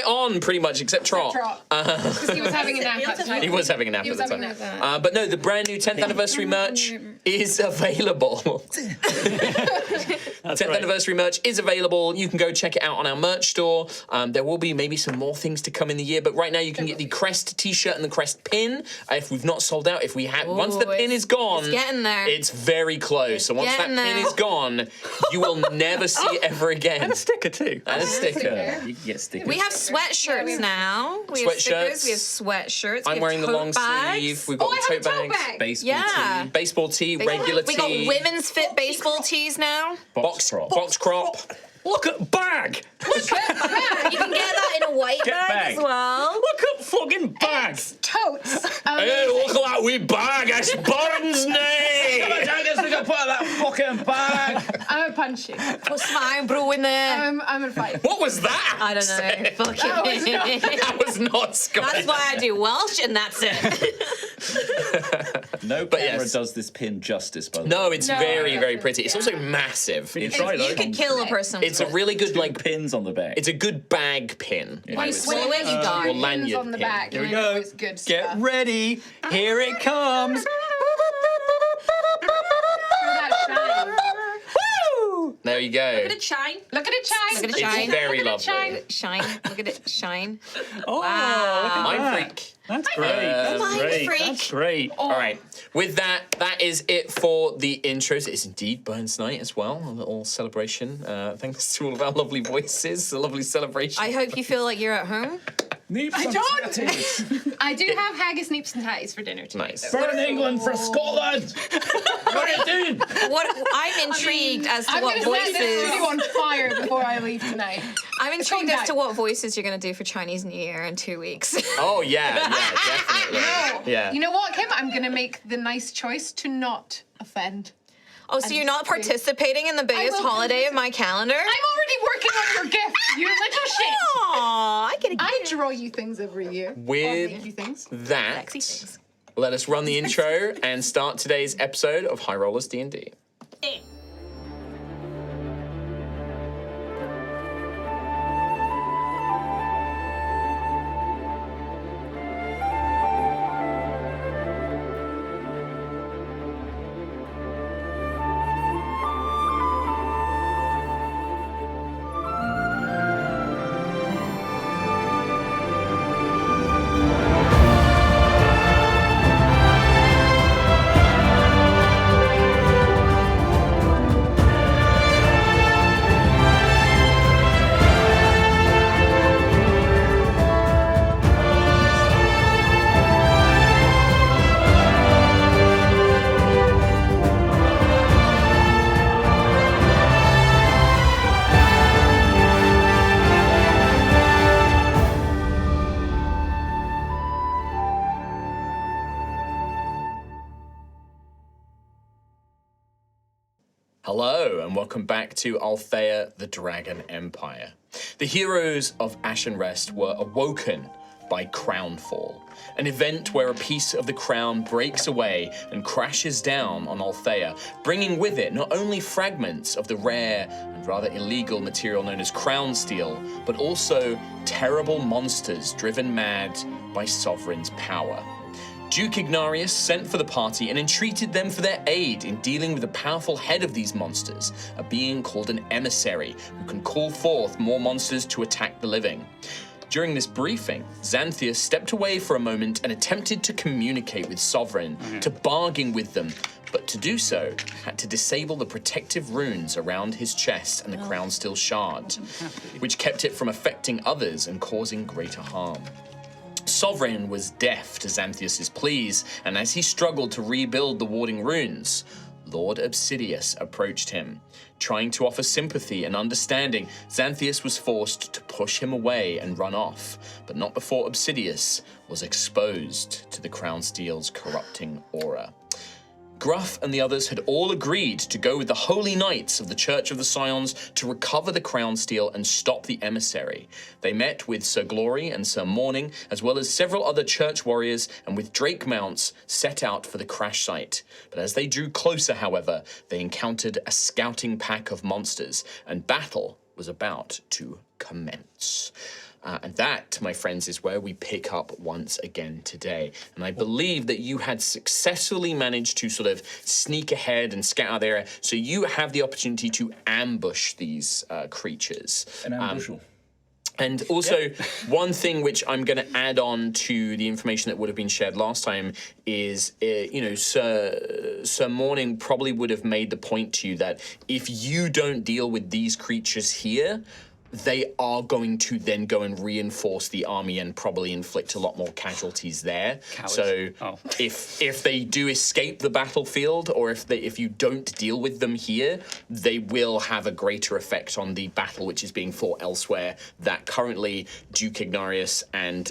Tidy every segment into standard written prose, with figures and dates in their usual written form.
it on, pretty much, except Trot. Because he was having a nap at the time. He was having a nap He at was the having a time. nap. But no, the brand new 10th anniversary merch is available. 10th anniversary merch is available. You can go check it out on our merch store. There will be maybe some more things to come in the year, but right now you can get the Crest t-shirt and the Crest pin. If we've not sold out, if we have, once the pin is gone, it's getting there. It's very close. So once that getting pin there. is gone, you will never see it ever again. And a sticker too. And a sticker. You can get stickers. We have sweatshirts now. We have stickers. We have sweatshirts. I'm we have wearing the tote long bags. sleeve. We've got Oh, I the have a tote tote bags. bag. Baseball Yeah. tee. Baseball tee, regular We tee. got women's fit baseball tees now. Box crop. Box crop. Look at bag. You can get that in a white Get bag, bag. as well. Look at fucking bag. Totes. Hey, look at that wee bag. It's Burns' name. Look at that fucking bag. I'm a punching. What's my bro in there? I'm gonna fight. What was that? I don't know. Fuck That was not- it. That was not Scottish. That's why I do Welsh, and that's it. No But camera yes. does this pin justice, by the way. No, it's No, very, it very doesn't. pretty. It's also massive. You try You though. could kill a person. It's a really good, Two like, pins on the back. it's a good bag pin. I would swing say. it, you die. Or Pins lanyard on the pin. back. Here we you know go. It's good Get stuff. ready. Here it comes. Feel that shine. Woo! There you go. Look at it shine. Look at it shine. Look at it It's shine. very Look at it lovely. shine. Shine. Look at it shine. Oh, Wow. look at Mind that. freak. That's great. That's Mind great. freak. That's great. All right. With that, that is it for the intros. It is indeed Burns Night as well. A little celebration. Thanks to all of our lovely voices. A lovely celebration. I hope you feel like you're at home. I don't. I do have haggis, neeps, and ties for dinner tonight. Nice. though. Burn England for Scotland. What are you doing? What I'm intrigued as to I'm what gonna set this studio voices. on fire before I leave tonight. I'm intrigued Calm as to down. what voices you're gonna do for Chinese New Year in 2 weeks. Oh, yeah, definitely. Yeah. You know what, Kim? I'm gonna make the nice choice to not offend. Oh, so you're not participating in the biggest will holiday of my calendar? I'm already working on your gift, you little shit. Aw, I get a I draw you things every year. Or With make you things. that, sexy things. let us run the intro and start today's episode of High Rollers D&D. Hello, and welcome back to Altheya, the Dragon Empire. The heroes of Ashen Rest were awoken by Crownfall, an event where a piece of the crown breaks away and crashes down on Altheya, bringing with it not only fragments of the rare and rather illegal material known as crown steel, but also terrible monsters driven mad by Sovereign's power. Duke Ignarius sent for the party and entreated them for their aid in dealing with the powerful head of these monsters, a being called an emissary, who can call forth more monsters to attack the living. During this briefing, Xanthius stepped away for a moment and attempted to communicate with Sovereign, to bargain with them, but to do so, had to disable the protective runes around his chest and the crown steel shard, which kept it from affecting others and causing greater harm. Sovereign was deaf to Xanthius' pleas, and as he struggled to rebuild the warding runes, Lord Obsidius approached him. Trying to offer sympathy and understanding, Xanthius was forced to push him away and run off, but not before Obsidius was exposed to the Crown Steel's corrupting aura. Gruff and the others had all agreed to go with the Holy Knights of the Church of the Scions to recover the Crown Steel and stop the emissary. They met with Sir Glory and Sir Morning, as well as several other church warriors, and with Drake mounts set out for the crash site. But as they drew closer, however, they encountered a scouting pack of monsters, and battle was about to commence. And that, my friends, is where we pick up once again today. And I believe that you had successfully managed to sort of sneak ahead and scout out the area. So you have the opportunity to ambush these creatures. An ambush. And also, one thing which I'm going to add on to the information that would have been shared last time is, Sir Morning probably would have made the point to you that if you don't deal with these creatures here, they are going to then go and reinforce the army and probably inflict a lot more casualties there. Cowards. So if they do escape the battlefield, or if you don't deal with them here, they will have a greater effect on the battle which is being fought elsewhere, that currently Duke Ignarius and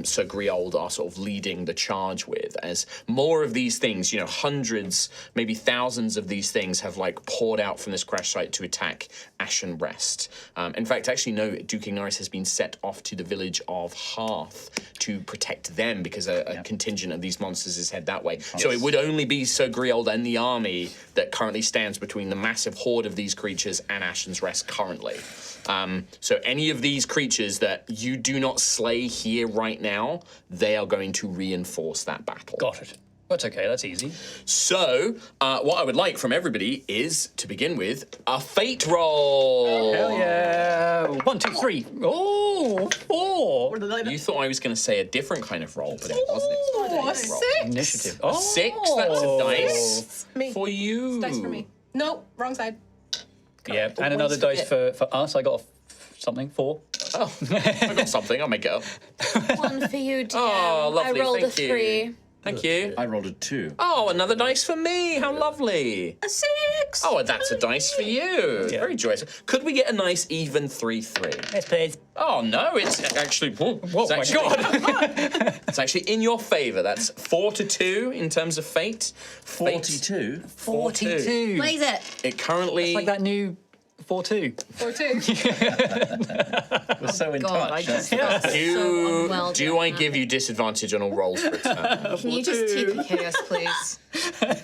Sir Griold are sort of leading the charge with, as more of these things, hundreds, maybe thousands of these things have poured out from this crash site to attack Ashen Rest. In fact, actually, no, Duke Ignarius has been set off to the village of Hearth to protect them, because a contingent of these monsters is head that way. Yes. So it would only be Sir Griold and the army that currently stands between the massive horde of these creatures and Ashen's Rest currently. So any of these creatures that you do not slay here right now, they are going to reinforce that battle. Got it. That's okay, that's easy. So, what I would like from everybody is, to begin with, a fate roll. Hell yeah. 1, 2, 3. Oh, 4. You thought I was going to say a different kind of roll, but it wasn't. It was a dice roll. 6. Initiative. Oh. 6, that's a dice Me. for you. Dice for me. No, wrong side. Yeah, and another dice for us. I got something, 4. Oh, I got something. I'll make it up. 1 for you, DM. Oh, lovely. I rolled Thank a you. 3. Thank you. I rolled a 2. Oh, another dice for me. How lovely. A 6. Oh, and that's a dice for you. Yeah. Very joyous. Could we get a nice even 3-3? Yes, please. Oh, no, it's actually... Oh my God. It's actually in your favour. That's 4-2 in terms of fate. 42? 42. Blaze it. It currently... It's like that new 4-2. 4-2. We're so in God, I touch. just felt so unwell Do doing I that. give you disadvantage on all rolls for a turn? Can you just TPK us, please?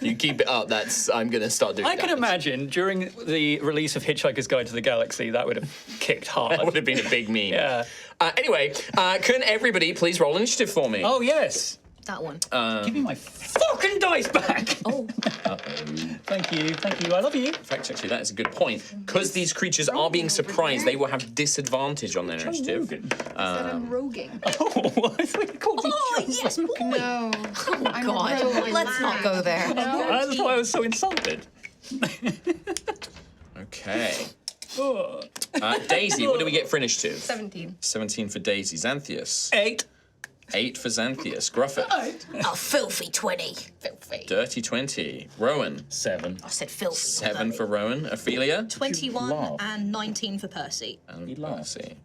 You keep it up, I'm going to start doing I can damage. imagine during the release of Hitchhiker's Guide to the Galaxy, that would have kicked hard. That would have been a big meme. Yeah. Anyway, can everybody please roll initiative for me? Oh, yes. That one. Give me my fucking dice back. Oh. Thank you. I love you. In fact, actually, that is a good point. Because these creatures are being surprised, they will have disadvantage on their initiative. I'm roguing. Oh, I thought you called me Yes, boy. No. Oh, God. Let's not go there. That's why I was so insulted. Okay. Daisy, what do we get for initiative? 17. 17 for Daisy. Xanthius. 8. 8 for Xanthius. Gruffit. A filthy 20. Filthy. Dirty 20. Rowan. 7. I said filthy. 7 for Rowan. Ophelia. 21 laugh? and 19 for Percy. And You laugh. Percy.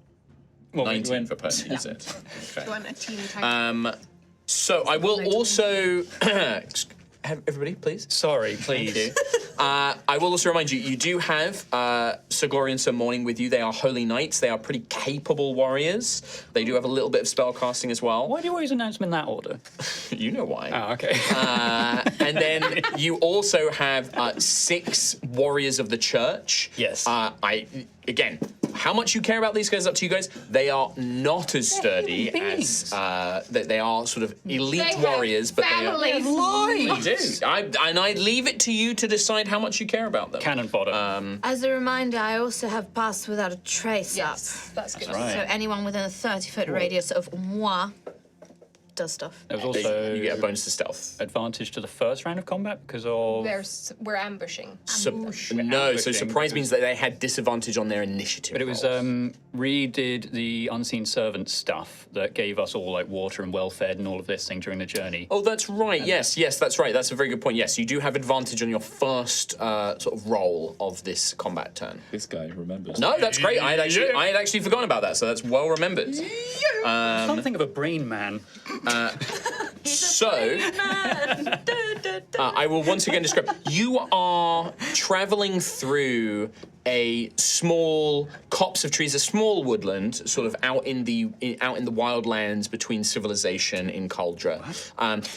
Well, 19 for Percy, is it? Do you Okay. want a teeny tiny? So I will also... Everybody, please. Sorry, Thank please. you. I will also remind you, you do have Sir Glory and Sir Morning with you. They are holy knights. They are pretty capable warriors. They do have a little bit of spell casting as well. Why do you always announce them in that order? You know why. Oh, okay. And then you also have 6 warriors of the church. Yes. Again, how much you care about these guys is up to you guys. They are not as sturdy as they are sort of elite They have warriors, but they are. families. They do. I leave it to you to decide how much you care about them. Cannon fodder. As a reminder, I also have passed without a trace Yes, that's good. right. up. So anyone within a 30-foot radius of moi does stuff. There was also You get a bonus to stealth. advantage to the first round of combat because of... We're ambushing. No, so Ambushing. surprise means that they had disadvantage on their initiative. But it was rolls. redid the unseen servant stuff that gave us all like water and well-fed and all of this thing during the journey. Oh, that's right. Yes, that's right. That's a very good point. Yes, you do have advantage on your first sort of roll of this combat turn. This guy remembers. No, that's great. I had actually forgotten about that, so that's well remembered. Something of a brain man. So, I will once again describe. You are traveling through a small copse of trees, a small woodland, sort of out in the wildlands between civilization in Cauldre.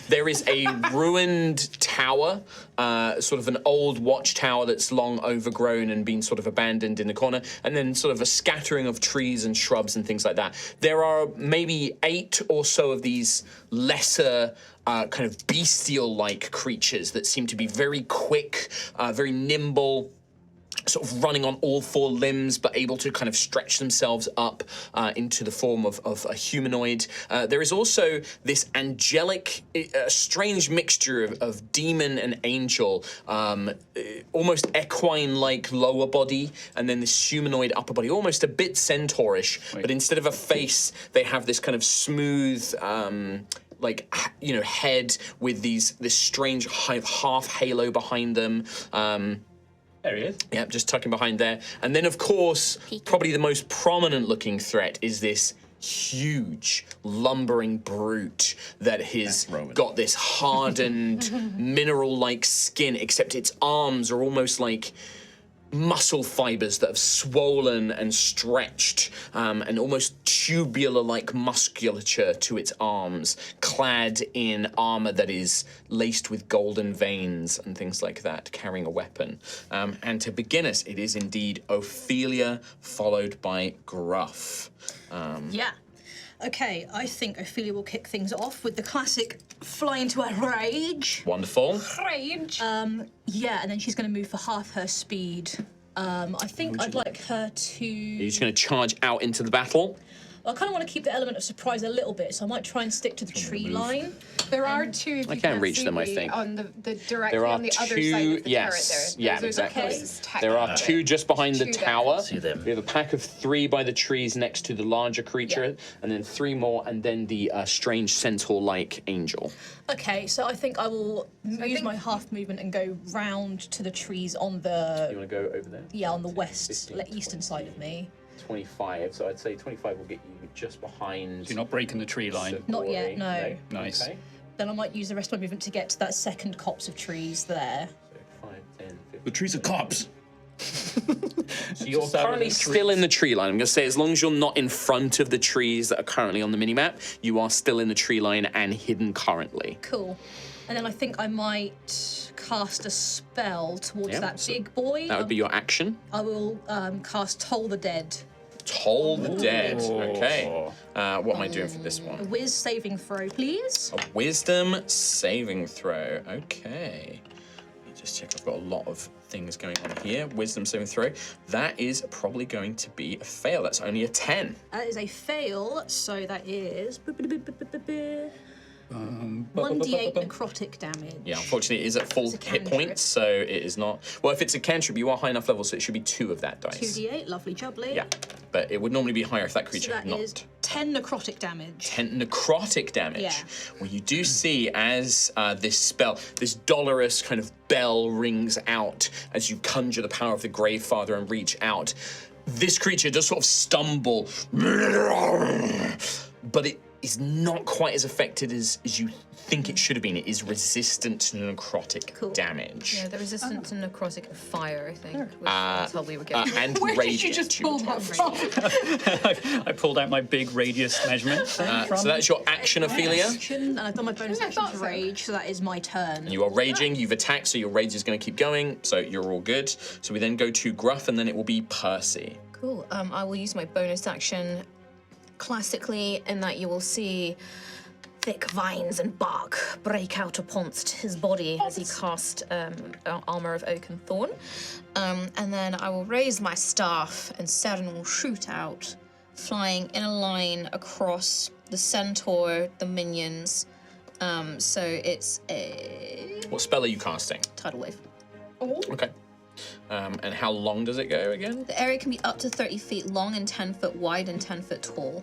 There is a ruined tower, sort of an old watchtower that's long overgrown and been sort of abandoned in the corner, and then sort of a scattering of trees and shrubs and things like that. There are maybe 8 or so of these lesser kind of bestial-like creatures that seem to be very quick, very nimble, sort of running on all 4 limbs, but able to kind of stretch themselves up into the form of a humanoid. There is also this angelic, strange mixture of demon and angel, almost equine-like lower body, and then this humanoid upper body, almost a bit centaurish, but instead of a face, they have this kind of smooth, head with this strange half halo behind them. There he is. Yep, just tucking behind there. And then, of course, probably the most prominent looking threat is this huge, lumbering brute that has got this hardened, mineral-like skin, except its arms are almost like muscle fibers that have swollen and stretched, and almost tubular-like musculature to its arms, clad in armor that is laced with golden veins and things like that, carrying a weapon. And to begin us, it is indeed Ophelia, followed by Gruff. Yeah. Okay, I think Ophelia will kick things off with the classic fly into a rage. Wonderful. Rage. Yeah, and then she's going to move for half her speed. I think I'd like her to... You're just going to charge out into the battle? I kind of want to keep the element of surprise a little bit, so I might try and stick to the tree line. There are 2. I can't reach them, I think. On the directly There are on the 2, other side of the yes, turret there. yeah, Those are the exactly. closest There are technically. 2 just behind the 2 there. tower. See them. We have a pack of 3 by the trees next to the larger creature, and then 3 more, and then the strange centaur-like angel. Okay, so I think I will use my half movement and go round to the trees on the... You want to go over there? Yeah, on the west, 15, eastern side of me. 25, so I'd say 25 will get you just behind. You're not breaking the tree line. Not yet, no. Nice. Okay. Then I might use the rest of my movement to get to that second copse of trees there. So 5, 10, 15. The trees are cops. So you're Just out of currently the still in the tree line. I'm going to say as long as you're not in front of the trees that are currently on the minimap, you are still in the tree line and hidden currently. Cool. And then I think I might cast a spell towards that big boy. That would be your action. I will cast Toll the Dead. Toll the Dead. Okay. What am I doing for this A one? whiz saving throw, please. A wisdom saving throw. Okay. Let me just check. I've got a lot of things going on here. Wisdom saving throw. That is probably going to be a fail. That's only a 10. That is a fail, so that is 1d8 necrotic damage. Yeah, unfortunately, it is at full It's a hit cantrip. points, so it is not. Well, if it's a cantrip, you are high enough level, so it should be 2 of that dice. 2d8, lovely jubbly. Yeah, but it would normally be higher if that So creature that had is not. 10 necrotic damage. 10 necrotic damage. Yeah. Well, you do see as this spell, this dolorous kind of bell rings out as you conjure the power of the Grave Father and reach out. This creature does sort of stumble, but it is not quite as affected as you think it should have been. It is resistant to necrotic Cool. damage. Yeah, the resistance to necrotic and fire, I think, which that's how we were getting. And Where radiant. did you just pull that from? I pulled out my big radius measurement. So that's your action, Ophelia. Action, and I've done my bonus I action thought to so. rage, so that is my turn. You are raging, you've attacked, so your rage is going to keep going, so you're all good. So we then go to Gruff, and then it will be Percy. Cool. I will use my bonus action classically in that you will see thick vines and bark break out uponst his body as he cast armor of oak and thorn. And then I will raise my staff and Seren will shoot out, flying in a line across the centaur, the minions. So it's a What spell are you casting? tidal wave. Okay. And how long does it go again? The area can be up to 30 feet long and 10 foot wide and 10 foot tall.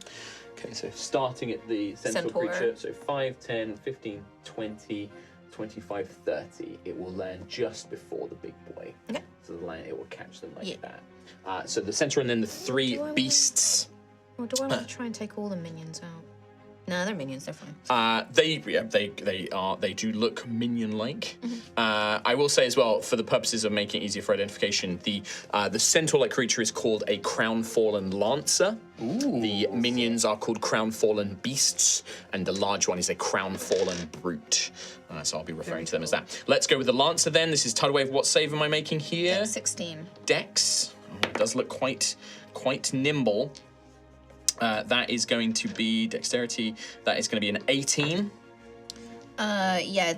Okay, so starting at the centaur Centaur. creature, so 5, 10, 15, 20, 25, 30. It will land just before the big boy. Okay. So the land, it will catch them like Yeah. that. So the centaur and then the 3 Do I want- beasts. Or do I want to try and take all the minions out? No, they're minions. They're fine. They do look minion-like. I will say as well, for the purposes of making it easier for identification, the centaur-like creature is called a Crownfallen Lancer. The minions are called Crownfallen Beasts, and the large one is a Crownfallen Brute. So I'll be referring to them as that. Let's go with the Lancer then. This is tidal wave. What save am I making here? 16. Dex. It does look quite nimble. That is going to be dexterity. That is going to be an 18. Yeah,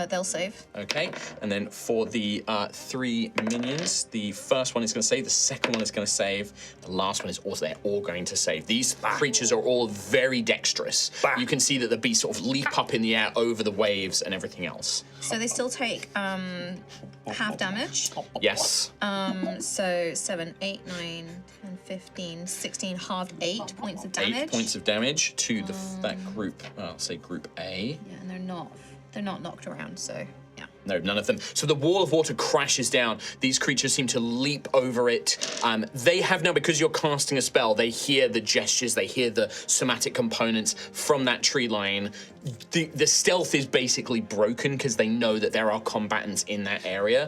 they'll save. Okay, and then for the 3 minions, the first one is going to save, the second one is going to save, the last one is also, they're all going to save. These creatures are all very dexterous. You can see that the beasts sort of leap up in the air over the waves and everything else. So they still take half damage. Yes. So 7, 8, 9, 10, 15, 16, halved 8 points of damage. 8 points of damage to that group, I'll say group A. Yeah, and they're not knocked around, so yeah. No, none of them. So the wall of water crashes down. These creatures seem to leap over it. They have now, because you're casting a spell, they hear the gestures, they hear the somatic components from that tree line. The stealth is basically broken because they know that there are combatants in that area.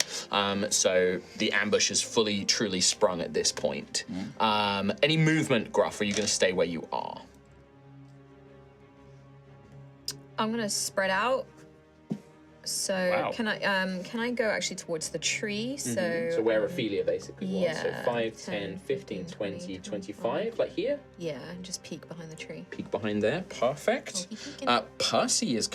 So the ambush is fully, truly sprung at this point. Any movement, Gruff, or are you going to stay where you are? I'm gonna spread out. So can I go actually towards the tree? So where Ophelia basically was. yeah, So 5, 10, 15, 20, 25, like here? Yeah, and just peek behind the tree. Peek behind there. Perfect. Percy is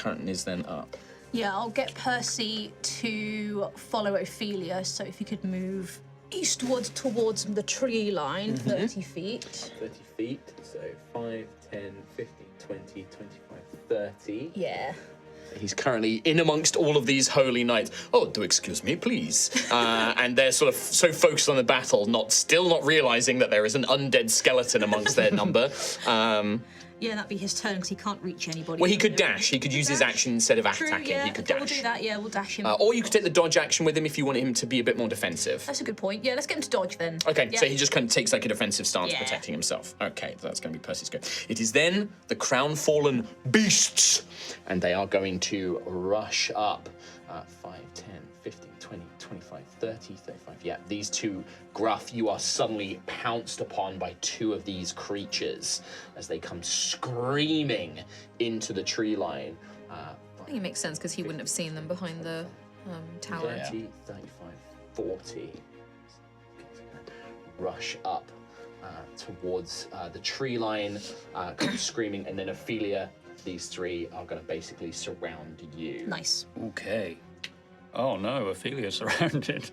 then up. Yeah, I'll get Percy to follow Ophelia, so if you could move eastwards towards the tree line, 30 feet. 30 feet, so 5, 10, 15, 20, 25, 30. Yeah. He's currently in amongst all of these holy knights. Oh, do excuse me, please. And they're sort of so focused on the battle, still not realizing that there is an undead skeleton amongst their number. Yeah, that'd be his turn because he can't reach anybody. Well, he could dash. He could use his action instead of True, attacking. yeah. He could Okay, dash. we'll do that. Yeah, we'll dash him. Or you could take the dodge action with him if you wanted him to be a bit more defensive. That's a good point. Yeah, let's get him to dodge then. Okay, Yeah. so he just kind of takes like a defensive stance, Yeah. protecting himself. Okay, that's going to be Percy's go. It is then the Crownfallen Beasts, and they are going to rush up. 5, 10, 15, 20, 25, 30, 35. Yeah, these two, Gruff, you are suddenly pounced upon by 2 of these creatures as they come screaming into the tree line. I think it makes sense because he wouldn't have seen them behind the tower. 30, 35, 40. Rush up towards the tree line, come screaming, and then Ophelia, these 3 are going to basically surround you. Nice. Okay. Oh no, Ophelia's surrounded.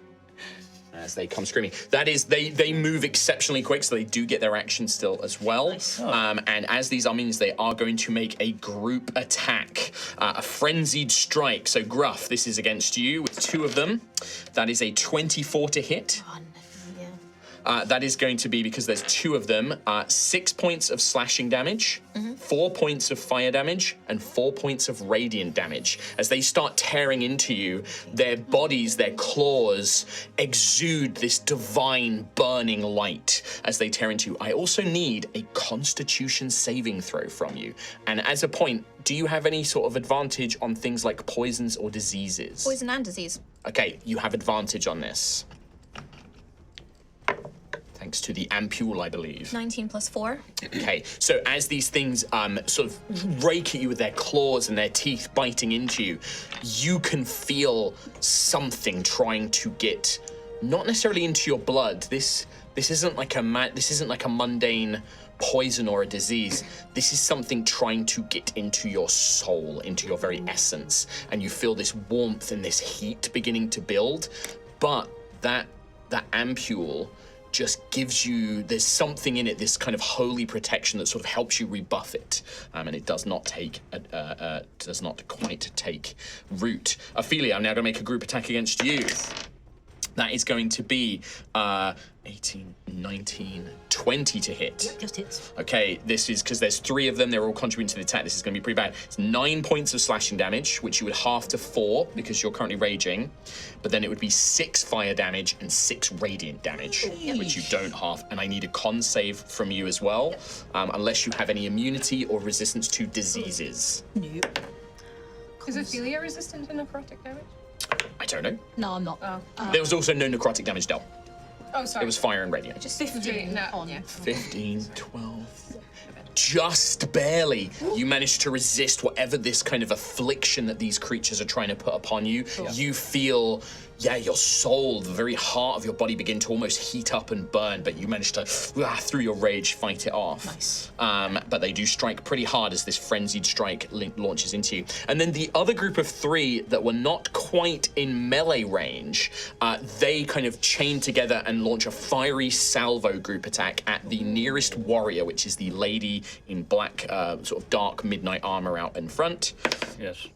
As they come screaming. That is, they move exceptionally quick, so they do get their action still as well. Nice. And as these are minions, they are going to make a group attack, a frenzied strike. So Gruff, this is against you with 2 of them. That is a 24 to hit. That is going to be, because there's 2 of them, 6 points of slashing damage, 4 points of fire damage, and 4 points of radiant damage. As they start tearing into you, their bodies, their claws, exude this divine burning light as they tear into you. I also need a Constitution saving throw from you. And as a point, do you have any sort of advantage on things like poisons or diseases? Poison and disease. Okay, you have advantage on this. Thanks to the ampule, I believe. 19 plus 4. Okay, so as these things sort of rake at you with their claws and their teeth biting into you, you can feel something trying to get, not necessarily into your blood. This isn't like a mundane poison or a disease. This is something trying to get into your soul, into your very essence, and you feel this warmth and this heat beginning to build. But that ampule just gives you, there's something in it, this kind of holy protection that sort of helps you rebuff it, and it does not quite take root. Ophelia, I'm now going to make a group attack against you. That is going to be 18, 19, 20 to hit. Just hits. Okay, this is because there's 3 of them. They're all contributing to the attack. This is going to be pretty bad. It's 9 points of slashing damage, which you would halve to 4 because you're currently raging. But then it would be 6 fire damage and 6 radiant damage, which you don't halve. And I need a con save from you as well, unless you have any immunity or resistance to diseases. Nope. Is Ophelia resistant to necrotic damage? I don't know. No, I'm not. There was also no necrotic damage dealt. Oh, sorry. It was fire and radiant. Just 15 No, on. yeah. 15, 12. Just barely. You managed to resist whatever this kind of affliction that these creatures are trying to put upon you. You feel, your soul, the very heart of your body begin to almost heat up and burn, but you manage to, through your rage, fight it off. Nice. But they do strike pretty hard as this frenzied strike launches into you. And then the other group of 3 that were not quite in melee range, they kind of chain together and launch a fiery salvo group attack at the nearest warrior, which is the lady in black, sort of dark midnight armor out in front. Yes.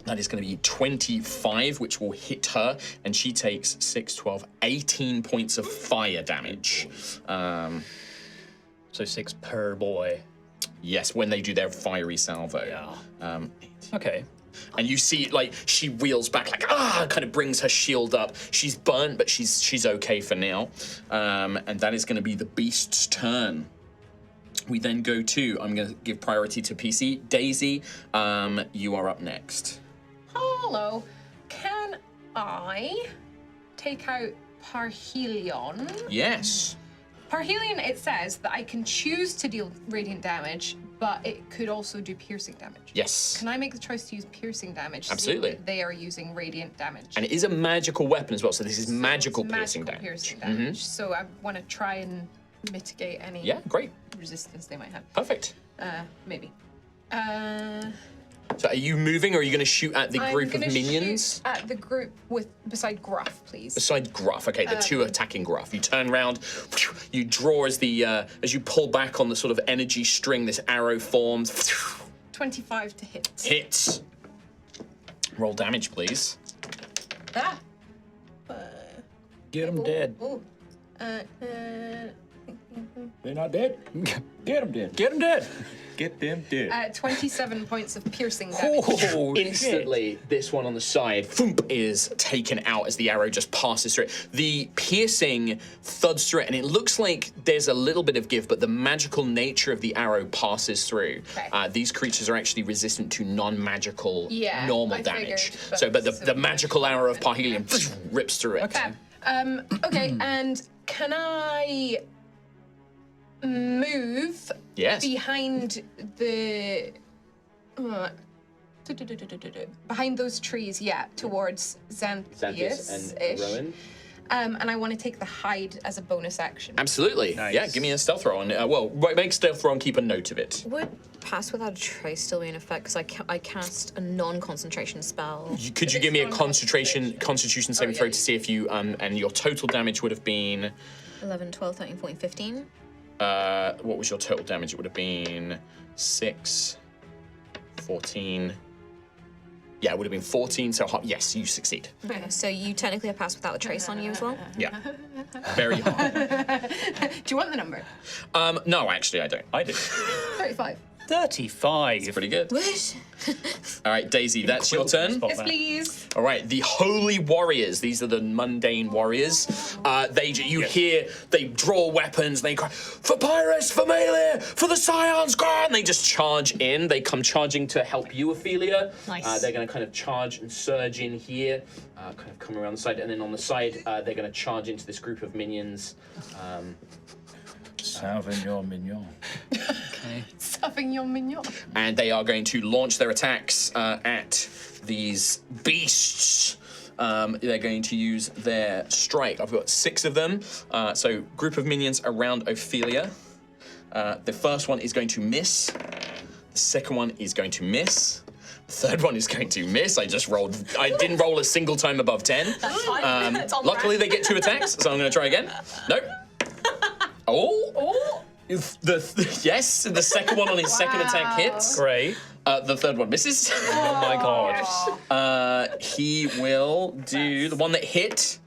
That is going to be 25, which will hit her, and she takes 6, 12, 18 points of fire damage. So 6 per boy. Yes, when they do their fiery salvo. Yeah. Okay. And you see, like, she wheels back, like, kind of brings her shield up. She's burnt, but she's okay for now. And that is going to be the beast's turn. We then go to, I'm going to give priority to PC. Daisy, you are up next. Hello. Can I take out Parhelion? Yes. Parhelion, it says that I can choose to deal radiant damage, but it could also do piercing damage. Yes. Can I make the choice to use piercing damage? Absolutely. seeing that they are using radiant damage. And it is a magical weapon as well, so this is magical It's piercing magical damage. piercing damage. So I want to try and mitigate any Yeah, great. resistance they might have. Perfect. Maybe. So are you moving, or are you going to shoot at the group of I'm gonna minions? shoot at the group beside Gruff, please. Beside Gruff, okay, the 2 attacking Gruff. You turn around, you draw as you pull back on the sort of energy string, this arrow forms. 25 to hit. Hits. Roll damage, please. Ah. Get them dead. Ooh. They're not dead. Get them dead. Get him dead. Get them dead. 27 points of piercing damage. Oh, Instantly, this one on the side is taken out as the arrow just passes through it. The piercing thuds through it, and it looks like there's a little bit of give, but the magical nature of the arrow passes through. Okay. These creatures are actually resistant to non-magical Yeah, normal I damage. figured, But so the magical arrow of Parhelion rips through it. Okay. Okay, and can I move Yes. behind the behind those trees, towards Xanthias ish. And I want to take the hide as a bonus action. Absolutely. Nice. Yeah, give me a stealth roll. Make stealth roll and keep a note of it. Would Pass Without a Trace still be in effect? Because I cast a non-concentration spell. Could you give me a non-concentration. constitution saving throw to see if you, and your total damage would have been... 11, 12, 13, 14, 15. What was your total damage? It would have been 6, 14... Yeah, it would have been 14, so yes, you succeed. Okay, so you technically have Pass Without a Trace on you as well? Yeah. Very hard. Do you want the number? No, actually, I don't. I do. 35. 35. Pretty good. What? All right, Daisy, that's your turn. Yes, please. All right, the holy warriors. These are the mundane warriors. You hear they draw weapons. They cry, "For Pyrrhus, for Melee, for the Scions, God!" And they just charge in. They come charging to help you, Ophelia. Nice. They're going to kind of charge and surge in here, kind of come around the side, and then on the side they're going to charge into this group of minions. Sauvignon mignon. Sauvignon mignon. And they are going to launch their attacks at these beasts. They're going to use their strike. I've got 6 of them. So group of minions around Ophelia. The first one is going to miss. The second one is going to miss. The third one is going to miss. I didn't roll a single time above 10. Luckily they get 2 attacks, so I'm going to try again. Nope. Oh. Yes, the second one on his second attack hits. Great. The third one misses. Oh my god. He will do the one that hit.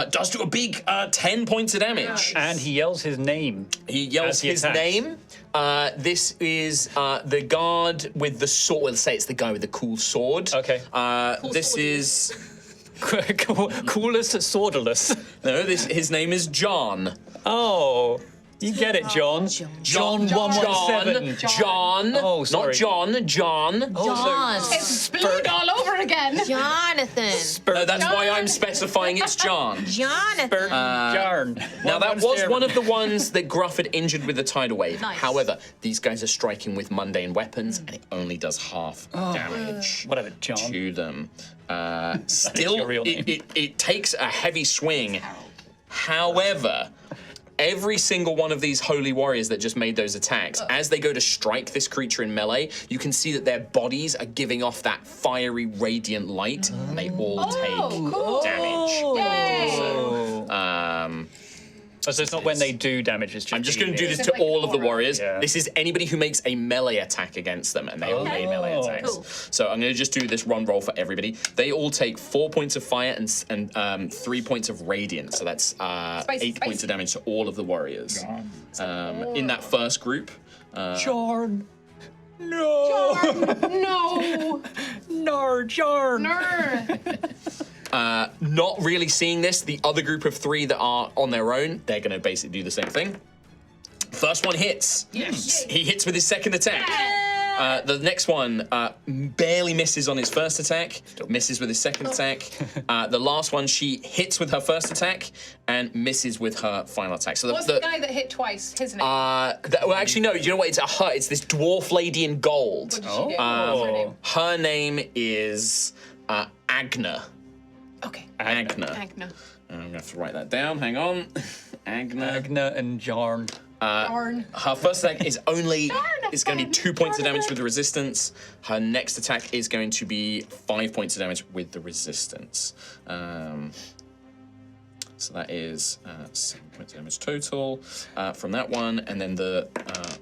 Does do a big 10 points of damage. And he yells his name. He yells as he his attacks. name. This is the guard with the sword. Let's say it's the guy with the cool sword. Okay. This is... Coolest swordless. No, his name is John. Oh, you get it, John. John 117. John. Oh, sorry. Not John. John. John. It's bleed all over again. Jonathan. No, that's why I'm specifying it's John. Jonathan. Yarn. Now, that was one of the ones that Gruff had injured with the tidal wave. Nice. However, these guys are striking with mundane weapons, and it only does half damage Whatever, John. to them. your Still, real name. it takes a heavy swing. However, every single one of these holy warriors that just made those attacks, as they go to strike this creature in melee, you can see that their bodies are giving off that fiery, radiant light, and they all take cool. damage. Yay. So it's not when they do damage, it's just... I'm just going to do this Is to it like all of the aura? warriors. Yeah. This is anybody who makes a melee attack against them, and they all made melee attacks. Cool. So I'm going to just do this run roll for everybody. They all take 4 points of fire and 3 points of radiant. So that's 8 points of damage to all of the warriors. In that first group. Jarn. No. No. No, Jarn. Not really seeing this. The other group of 3 that are on their own, they're going to basically do the same thing. First one hits. Yes. He hits with his second attack. The next one barely misses on his first attack, misses with his second attack. The last one, she hits with her first attack and misses with her final attack. So What's the guy that hit twice? His name. well, actually, no. You know what? It's her. It's this dwarf lady in gold. What did she do? What's her name? Her name is Agna. Okay. Agna. Agna. I'm gonna have to write that down. Hang on. Agna. Agna and Jarn. Darn. Her first attack is going to be 2 points of damage with the resistance. Her next attack is going to be 5 points of damage with the resistance. So that is 7 points of damage total from that one. And then the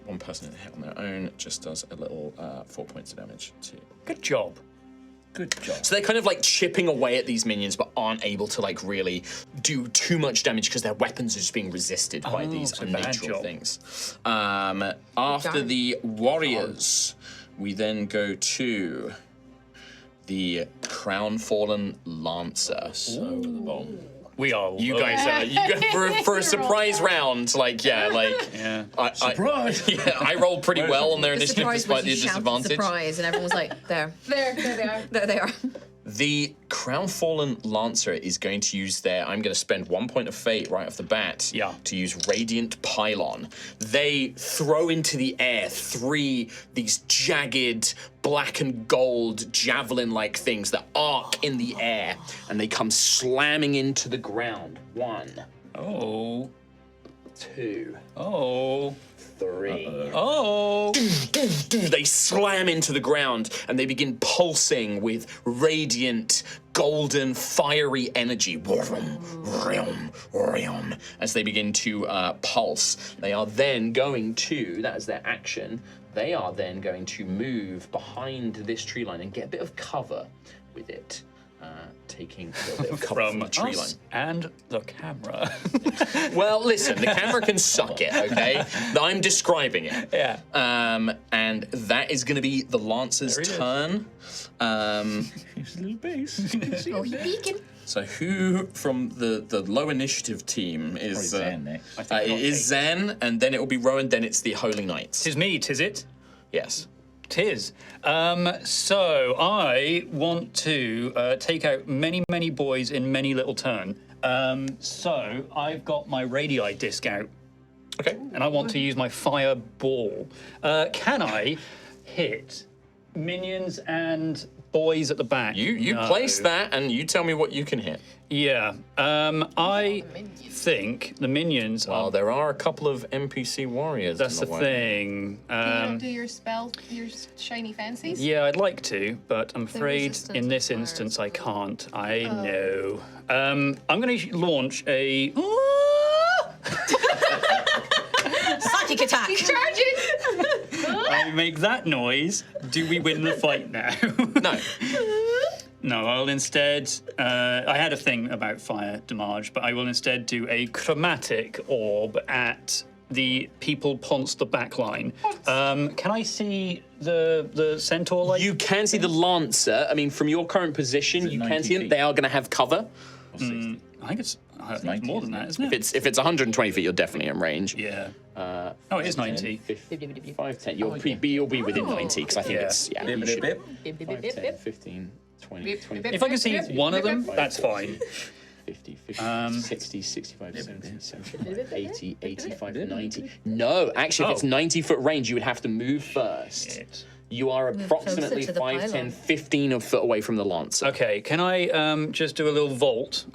one person that hit on their own just does a little 4 points of damage too. Good job. Good job. So they're kind of like chipping away at these minions, but aren't able to like really do too much damage because their weapons are just being resisted by these so bad unnatural job. things. After the warriors, we then go to the Crownfallen Lancer. So We are. you guys for a surprise round, Yeah. Surprise! I rolled pretty well on their The initiative surprise despite was the you shouted disadvantage. surprise, and everyone was like, there. There they are. There they are. The Crownfallen Lancer is going to use I'm going to spend 1 point of fate right off the bat to use Radiant Pylon. They throw into the air 3 these jagged black and gold javelin-like things that arc in the air, and they come slamming into the ground. 1, Oh. 2, Oh. 3. Oh. They slam into the ground and they begin pulsing with radiant, golden, fiery energy. As they begin to pulse. They are then going to, that is their action, they are then going to move behind this tree line and get a bit of cover with it. Taking a little bit of cover from the tree line. And the camera. Well, listen, the camera can suck it, okay? I'm describing it. Yeah. And that is going to be the Lancer's turn. He's a little base. Oh, he beacon. So who from the low initiative team is... Probably Zan next. it is Zen, and then it will be Rowan, then it's the Holy Knights. Tis me, tis it? Yes. Tis. So I want to take out many, many boys in many little turn. So I've got my radii disc out. Okay. And I want to use my fireball. Can I hit minions and boys at the back? You No. place that, and you tell me what you can hit. Yeah. I think the minions Well, are... there are a couple of NPC warriors. That's in the way. thing. You don't do your spell, your shiny fancies? Yeah, I'd like to, but I'm afraid resistance in this to fire instance I as can't. I know. I'm going to launch a... Psychic attack. Charging! I make that noise. Do we win the fight now? No. No, I'll instead. I had a thing about fire damage, but I will instead do a chromatic orb at the people ponce the back line. Can I see the centaur? Like You can see the lancer. I mean, from your current position, you can 90 see them. feet? They are going to have cover. Or 60. I think it's 90, more than that, isn't it? If it's 120 feet, you're definitely in range. Yeah. Oh, it is 90. 5, 10. You'll be within 90 because I think Yeah. it's Bip, you bip, should- bip. 5, 10, 15, 20, 25, If I can see one of them, that's fine. 50, 60, 65, 70, 75, 80, 85, 90. No, actually, if it's Oh. 90-foot range, you would have to move first. Shit. You are approximately closer to the 5, pylon. 10, 15 foot away from the lancer. Okay, can I just do a little vault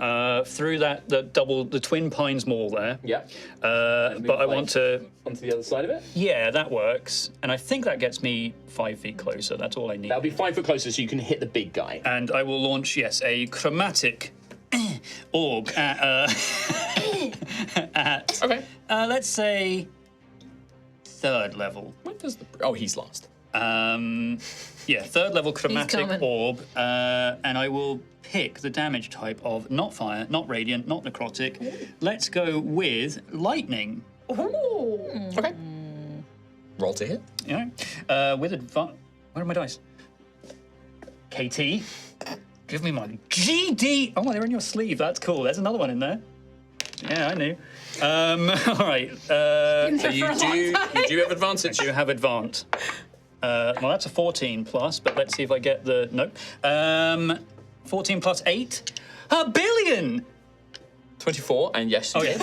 through the twin pines mall there? Yeah. But I want to. Onto the other side of it. Yeah, that works, and I think that gets me 5 feet closer. That's all I need. That'll be 5 foot closer, so you can hit the big guy. And I will launch, yes, a chromatic orb at Okay. let's say 3rd level. When does the? Oh, he's last. Yeah, 3rd level chromatic coming. orb, and I will pick the damage type of not fire, not radiant, not necrotic. Let's go with lightning. Okay. Roll to hit. Yeah, with advantage. Where are my dice? KT, give me my GD. Oh, they're in your sleeve. That's cool. There's another one in there. Yeah, I knew. All right. So you do have advantage. Do you have advance? Well, that's a 14 plus, but let's see if I get the nope. 14 plus 8, 1 billion. 24, and yes. Oh yeah,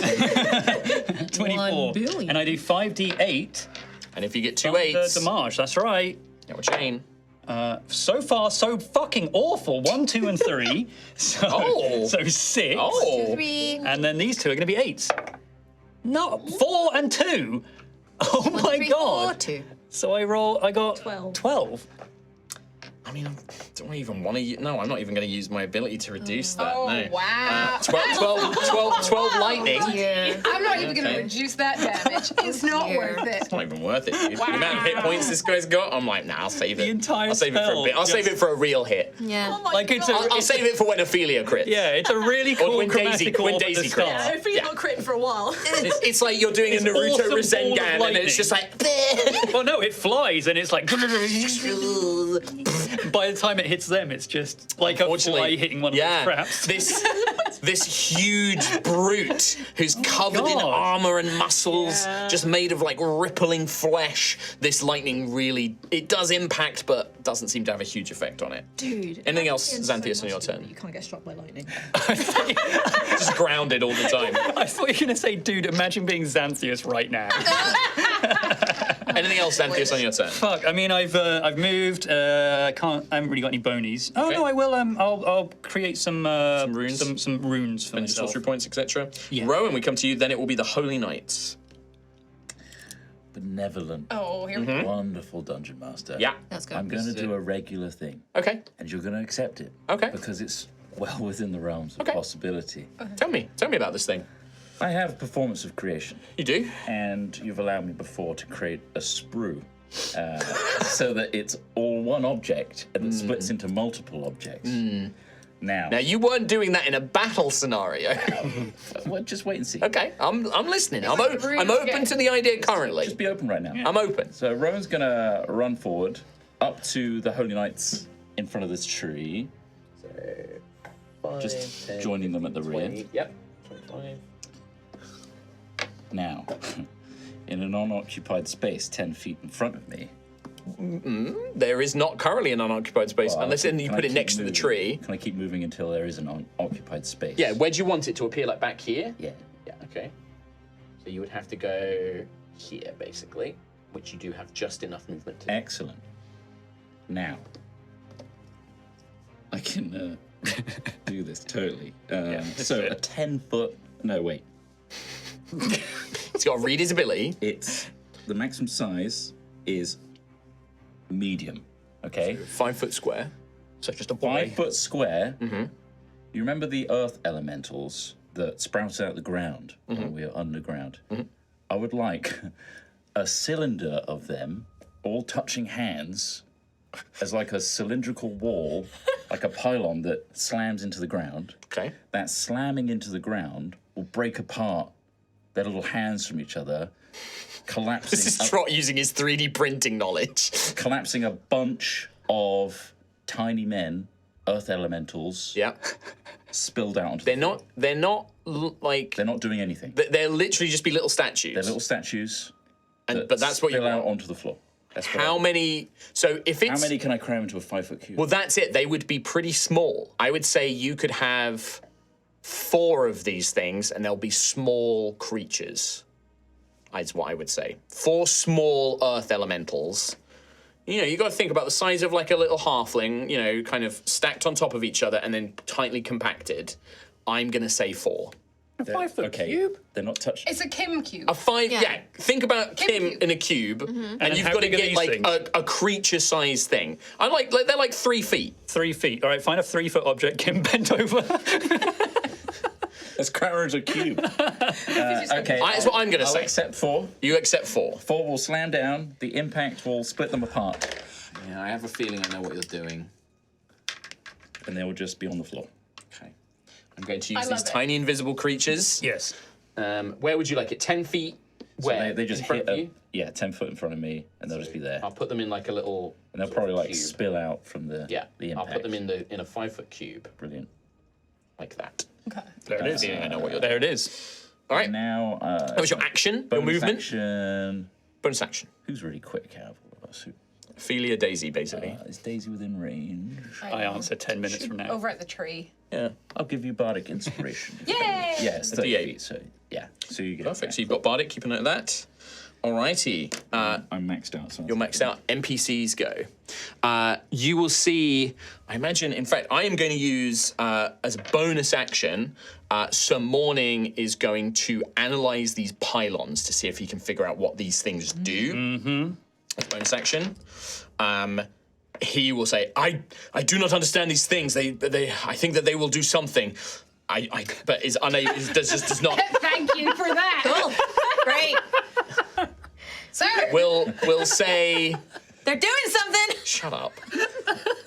24. billion. And I do 5d8. And if you get 2 The 8s, damage. That's right. you're chain. So far, so fucking awful. 1, 2, and 3. So, Oh. so 6. Oh. 3. And then these two are going to be 8s. No, 4 and 2. Oh my 3, god. 4, 2. So I got 12. 12. I mean, don't I even want to? No, I'm not even going to use my ability to reduce that. Oh, no. wow. 12 lightning. Yeah. I'm not even going Okay. to reduce that damage. It's not worth it. It's not even worth it, dude. The amount of hit points this guy's got, I'm like, nah, I'll save it. The entire I'll save it for a spell bit. I'll save just- it for a real hit. Yeah. Like it's a, I'll save it for when Ophelia crits. yeah, it's a really cool when Daisy- chromatic when orb at Daisy the start. crits. I feel Yeah. not critting for a while. It's like you're doing a Naruto awesome ball of Rasengan, and lightning. it's just like. Well, no, it flies and it's like. By the time it hits them, it's just like a fly Unfortunately, hitting one of yeah, the traps. this huge brute who's covered in God. armor and muscles, just made of like rippling flesh. This lightning really, it does impact, but doesn't seem to have a huge effect on it. Dude. Anything else, Xanthias, on your turn? You can't get struck by lightning. Just grounded all the time. I thought you were going to say, dude, imagine being Xanthias right now. Anything else, Xanthias, on your turn? Fuck, I mean, I've moved. I haven't really got any bonies. Oh, Okay. no, I will. I'll create some runes? Some runes for Any myself. sorcery points, etc. Yeah. Rowan, we come to you. Then it will be the Holy Knights. Benevolent, Oh, here we go. wonderful dungeon master. Yeah. Let's go. I'm going to This is do it. a regular thing, Okay. and you're going to accept it. Okay. Because it's well within the realms of Okay. possibility. Tell me about this thing. I have performance of creation, You do? and you've allowed me before to create a sprue. So that it's all one object and it splits into multiple objects. Now, Now you weren't doing that in a battle scenario. well, just wait and see. Okay, I'm listening. I'm like a open rude to the idea currently. Just be open right now. I'm open. So Rowan's gonna run forward up to the Holy Knights in front of this tree. Just joining them at the rear. Yep. 25. Now, in an unoccupied space 10 feet in front of me. There is not currently an unoccupied space, well, unless then you can put I it keep next to the moving? tree. Can I keep moving until there is an unoccupied space? Yeah, where do you want it to appear? Like back here? Yeah. Yeah, okay. So you would have to go here, basically, which you do have just enough movement to. Excellent. Now, I can do this totally. So a 10-foot. No, wait. He's got to read his ability. It's the maximum size is medium. Okay. 5 foot square. So just a boy. 5 foot square. You remember the earth elementals that sprout out the ground when we are underground? I would like a cylinder of them all touching hands as like a cylindrical wall like a pylon that slams into the ground. Okay. That slamming into the ground will break apart their little hands from each other, collapsing. This is Trot using his 3D printing knowledge. Collapsing a bunch of tiny men, earth elementals, Yeah. spilled out onto. They're not like. They're not doing anything. They'll literally just be little statues. They're little statues. but that's what you spill out want. onto the floor. That's what I How want. many? So if it's How many can I cram into a 5-foot cube? well, that's it. They would be pretty small. I would say you could have 4 of these things, and they'll be small creatures. Is what I would say. 4 small earth elementals. You know, you got to think about the size of like a little halfling. You know, kind of stacked on top of each other and then tightly compacted. I'm gonna say 4. A 5-foot cube? They're not touched. It's a Kim cube. A 5, yeah. Think about Kim cube. in a cube, and you've how got to big are get these like things? a creature-sized thing. I like they're like 3 feet. 3 feet. All right, find a 3-foot object, Kim, bent over. Let's cram her into a cube. Okay. That's what I'm gonna I'll say. accept 4. You accept 4. 4 will slam down. The impact will split them apart, Yeah, I have a feeling I know what you're doing. and they will just be on the floor. Okay. I'm going to use I these love it. tiny invisible creatures. Yes. Where would you like it? 10 feet? Where? They just in front hit of you? 10 foot in front of me, and they'll just be there. I'll put them in like a little. And they'll sort probably of like cube. spill out from the Yeah. impact. I'll put them in a 5-foot cube Brilliant. like that. Okay. There it is. feeling I know what you're doing. There it is. All right. Now, That was your action, your bonus movement, action. bonus action. Who's really quick out of all of us? Ophelia, Daisy, basically. Is Daisy within range? I answer 10 minutes from now. Over at the tree. Yeah. I'll give you bardic inspiration. Yay! Yes, 30 D8. feet. So yeah, so you get Perfect. it So you've got Bardic, keep a note of that. Alrighty. I'm maxed out. So You're maxed out. NPCs go. You will see, I imagine, in fact, I am going to use, as a bonus action, Sir Morning is going to analyze these pylons to see if he can figure out what these things do. Mm-hmm. Bonus action. He will say, I do not understand these things. I think that they will do something. But is unable, does not. Thank you for that. Cool. Great. Sir. Will say. They're doing something. Shut up.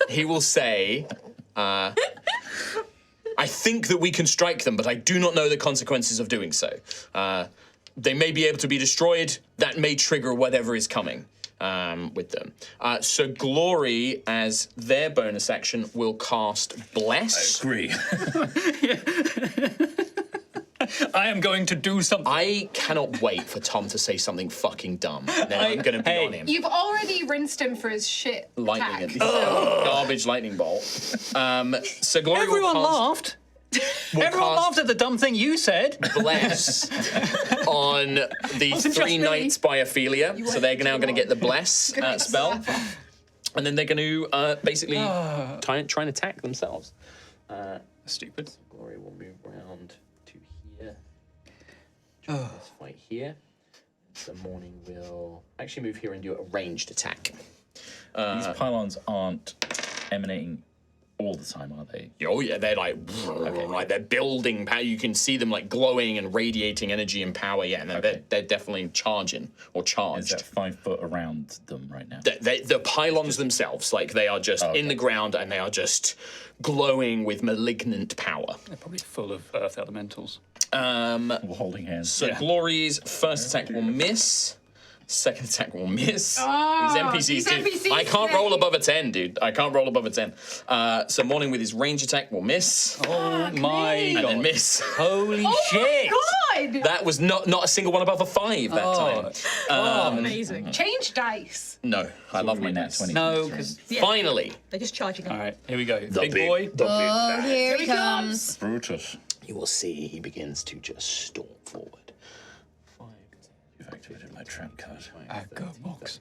He will say, I think that we can strike them, but I do not know the consequences of doing so. They may be able to be destroyed. That may trigger whatever is coming with them. So Glory, as their bonus action, will cast Bless. agree. I am going to do something. I cannot wait for Tom to say something fucking dumb. And then I'm going to be on him. You've already rinsed him for his shit Lightning attack. garbage lightning bolt. So Glory Everyone will cast, laughed. will Everyone cast laughed at the dumb thing you said. Bless on the Wasn't 3 just me. knights by Ophelia. So they're now going to get the Bless spell. And then they're going to basically try and attack themselves. Stupid. Glory will move round to here. Join this fight here. So Morning will actually move here and do a ranged attack. These pylons aren't emanating all the time, are they? Oh yeah, they're like, like they're building power. You can see them like glowing and radiating energy and power. Yeah, and they're definitely charging or Is charged. that 5 foot around them right now? The pylons themselves, like they are just in the ground and they are just glowing with malignant power. They're probably full of earth elementals. We're holding hands. So Glory's first attack will miss. Second attack will miss. These NPCs, dude. I can't roll above a 10, dude. I can't roll above a 10. So Morning with his range attack will miss. Oh my And then god. miss. Holy shit. God! That was not a single one above a 5 that time. Amazing. Change dice. No, I love my nat nats. 20. No, because. Finally, They're just charging All them. right, here we go. Big boy. Oh, here he comes. Brutus. you will see he begins to just storm forward. You've activated my trap card. Agmox.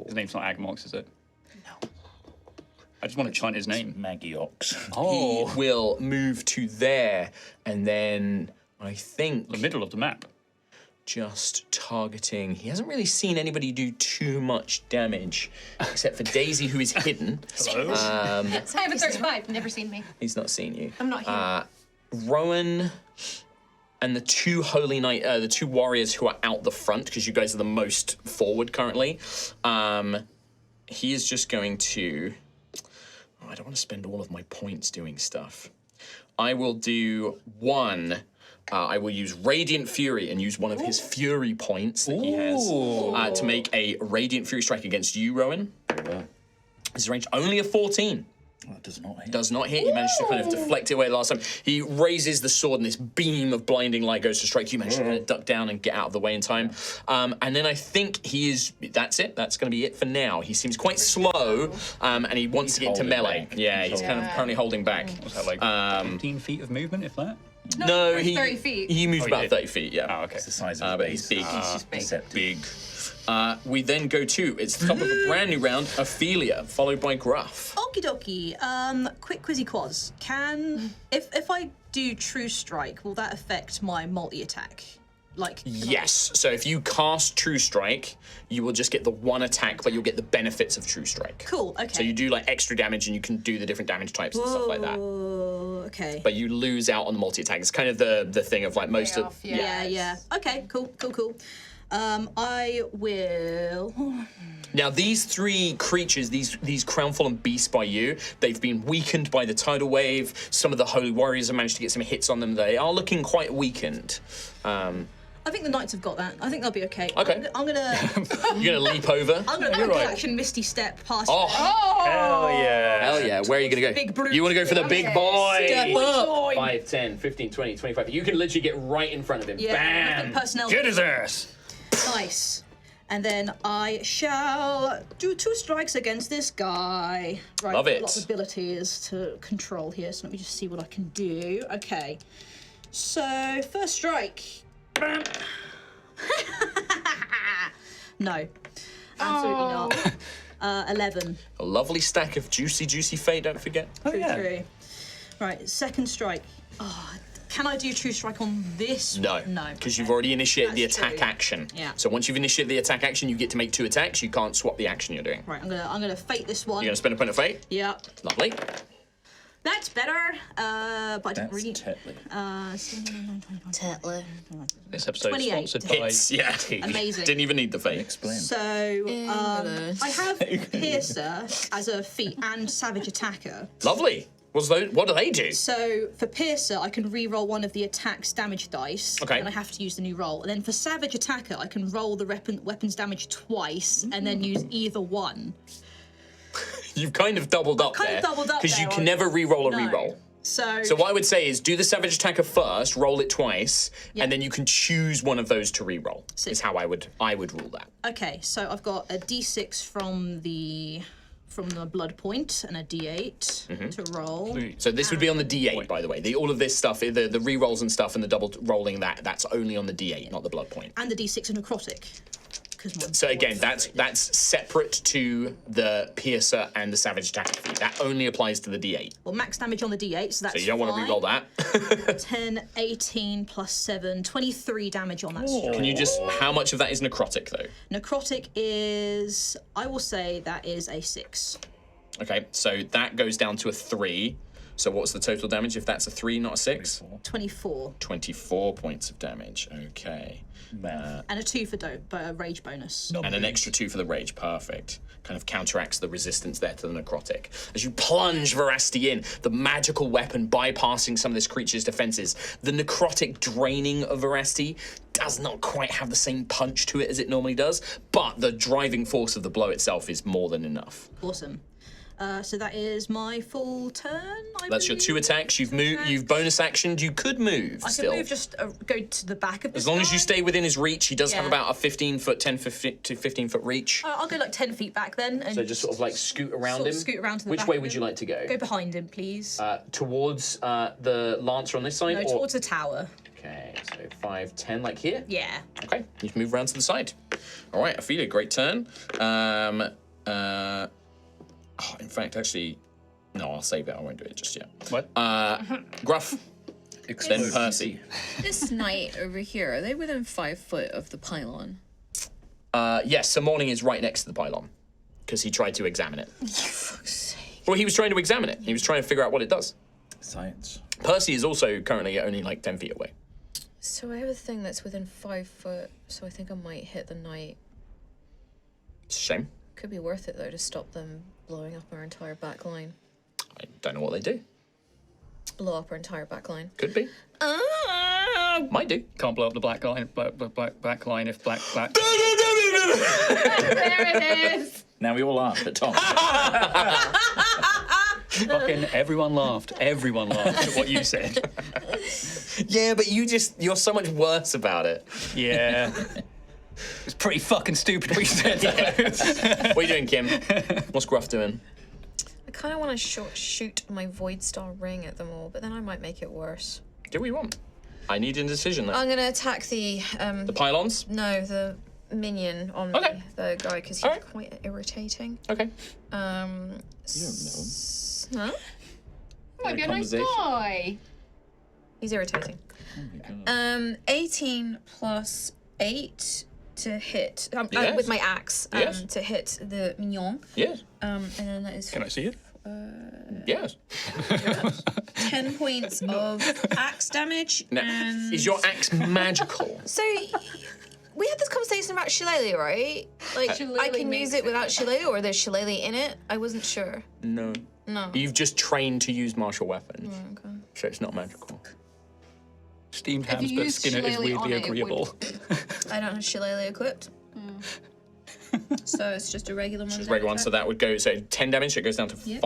His name's not Agmox, is it? No. I just want to chant his name. Maggie Ox. Oh. He will move to there, and then I think The middle of the map. just targeting. He hasn't really seen anybody do too much damage, except for Daisy, who is hidden. Hello? I have a 35. Never seen me. He's not seen you. I'm not here. Rowan and the 2 holy knight, the 2 warriors who are out the front, because you guys are the most forward currently. He is just going to. Oh, I don't want to spend all of my points doing stuff. I will do one. I will use Radiant Fury and use one of his Fury points that he has to make a Radiant Fury strike against you, Rowan. His range only a 14. That does not hit. Does not hit. You managed to kind of deflect it away last time. He raises the sword and this beam of blinding light goes to strike. You managed to kind of duck down and get out of the way in time. And then I think he is... That's it. That's going to be it for now. He seems quite slow and he wants to get into melee. back. Yeah, he's kind of currently holding back. What's that, like 15 feet of movement, if that? No, he 30 feet. He moves Oh, he about did. 30 feet, yeah. Oh, okay. It's the size of his But base. he's big. He's just big. Deceptive. Big. We then go to, it's the top of a brand new round, Altheya, followed by Gruff. Okie dokie. Quick quizzy quaz. If I do True Strike, will that affect my multi-attack? Like Yes, so if you cast True Strike, you will just get the one attack, but you'll get the benefits of True Strike. Cool, okay. So you do like extra damage and you can do the different damage types and stuff like that. Oh, okay. But you lose out on the multi-attack. It's kind of the thing of like most of... Off, Yeah. Okay, cool. I will... Now, these three creatures, these Crownfallen beasts by you, they've been weakened by the tidal wave. Some of the Holy Warriors have managed to get some hits on them. They are looking quite weakened. I think the Knights have got that. I think they'll be okay. Okay. I'm gonna... You're going to leap over? I'm gonna you're right. action Misty Step past Oh, Hell yeah. hell yeah. Where are you going to go? Big brute. You want to go for the big boy? Step up. 5, 10, 15, 20, 25. You can literally get right in front of him. Yeah, I think Bam! personnel... Get his ass. Nice. And then I shall do 2 strikes against this guy. Right, Love it. Lots of abilities to control here, so let me just see what I can do. Okay. So, first strike. Bam. No. Absolutely not. 11. A lovely stack of juicy fate, don't forget. True. Right, second strike. Oh, can I do True Strike on this? No. No. Because you've already initiated the That's attack true. action. Yeah. So once you've initiated the attack action, you get to make 2 attacks. You can't swap the action you're doing. Right, I'm gonna fate this one. You're going to spend a point of fate? Yeah. Lovely. That's better. But I didn't That's really. Tetley. Tetler. This episode 28. is sponsored by Hits, yeah. tea. Amazing. Didn't even need the fate. Explain. So I have Piercer as a feat and Savage Attacker. Lovely. What do they do? So for Piercer, I can re-roll one of the attack's damage dice, Okay. and I have to use the new roll. And then for Savage Attacker, I can roll the weapon's damage twice and then use either one. You've kind of doubled up kind there. of doubled up Because you there, can I- never re-roll a No. re-roll. So So what I would say is do the Savage Attacker first, roll it twice, Yeah. and then you can choose one of those to re-roll. Sick. Is how I would rule that. okay, so I've got a D6 from the blood point and a D8 to roll. So this would be on the D8, by the way. All of this stuff, the re-rolls and stuff and the double rolling that's only on the D8, not the blood point. And the D6 and necrotic. So again, that's separate to the Piercer and the Savage Attacker feat. That only applies to the D8. Well, max damage on the D8, so that's So you don't want to re-roll that. 10, 18 plus 7, 23 damage on that strike. Can you just, how much of that is necrotic though? Necrotic is, I will say that is a 6. Okay, so that goes down to a 3. So what's the total damage if that's a 3, not a 6? 24. 24 points of damage. Okay. Math. And a 2 for rage bonus. And an extra 2 for the rage. Perfect. Kind of counteracts the resistance there to the necrotic. As you plunge Veracity in, the magical weapon bypassing some of this creature's defenses, the necrotic draining of Veracity does not quite have the same punch to it as it normally does, but the driving force of the blow itself is more than enough. Awesome. So that is my full turn. That's your 2 attacks. You've moved. You've bonus actioned. You could move I still. can move just go to the back of this As long as you guy. stay within his reach, he does have Yeah. about a 15-foot, 10 to 15-foot reach. I'll go like 10 feet back then. And So just sort of like scoot around sort of him. scoot around to the Which back way of would him. you like to go? Go behind him, please. Towards the Lancer on this side? No, or... towards the tower. Okay, so 5, 10, like here? Yeah. Okay, you can move around to the side. All right, Altheya, great turn. In fact, actually, no, I'll save it. I won't do it just yet. What? Gruff, then Percy. This knight over here, are they within 5 foot of the pylon? Yes, so Morning is right next to the pylon because he tried to examine it. Well, he was trying to examine it. He was trying to figure out what it does. Science. Percy is also currently only like 10 feet away. So I have a thing that's within 5 foot, so I think I might hit the knight. It's a shame. Could be worth it though to stop them blowing up our entire back line. I don't know what they do. Blow up our entire backline. Could be. Might do. Can't blow up the black line. Back line if black. There it is. Now we all laugh at Tom. Fucking everyone laughed. Everyone laughed at what you said. Yeah, but you're so much worse about it. Yeah. It's pretty fucking stupid what you said. What are you doing, Kim? What's Gruff doing? I kind of want to shoot my Void Star ring at them all, but then I might make it worse. Do what you want. I need a decision though. I'm going to attack the pylons? No, the minion on me, the guy, because he's quite irritating. Okay. You don't know. Huh? Might be a nice guy. He's irritating. 18 plus 8 to hit Yes. with my axe Yes. to hit the mignon. Yes. And then that is Can I see it? Yes. 10 points of axe damage. Now, And is your axe magical? so we had this conversation about shillelagh, right? Like I Shillelagh can makes use it without shillelagh, or there's shillelagh in it. I wasn't sure. No. No. You've just trained to use martial weapons, Okay. so it's not magical. Steamed If you hams, but use Skinner is shillelagh on weirdly it, it agreeable. I don't have shillelagh equipped. So it's just a regular one. Just regular one, so that would go, so 10 damage, it goes down to 5.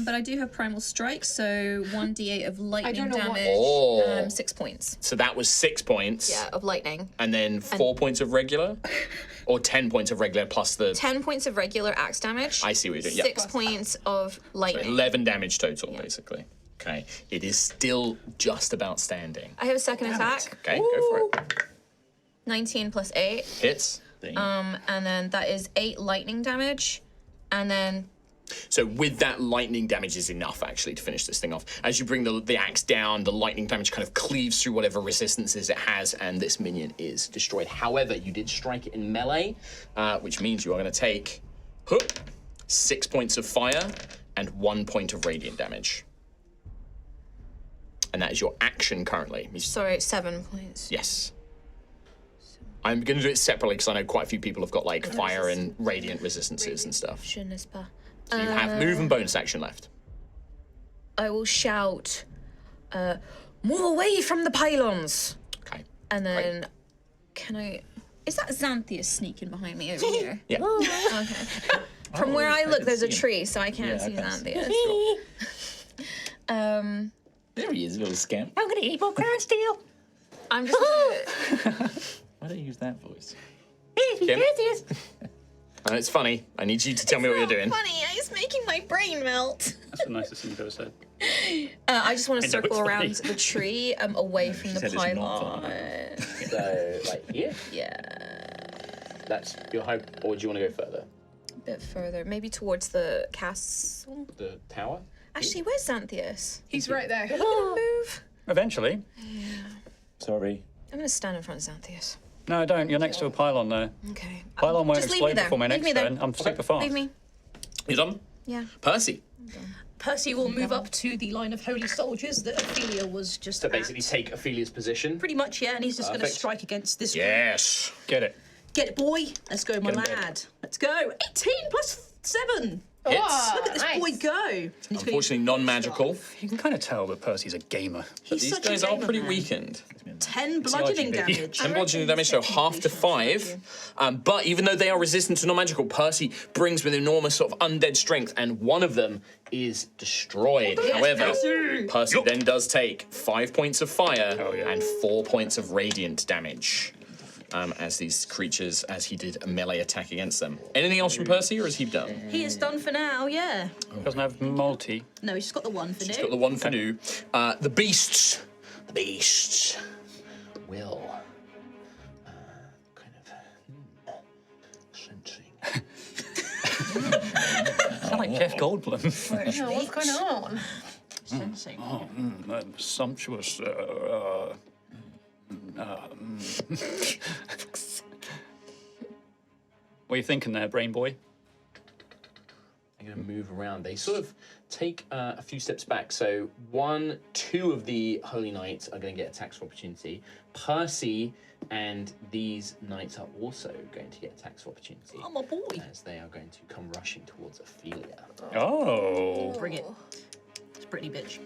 But I do have primal strike, so 1d8 of lightning know what- damage. Oh. 6 points. So that was 6 points. Yeah, of lightning. And then 4 points of regular? Or 10 points of regular plus the... 10 points of regular axe damage. I see what you're doing, yeah. 6 points of lightning. 11 damage total, basically. Okay. It is still just about standing. I have a second attack. Okay, go for it. 19 plus 8. Hits. And then that is 8 lightning damage. And then So with that, lightning damage is enough, actually, to finish this thing off. As you bring the axe down, the lightning damage kind of cleaves through whatever resistances it has, and this minion is destroyed. However, you did strike it in melee, which means you are going to take 6 points of fire and 1 point of radiant damage. And that is your action currently. sorry, 7 points. Yes. I'm going to do it separately because I know quite a few people have got like fire and radiant resistances and stuff. Je n'ai pas. So you have move and bonus action left. I will shout, move away from the pylons. Okay. And then, can I? Is that Xanthias sneaking behind me over here? Yeah. Okay. From where I look, there's a tree, so I can't see Xanthias. There he is, little scamp. I'm gonna eat more crown steel. I'm just. Why don't you use that voice? Kim? It's funny. I need you to tell me what you're doing. Funny, it's making my brain melt. That's the nicest thing you've ever said. I just want to I know circle it's around funny. the tree, away from the said it's not pylon. So, like here? Yeah, That's your hope, or do you want to go further? a bit further, maybe towards the castle. The tower? Actually, where's Xanthias? He's right there. Move. Eventually. Sorry. I'm gonna stand in front of Xanthias. No, don't. You're next to a pylon there. Okay. Pylon won't Just leave me explode there. before my Leave next me there. turn. I'm super fast. Leave me. You done? Yeah. Percy. Percy will move up to the line of holy soldiers that Ophelia was just So basically take Ophelia's position. pretty much, yeah, and he's just going to Perfect. strike against this. Yes. Get it. Get it, boy. Let's go, my Get him dead. lad. Let's go. 18 plus 7. Hits. Look at this boy go. And he's gonna Unfortunately, use non-magical. You can kind of tell that Percy's a gamer. But He's these such a guys are gamer, pretty man. weakened. 10 bludgeoning RGB. damage. 10 bludgeoning damage, so half to 5. But even though they are resistant to non-magical, Percy brings with enormous sort of undead strength, and one of them is destroyed. However, Percy then does take 5 points of fire and 4 points of radiant damage. As these creatures, as he did a melee attack against them. Anything else from Percy, or is he done? He is done for now, yeah. Doesn't have multi. No, he's just got the one for He's now. got the one for new. The beasts will kind of sensing. Sound like Jeff Goldblum. No, what's going on? Sensing. Sumptuous. What are you thinking there, brain boy? They're going to move around. They sort of take a few steps back. So 1, 2 of the Holy Knights are going to get attacks of opportunity. Percy and these knights are also going to get attacks of opportunity. Oh, my boy. As they are going to come rushing towards Ophelia. Oh. Bring it. It's Brittany, bitch.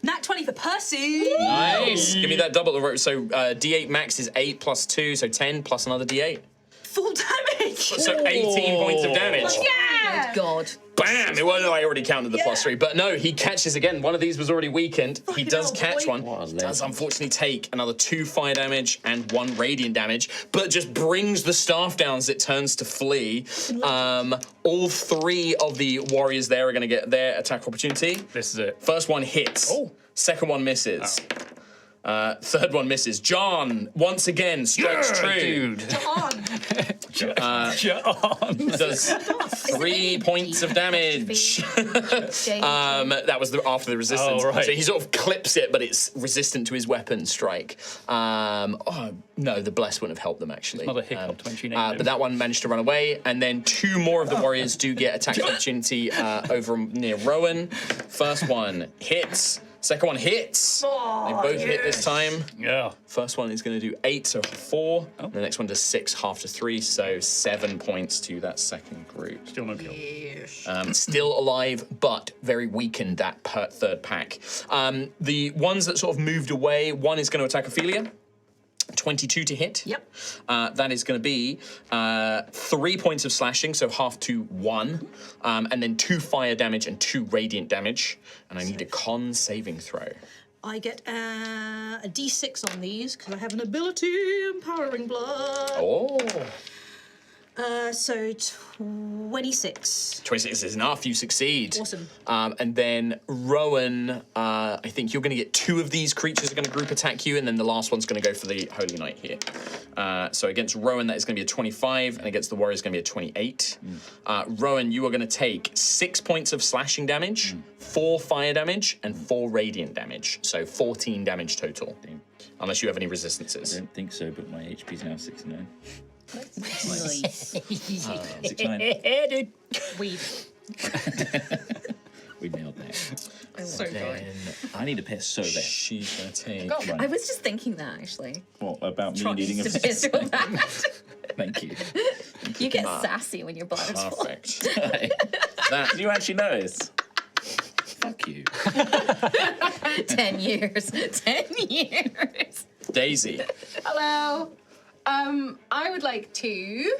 Nat 20 for Percy. Nice. Give me that double. So D8 max is 8 plus 2, so 10 plus another D8. Full damage. So 18 points of damage. Yeah. God. Bam! It wasn't like I already counted the plus 3, but no, he catches again. One of these was already weakened. He does hell, catch boy. one. What a He legend. does unfortunately take another 2 fire damage and 1 radiant damage, but just brings the staff down as it turns to flee. All 3 of the warriors there are going to get their attack opportunity. This is it. First one hits. Oh. Second one misses. Third one misses. John, once again, strikes true. Dude. On. Does 3 points of damage. That was after the resistance. Oh, right. So he sort of clips it, but it's resistant to his weapon strike. No, the bless wouldn't have helped them actually. Not a hiccup when she named him. But that one managed to run away, and then 2 more of the warriors do get attack opportunity over near Rowan. First one hits. Second one hits. They both hit this time. Yeah. First one is going to do 8, so 4. The next one does 6, half to 3, so 7 points to that second group. Still no kill. Still alive, but very weakened, that third pack. The ones that sort of moved away, one is going to attack Ophelia. 22 to hit. Yep. That is going to be 3 points of slashing, so half to 1, and then 2 fire damage and 2 radiant damage. And I need a con saving throw. I get a D6 on these because I have an ability, Empowering Blood. Oh. So 26. 26 is enough, you succeed. Awesome. And then Rowan, I think you're going to get 2 of these creatures are going to group attack you, and then the last one's going to go for the Holy Knight here. So against Rowan, that is going to be a 25, and against the Warrior, it's going to be a 28. Rowan, you are going to take 6 points of slashing damage, 4 fire damage, and 4 radiant damage. So 14 damage total, unless you have any I resistances. don't think so, but my HP's now 69. Nice. 69. Dude. Weed. We nailed that. Then I need a piss so bad. she's going to take... Right. I was just thinking that actually. What about me Trying needing a to piss? piss real bad. Thank you. You get sassy when your bladder's full. Perfect. Did you actually notice? Fuck you. 10 years. 10 years. Daisy. Hello. I would like to.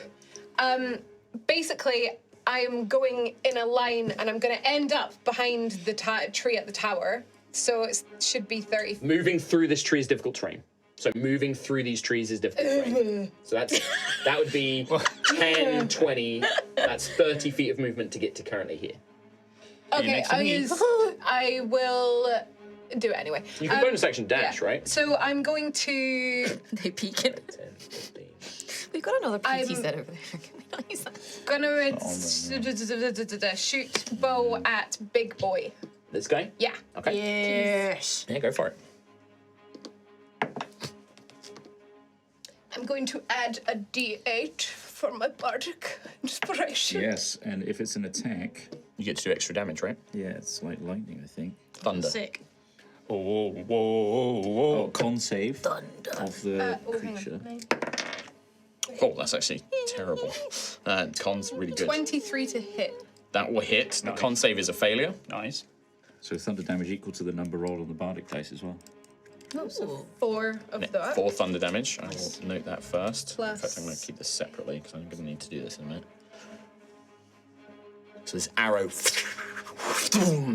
Basically, I'm going in a line, and I'm going to end up behind the tree at the tower. So it should be 30. Moving through this tree is difficult terrain. So moving through these trees is difficult terrain. So that would be 10, 20. That's 30 feet of movement to get to currently here. Okay, next to me. I will do it anyway. You can bonus action dash, yeah. right? So I'm going to They peek it. 10, 15. We've got another PT I'm- set over there. Can we not use that? shoot bow at big boy. This guy? Yeah. Okay. Yes. Yeah, go for it. I'm going to add a D8 for my bardic inspiration. Yes, and if it's an attack, You get to do extra damage, right? yeah, it's like lightning, I think. Thunder. Sick. Whoa, whoa, whoa, whoa. Oh, con save Thunder. of the Hang creature. on. Oh, that's actually terrible. Con's really good. 23 to hit. That will hit. The con save is a failure. Nice. So thunder damage equal to the number rolled on the bardic dice as well. So 4 of that. 4 thunder damage. I will note that first. Plus- In fact, I'm going to keep this separately because I'm going to need to do this in a minute. So this arrow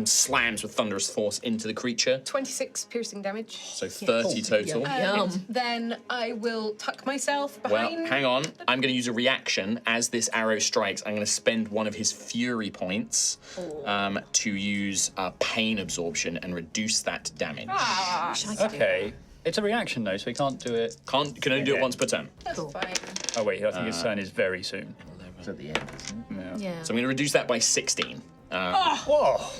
slams with thunderous force into the creature. 26 piercing damage. So 30 total. Yum. Then I will tuck myself Well, behind. hang on. I'm going to use a reaction as this arrow strikes. I'm going to spend one of his fury points to use pain absorption and reduce that damage. Wish I could do Okay. It's a reaction though, so he can't do it. Can only do it Okay. once per turn. That's fine. Oh wait, I think his turn is very soon. It's at the end, isn't it? Yeah. that. Yeah. So I'm going to reduce that by 16. Whoa. Wow.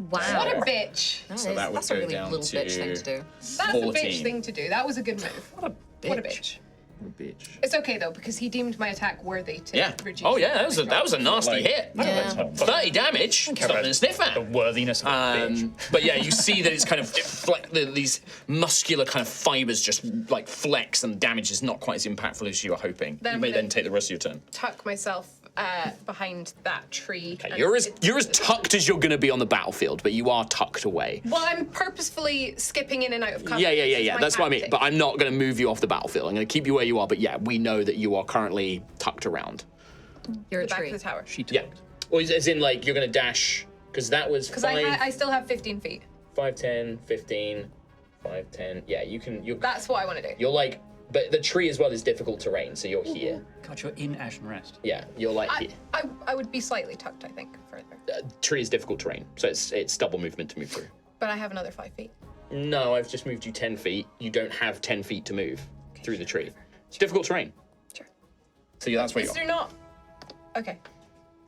What a bitch. So that would that's a go really down little bitch thing to do. That's 14. a bitch thing to do. That was a good move. What a bitch. Bitch. It's okay though because he deemed my attack worthy to Yeah. reduce. Oh yeah, that was a nasty Like- hit. Yeah. 30 damage. Something to sniff The at. worthiness of a bitch. But yeah, you see that it's kind of these muscular kind of fibers just like flex, and damage is not quite as impactful as you were hoping. Then You I'm may gonna- then take the rest of your turn. Tuck myself behind that tree. and You're as it's- tucked as you're going to be on the battlefield, but you are tucked away. Well, I'm purposefully skipping in and out of cover. Yeah. This is my That's what I mean. tactic. But I'm not going to move you off the battlefield. I'm going to keep you where you are. But yeah, we know that you are currently tucked around. You're a the back tree. of the tower. Yeah. Or as in like you're going to dash because that was Because 5, I still have 15 feet. 5, 10, 15, 5, 10. Yeah, you can. That's what I want to do. You're like, but the tree as well is difficult terrain, so you're here. God, you're in Ashen Rest. Yeah, you're like here. I would be slightly tucked, I think, further. Tree is difficult terrain, so it's double movement to move through. But I have another 5 feet. No, I've just moved you 10 feet. You don't have 10 feet to move through the tree. It's difficult terrain. Sure. So yeah, that's where Is you there are. not? Okay.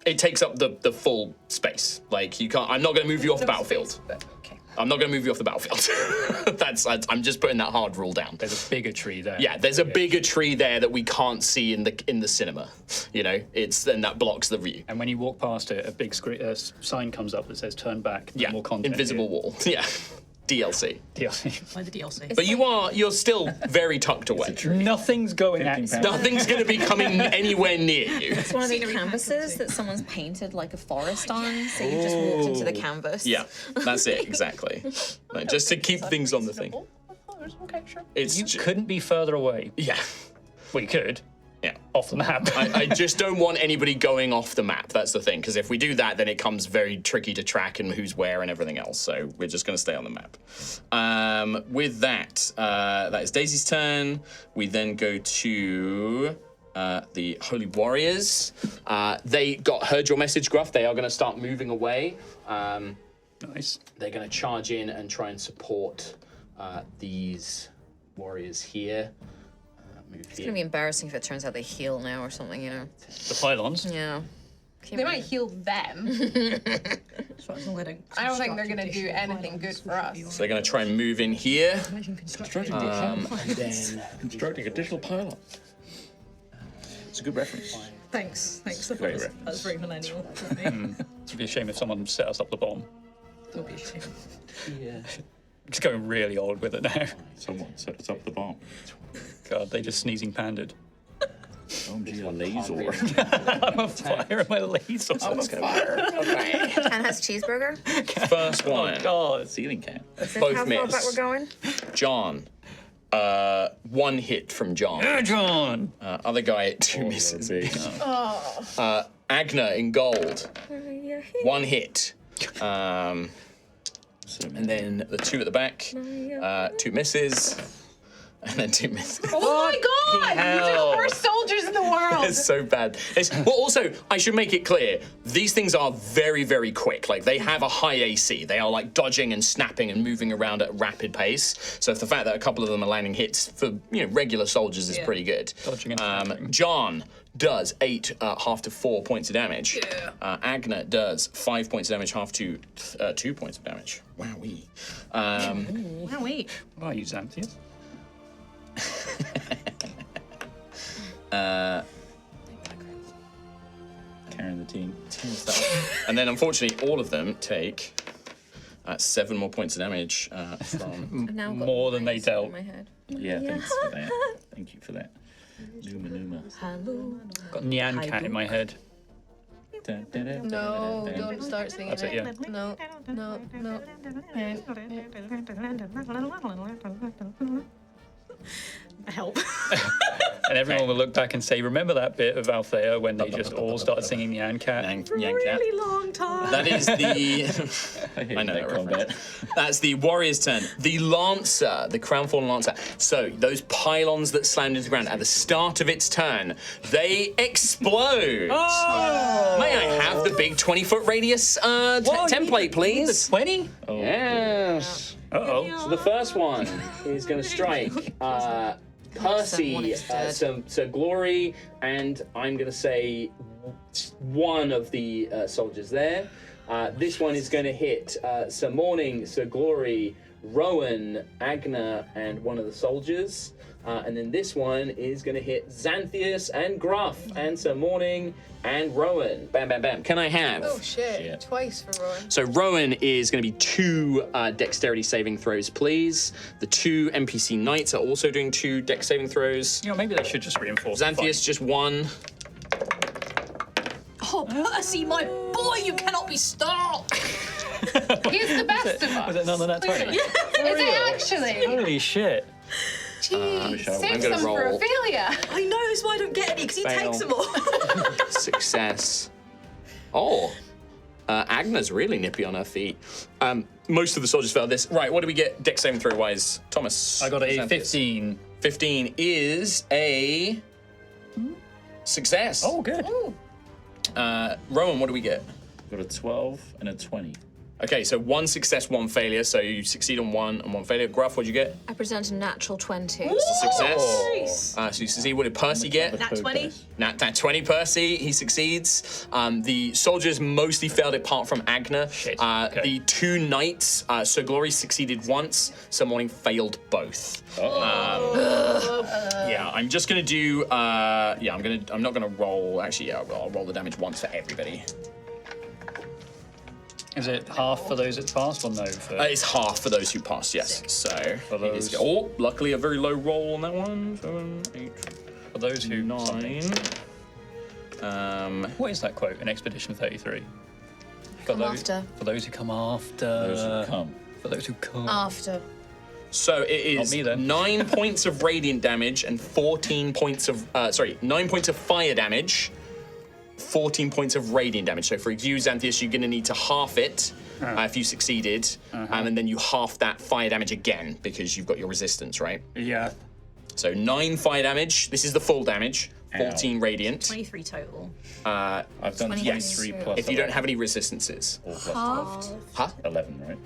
It takes up the full space. Like you can't. I'm not going to move you off the No battlefield. space, but okay. I'm not going to move you off the battlefield. I'm just putting that hard rule down. There's a bigger tree there. Yeah, there's a bigger tree there that we can't see in the cinema. You know, and that blocks the view. And when you walk past it, a big sign comes up that says "Turn back." Yeah, More content invisible here. wall. Yeah, DLC. DLC. By the DLC. But you're still very tucked away. Nothing's going at you. Nothing's going to be coming anywhere near you. It's one of the canvases that someone's painted like a forest on, so you just walked into the canvas. Yeah, that's it exactly. Like, just to keep things on the thing. Okay, sure. It's You couldn't be further away. yeah, Well, you could. yeah. Off the map. I just don't want anybody going off the map. That's the thing, because if we do that, then it comes very tricky to track and who's where and everything else. So we're just going to stay on the map. With that, that is Daisy's turn. We then go to the Holy Warriors. They heard your message, Gruff. They are going to start moving away. Nice. They're going to charge in and try and support these warriors here. Move It's gonna be embarrassing if it turns out they heal now or something, you know. The pylons. Yeah. They might heal them. I don't think they're going to do anything good for us. So they're going to try and move in here. Constructing additional pylons. It's a good reference. Thanks. Great reference. That's very millennial. It'd be a shame if someone set us up the bomb. It'll be a shame. It's going really old with it now. Someone set us up the bomb. God, they just sneezing panded. OMG, a laser. I'm on fire, my laser. Okay. And has cheeseburger. First one. God. Ceiling can. Is this Both how far miss. back we're going? John. One hit from John. Yeah, John. Other guy, 2 misses. Agna in gold. 1 hit. And then the 2 at the back. 2 misses. And then 2 misses. Oh my god! These are the worst soldiers in the world! It's so bad. Well, also, I should make it clear, these things are very, very quick. Like, they have a high AC. They are, like, dodging and snapping and moving around at a rapid pace. So the fact that a couple of them are landing hits for, regular soldiers is pretty good. Dodging and snapping. John does 8 half to 4 points of damage. Agna does 5 points of damage, half to 2 points of damage. Wowee. Wow, wait. What are you, Xanthias? Carrying the team. And then, unfortunately, all of them take 7 more points of damage from... I've now got More than they mice dealt. in my head. Yeah, thanks for that. Thank you for that. Numa. Hello. Got Nyan Cat in my head. No, don't start singing That's it, yeah. No. Help. And everyone will look back and say, remember that bit of Altheya when they just all started singing Nyan Cat? Yang Cat. Really long time. That is the... I know that reference. That's the warrior's turn. The Lancer, the Crownfallen Lancer. So, those pylons that slammed into the ground at the start of its turn, they explode. Oh! May I have the big 20-foot radius template, please? 20? Yes. Uh-oh. So the first one is going to strike Percy, Someone is dead. Sir Glory, and I'm going to say one of the soldiers there. This one is going to hit Sir Morning, Sir Glory, Rowan, Agna, and one of the soldiers. And then this one is going to hit Xanthius and Gruff, and Sir Morning and Rowan. Bam, bam, bam. Can I have? Oh shit! Twice for Rowan. So Rowan is going to be 2 dexterity saving throws, please. The 2 NPC knights are also doing 2 dex saving throws. You know, maybe they should just reinforce. the Xanthius fight. just 1. Oh, Percy, my boy, you cannot be stopped. He's the best of us. Was it none of that 20? Is it actually? Holy shit! Jeez, I'm save gonna some for roll. Ophelia. I know, that's why I don't get any, because he Fail. takes them all. Success. Oh. Agna's really nippy on her feet. Most of the soldiers failed this. Right, what do we get dex saving throw wise? Thomas. I got a Xanthius. 15. 15 is a success. Oh, good. Rowan, what do we get? Got a 12 and a 20. Okay, so 1 success, 1 failure. So you succeed on 1 and 1 failure. Gruff, what'd you get? I present a natural 20. It's a success. Nice. So you succeed. What did Percy get? Nat 20. Nat 20 Percy, he succeeds. The soldiers mostly failed apart from Agna. Shit, okay. The 2 knights, Sir Glory succeeded once, Sir Morning failed both. Yeah, I'm just gonna do, I'm not gonna roll, actually, yeah, I'll roll the damage once for everybody. Is it half for those that passed or no? For... It's half for those who passed, yes. So, For it is, those- oh, luckily a very low roll on that one. 7, 8, for those who 9. What is that quote in Expedition 33? For Come after. For those who come after. Those who come. For those who come. After. So it is Not me, then. 9 points of radiant damage and 14 points of 9 points of fire damage, 14 points of radiant damage. So for you, Xanthius, you're going to need to half it if you succeeded, and then you half that fire damage again because you've got your resistance, right? Yeah. So 9 fire damage. This is the full damage. 14 radiant. 23 total. I've done 20. 23 plus If you don't 11, have any resistances. or plus 12. Huh? 11, right?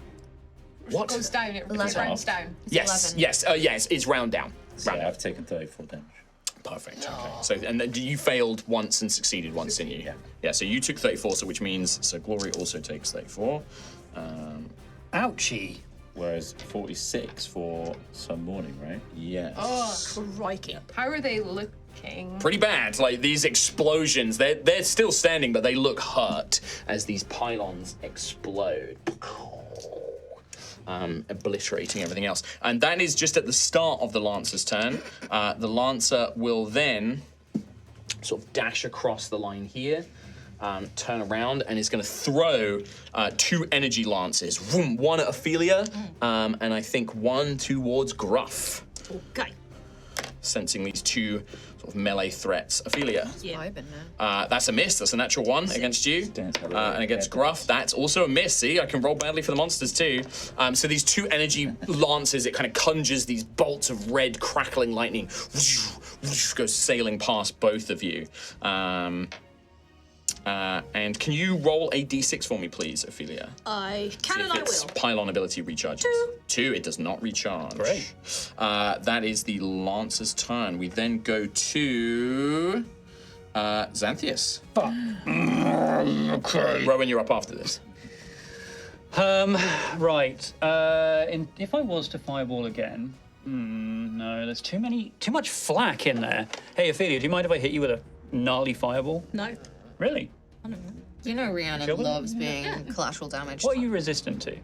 What? Goes down. It 11. rounds down. Yes. 11. Yes. Yes. It's round down. Round Yeah, down. I've taken 34 damage. Perfect. Okay. So, and then you failed once and succeeded once, didn't you? Yeah. Yeah. So you took 34, so which means so Glory also takes 34. Ouchie. Whereas 46 for some morning, right? Yes. Crikey. How are they looking? Pretty bad. Like these explosions, they're still standing, but they look hurt as these Pylons explode. obliterating everything else. And that is just at the start of the Lancer's turn. The Lancer will then Sort of dash across the line here. turn around and is going to throw 2 energy lances. Vroom, 1 at Ophelia, and I think 1 towards Gruff. Okay. Sensing these 2 sort of melee threats. Ophelia, Vibing now. that's a miss. That's a natural 1 against you. And against Gruff, that's also a miss. See, I can roll badly for the monsters too. So these 2 energy lances, it kind of conjures these bolts of red crackling lightning. Goes sailing past both of you. And can you roll a d6 for me, please, Ophelia? I can See and if I its will. pylon ability recharges. 2, it does not recharge. Great. That is the Lancer's turn. We then go to Xanthius. Okay. Rowan, you're up after this. Right. If I was to fireball again, no, there's too much flak in there. Hey, Ophelia, do you mind if I hit you with a gnarly fireball? No. Really? You know Rihanna Children? loves being collateral damage. What are you resistant to?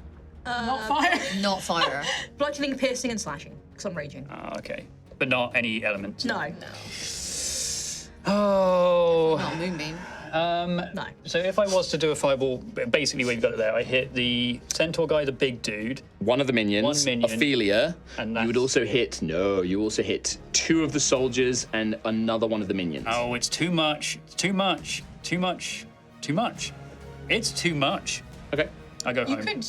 Not fire. Not fire. Bludgeoning, piercing, and slashing. Because I'm raging. Oh, okay. But not any elements. No. Oh. Not moonbeam. No. So if I was to do a fireball, basically we've got it there. I hit the centaur guy, the big dude. One of the minions, 1 minion. Ophelia. And You would that's- also hit, you also hit 2 of the soldiers and another one of the minions. Oh, it's too much. It's too much. Too much. Too much. It's too much. Okay. I go You home. could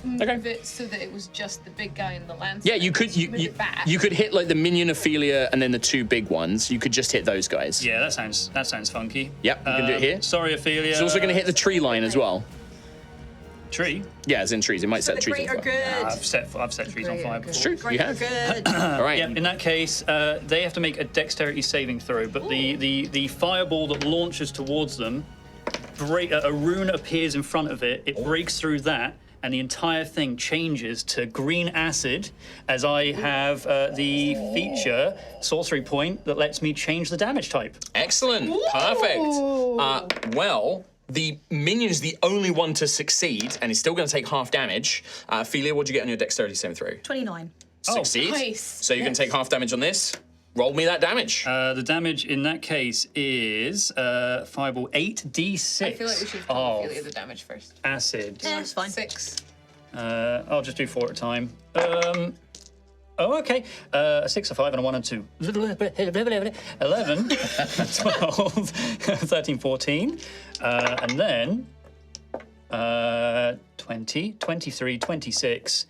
move it so that it was just the big guy in the lance. Yeah, you could move it back. you could hit like the minion Ophelia and then the 2 big ones. You could just hit those guys. Yeah, that sounds funky. Yep, you can do it here. Sorry, Ophelia. It's also going to hit the tree line as well. tree. Yeah, as in trees. It might set The trees great on are fire. good. I've set trees on Great, fire okay. before. It's true. Great You are have. good. All right. Yep, in that case, they have to make a dexterity saving throw, but the fireball that launches towards them, a rune appears in front of it, it breaks through that, and the entire thing changes to green acid as I have the feature sorcery point that lets me change the damage type. Excellent. Perfect. Well, the minion is the only one to succeed, and he's still going to take half damage. Ophelia, what'd you get on your dexterity saving throw? 29. Succeed. nice. So you're going to take half damage on this. Roll me that damage. The damage in that case is fireball 8d6 I feel like we should have told of Ophelia the damage first. acid. Yeah, it's fine. 6. I'll just do 4 at a time. Oh, okay. A 6, a 5, and a 1 and 2. 11, 12, 13, 14. And then 20, 23, 26,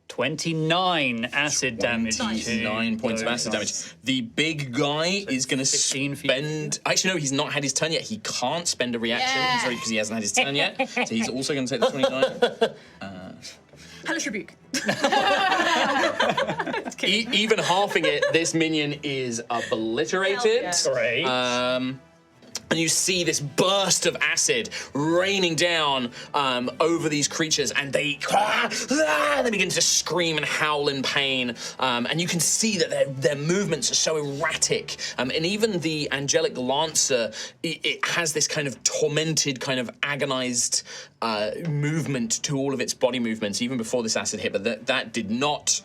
29 acid damage. 9 points of acid damage. The big guy is going to 15 feet. spend. Actually, no, he's not had his turn yet. He can't spend a reaction. Yeah. Sorry, because he hasn't had his turn yet. So he's also going to take the 29. Hellish Rebuke. Even halving it, this minion is obliterated. Hell Great. And you see this burst of acid raining down over these creatures, and they begin to scream and howl in pain. And you can see that their movements are so erratic. And even the angelic lancer, it has this kind of tormented, kind of agonized movement to all of its body movements, even before this acid hit. But that did not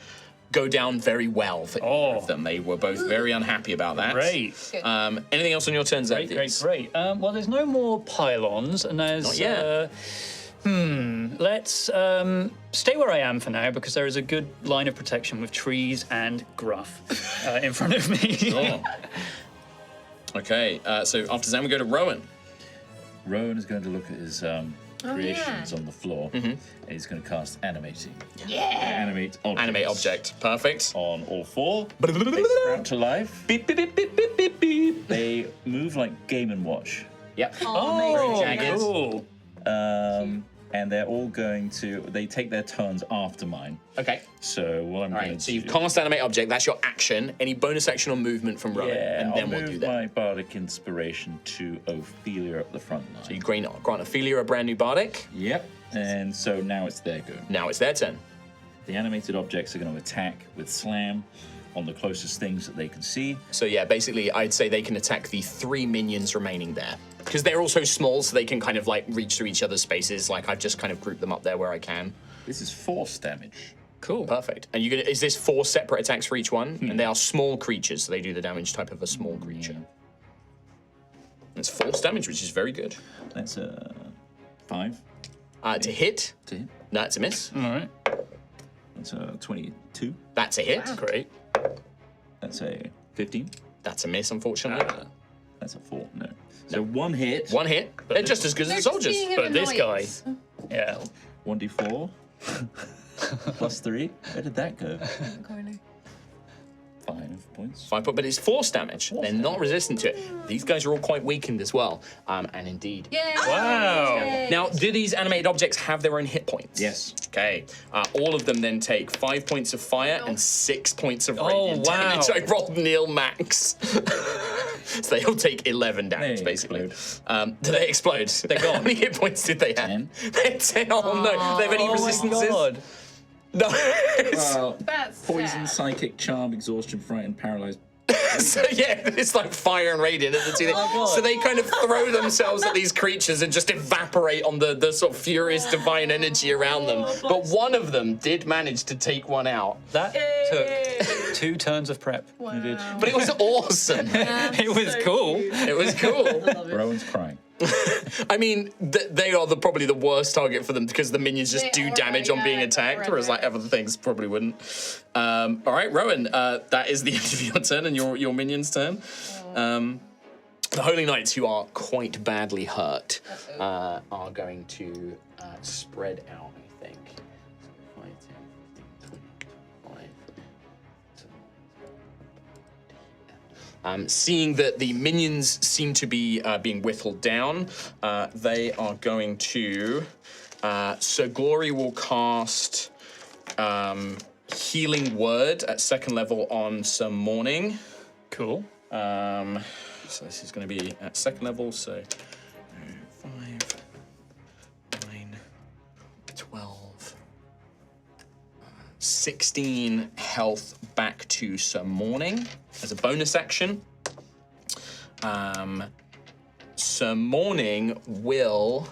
go down very well for either of them. They were both very unhappy about that. Great. Anything else on your turn, Zed? Great. Well, there's no more pylons, and there's. Not yet. Let's stay where I am for now because there is a good line of protection with trees and gruff in front of me. Sure. Okay, so after Zan, we go to Rowan. Rowan is going to look at his creations on the floor, and he's going to cast Animating. Animate object. Animate object. Perfect. On all 4. They sprout to life. Beep, beep, beep, beep, beep, beep, beep. They move like Game & Watch. Yep. Oh, cool. And they're all going to... They take their turns after mine. Okay. So what I'm All going right, so to you've do... cast Animate Object. That's your action. Any bonus action or movement from Rowan, and then I'll we'll move do that. my Bardic Inspiration to Ophelia up the front line. So you grant Ophelia a brand new Bardic. Yep. And so now it's their go. Now it's their turn. The animated objects are going to attack with Slam on the closest things that they can see. So yeah, basically, I'd say they can attack the 3 minions remaining there. Because they're also small, so they can kind of like reach through each other's spaces. Like I've just kind of grouped them up there where I can. This is force damage. Cool. Perfect. And is this 4 separate attacks for each one? And they are small creatures, so they do the damage type of a small creature. It's force damage, which is very good. That's a 5 To hit? to hit. That's a miss. All right. That's a 22. That's a hit. Great. That's a 15. That's a miss, unfortunately. That's a 4. No. So 1 hit. 1 hit. They're just as good as the soldiers. But this guy, yeah. 1d4 plus 3. Where did that go? 5 points. 5 points, but it's force damage. They're not resistant to it. These guys are all quite weakened as well. And indeed. Wow. Now, do these animated objects have their own hit points? Yes. Okay. All of them then take 5 points of fire and 6 points of radiant wow. damage. I rolled nil max. So they all take 11 damage, They basically. explode. Do they explode? They're gone. How many hit points did they have? 10. They're 10. Oh, no. Do they have any resistances? No. Well, That's poison, sad. psychic, charm, exhaustion, frightened, paralyzed. So yeah, it's like fire and radiant at the 2 things. So they kind of throw themselves at these creatures and just evaporate on the sort of furious divine energy around them. But one of them did manage to take one out. That took 2 turns of prep. But it was awesome. It was cool. It was cool. Rowan's crying. I mean, they are probably the worst target for them because the minions just They do are, damage on being yeah, attacked, they're whereas like right. other things probably wouldn't. All right, Rowan, that is the end of your turn and your minions' turn. The Holy Knights, who are quite badly hurt, are going to spread out, I think. So 5, 10, 15, 20, 25. Seeing that the minions seem to be being whittled down, they are going to. So Glory will cast Healing Word at 2nd level on some Mourning. Cool. So this is going to be at 2nd level. So 5, 9, 12. 16 health back to Sir Morning as a bonus action. Sir Morning will...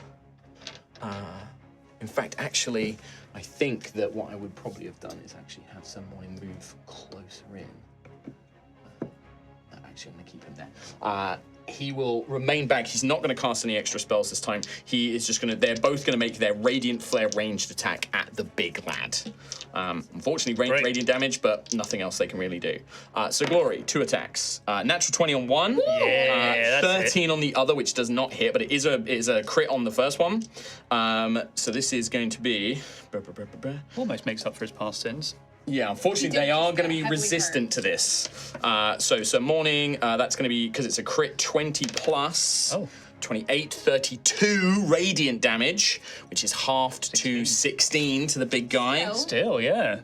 in fact, actually, I think that what I would probably have done is actually have Sir Morning move closer in. Actually, I'm going to keep him there. He will remain back. He's not going to cast any extra spells this time. He is just going to... They're both going to make their Radiant Flare ranged attack at the big lad. Unfortunately, radiant damage, but nothing else they can really do. So Glory, 2 attacks. Natural 20 on one. Yeah, that's 13 on the other, which does not hit, but it is a crit on the first one. So this is going to be... Almost makes up for his past sins. Yeah, unfortunately, they are going to be resistant to this. So Morning, that's going to be, because it's a crit, 20 plus. Oh. 28, 32 radiant damage, which is halved to 16 to the big guy. Still, yeah.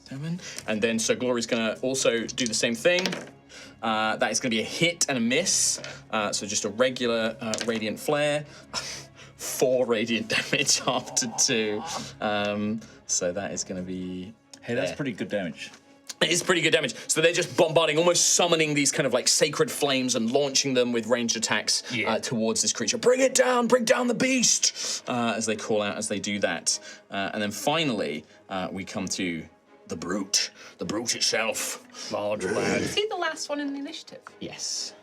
7. And then Sir Glory's going to also do the same thing. That is going to be a hit and a miss. So just a regular radiant flare. 4 radiant damage after 2. So that is going to be... Hey, that's pretty good damage. It is pretty good damage. So they're just bombarding, almost summoning these kind of like sacred flames and launching them with ranged attacks towards this creature. Bring it down, bring down the beast, as they call out as they do that. And then finally, we come to the brute itself. Large lad. Is he the last one in the initiative? Yes.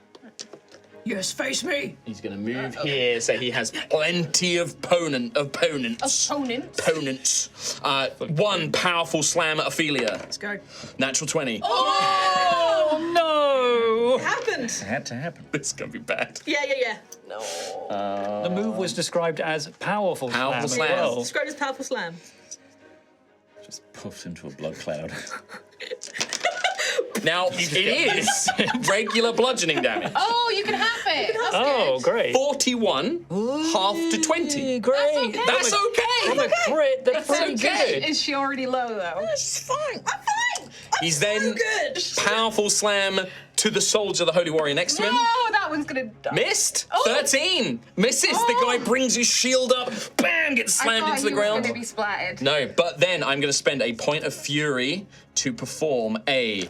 Yes, face me. He's going to move here, so he has plenty of opponents. Opponents. 1 powerful slam at Ophelia. Let's go. Natural 20. Oh, no! It happened. It had to happen. This is going to be bad. Yeah. The move was described as powerful slam. As well. Described as powerful slam. Just puffed into a blood cloud. Now, it is regular bludgeoning damage. Oh, you can have it. That's Oh, good. great. 41, half to 20. Great. That's okay. From a crit, that's pretty okay. good. Is she already low, though? It's fine. I'm fine. He's then good. powerful slam to the soldier, the holy warrior next to him. No, that one's gonna die. Missed. 13. Misses. The guy brings his shield up. Bam! Gets slammed into the ground. I thought he was gonna be splatted. No, but then I'm going to spend a point of fury to perform a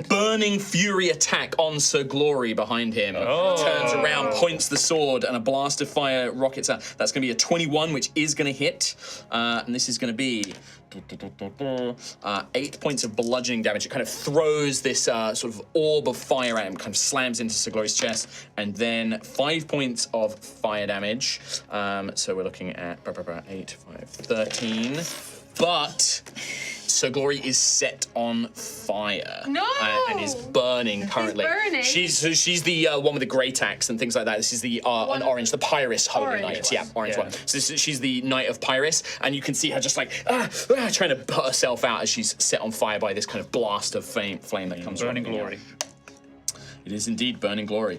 burning fury attack on Sir Glory behind him. Turns around, points the sword, and a blast of fire rockets out. That's going to be a 21, which is going to hit. And this is going to be 8 points of bludgeoning damage. It kind of throws this sort of orb of fire at him, kind of slams into Sir Glory's chest, and then 5 points of fire damage. So we're looking at 8, 5, 13. But Sir Glory is set on fire. No! And is burning currently. burning? She's the one with the great axe and things like that. This is the an orange, the Pyrrhus Holy Orange Knight. one. Yeah, orange one. So she's the Knight of Pyrrhus, and you can see her just like trying to put herself out as she's set on fire by this kind of blast of flame that comes Burning running out. glory. It is indeed burning glory.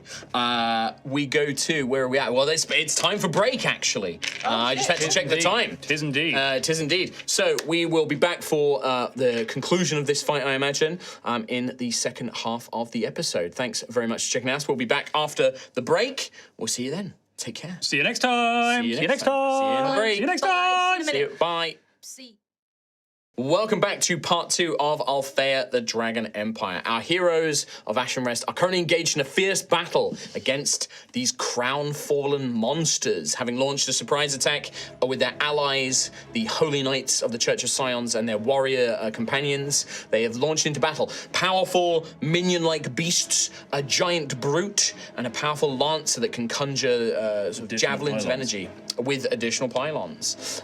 We go to, where are we at? Well, it's time for break, actually. I just had to check the time. It is indeed. It is indeed. So we will be back for the conclusion of this fight, I imagine, in the second half of the episode. Thanks very much for checking us. We'll be back after the break. We'll see you then. Take care. See you next time. See you See you next next time. See you in the time. break. See you next Bye. time. See you in a See minute. you. Bye. See. Welcome back to part 2 of Altheya, the Dragon Empire. Our heroes of Ashen Rest are currently engaged in a fierce battle against these Crownfallen monsters, having launched a surprise attack with their allies, the Holy Knights of the Church of Scions, and their warrior companions. They have launched into battle. Powerful minion-like beasts, a giant brute, and a powerful lancer that can conjure sort of javelins of pylons. energy with additional pylons.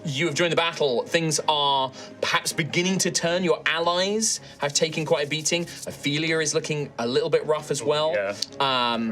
You have joined the battle. Things are perhaps beginning to turn. Your allies have taken quite a beating. Ophelia is looking a little bit rough as well. Yeah.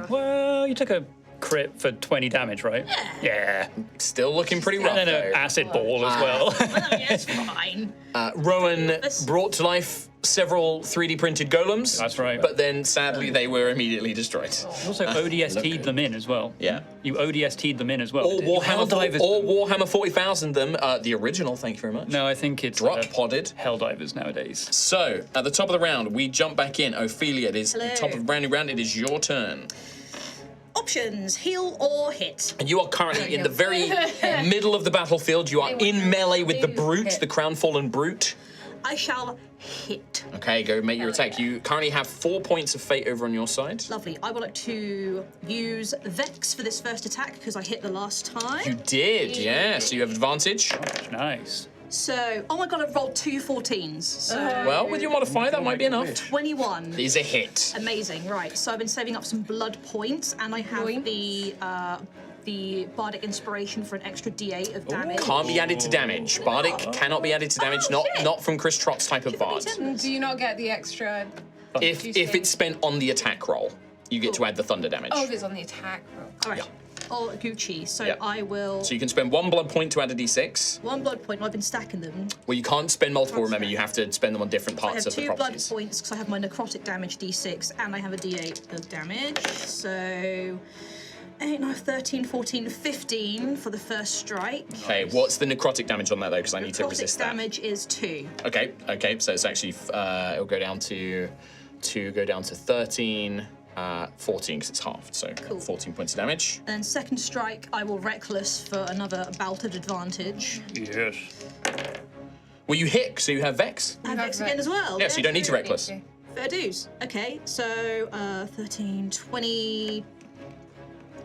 Well, you took a crit for 20 damage, right? Yeah. Still looking pretty rough, And then though. an acid ball as well. It's fine. Rowan brought to life several 3D printed golems. That's right. But then, sadly, they were immediately destroyed. You also ODST'd them in as well. Yeah. You ODST'd them in as well. Or You Helldivers them. Warhammer 40,000 them. The original, thank you very much. No, I think it's Drop podded. Helldivers nowadays. So, at the top of the round, we jump back in. Ophelia, it is the Hello. top of the brand new round. It is your turn. Options: heal or hit. And you are currently in the very middle of the battlefield. You are in melee with the brute, the Crownfallen brute. I shall hit. Okay, go make your attack. You currently have 4 points of fate over on your side. Lovely. I would like to use Vex for this first attack because I hit the last time. You did, yeah. So you have advantage. Nice. So, oh my god, I've rolled 2 14s. So Well, with your modifier, that might be enough. 21. Is a hit. Amazing. Right. So I've been saving up some blood points, and I have the bardic inspiration for an extra D8 of damage. Can't be added to damage. Bardic cannot be added to damage. Not from Chris Trott's type of bard. Do you not get the extra? If it's spent on the attack roll, you get to add the thunder damage. Oh, if it's on the attack roll. All right. Oh, Gucci. So Yeah. I will. So you can spend 1 blood point to add a d6. 1 blood point. I've been stacking them. Well, you can't spend multiple, remember. You have to spend them on different I parts have of the 2 blood properties. points because I have my necrotic damage D6 and I have a D8 of damage. So 8, 9, 13, 14, 15 for the first strike. Okay, what's the necrotic damage on that, though? Because I need to Necrotic resist that. damage is 2. Okay, so it's actually, it'll go down to 13, 14, because it's halved, so 14 points of damage. And second strike, I will reckless for another bout of advantage. Yes. Well, you hit, so you have Vex. And Vex again as well. Yeah, so you don't need to reckless. Fair dues. Okay, so 13, 20.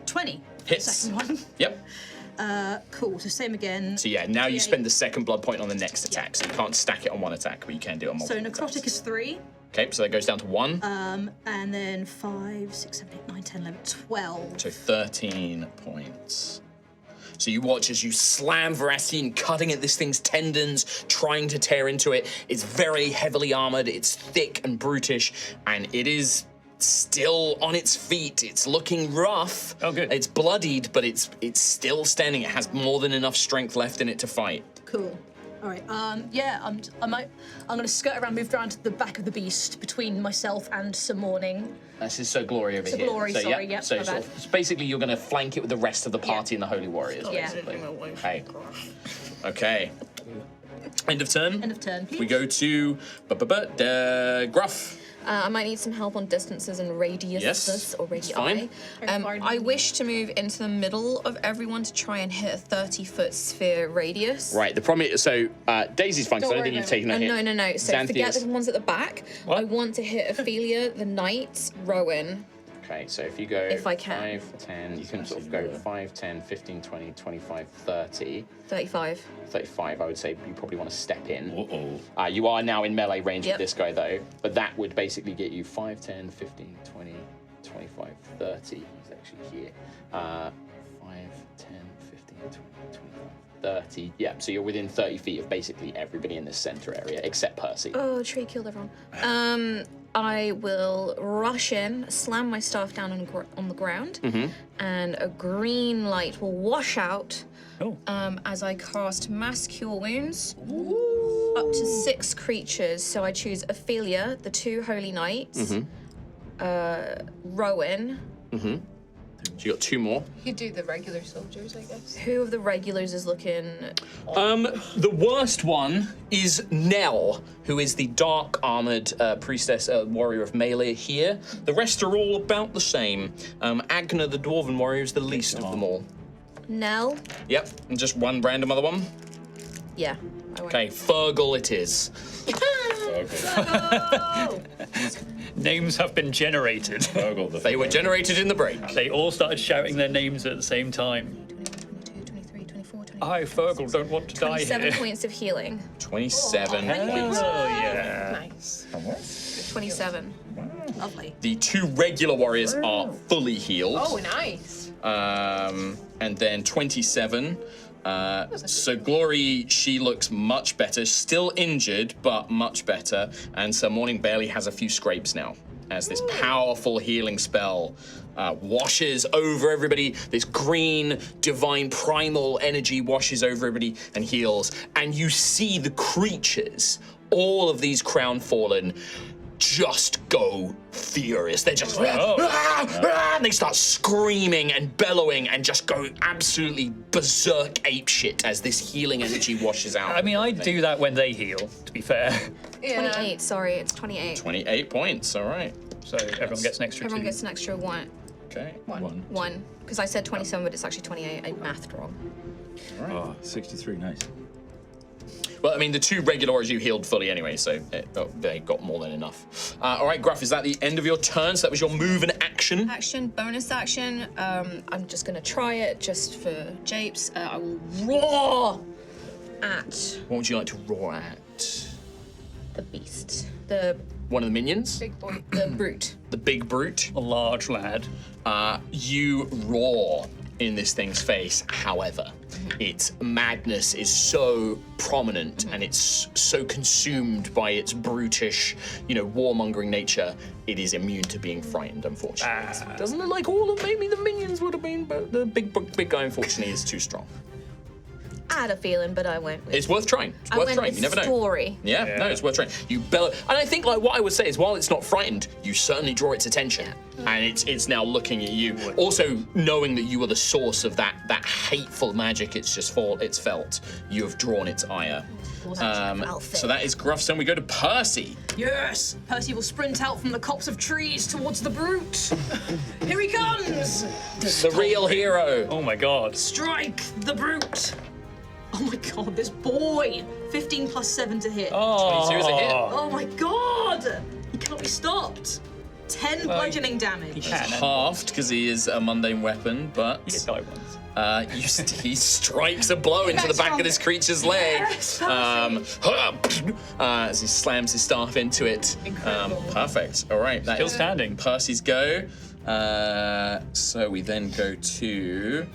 20. Hits. Second one. Yep. Cool, so same again. So yeah, now you D8. spend the second blood point on the next attack, so you can't stack it on one attack, but you can do it on So multiple necrotic attacks. is 3. Okay, so that goes down to 1. And then 5, 6, 7, 8, 9, 10, 11, 12. So 13 points. So you watch as you slam Veracine, cutting at this thing's tendons, trying to tear into it. It's very heavily armored, it's thick and brutish, and it is still on its feet. It's looking rough. Oh, good. It's bloodied, but it's still standing. It has more than enough strength left in it to fight. Cool. All right. Yeah. I'm gonna skirt around, move around to the back of the beast between myself and Sir Morning. This is Sir Glory over Sir here. Glory, so, sorry, yeah. yep, So, my bad. so basically, you're going to flank it with the rest of the party and the Holy Warriors. Yeah. Basically. Okay. Okay. End of turn. End of turn. We go to Gruff. I might need some help on distances and radiuses Yes, or that's radii. fine. I wish to move into the middle of everyone to try and hit a 30-foot sphere radius. Right, the problem is, so Daisy's fine, because I don't Don't think worry you've taken a hit. No. So forget Xanthias. the ones at the back. What? I want to hit Ophelia, the knight, Rowan. Okay, so if you go If I can. 5, 10, you can sort of go 5, 10, 15, 20, 25, 30, 35. 35. I would say you probably want to step in. Uh-oh. You are now in melee range Yep. with this guy, though. But that would basically get you 5, 10, 15, 20, 25, 30. He's actually here. 5, 10, 15, 20, 25, 30. Yeah, so you're within 30 feet of basically everybody in this center area, except Percy. Oh, tree killed everyone. I will rush in, slam my staff down on the ground, and a green light will wash out as I cast Mass Cure Wounds. Up to 6 creatures. So I choose Ophelia, the 2 Holy Knights, Rowan. So you got 2 more. You could do the regular soldiers, I guess. Who of the regulars is looking? The worst one is Nell, who is the dark armored priestess, warrior of melee here. The rest are all about the same. Agna, the dwarven warrior, is the least of them all. Nell? Yep, and just one random other one. Yeah. I won't. Okay, Fergal it is. Names have been generated. They were generated in the break. They all started shouting their names at the same time. 22, 23, 24, 25. I, Fergal, don't want to die 27 here. points of healing. 27 Oh, points. yeah. Nice. 27. Lovely. The 2 regular warriors are fully healed. Oh, nice. And then 27. So Glory, she looks much better. Still injured, but much better. And Sir Morning barely has a few scrapes now, as this powerful healing spell washes over everybody. This green, divine, primal energy washes over everybody and heals. And you see the creatures, all of these Crownfallen, just go furious. They're just and they start screaming and bellowing and just go absolutely berserk apeshit as this healing energy washes out. I mean, I do that when they heal, to be fair. Yeah. 28, sorry, it's 28. 28 points, all right. So everyone gets an extra Everyone 2. gets an extra 1. Okay. One. 1. Because I said 27, but it's actually 28. I mathed wrong. Oh, 63, nice. Well, I mean, the 2 regular auras you healed fully anyway, so they got more than enough. All right, Gruff, is that the end of your turn? So that was your move and action? Action, bonus action. I'm just going to try it just for japes. I will roar at What would you like to roar at? the beast. The One of the minions? Big boy. brute. The big brute? A large lad. You roar in this thing's face. However, its madness is so prominent and it's so consumed by its brutish, warmongering nature, it is immune to being frightened, unfortunately. Doesn't look like all of maybe the minions would have been, but the big guy, unfortunately, is too strong. I had a feeling, but I went with It's worth trying. It's I worth went trying. with You never know. story. Yeah, no, it's worth trying. You bellow, and I think what I would say is, while it's not frightened, you certainly draw its attention, and it's now looking at you. Also, knowing that you are the source of that hateful magic, it's felt. You have drawn its ire. So that is Gruff's turn. We go to Percy. Yes! Percy will sprint out from the copse of trees towards the brute. Here he comes! The real hero. Oh my god. Strike the brute! Oh my god, this boy! 15 plus 7 to hit. 22 is a hit. Oh my god! He cannot be stopped. 10 bludgeoning damage. He can. Halved because he is a mundane weapon, but He died once. he strikes a blow into the back of this creature's leg. Yes, As he slams his staff into it. Perfect. All right, that Still is standing. Percy's go. So we then go to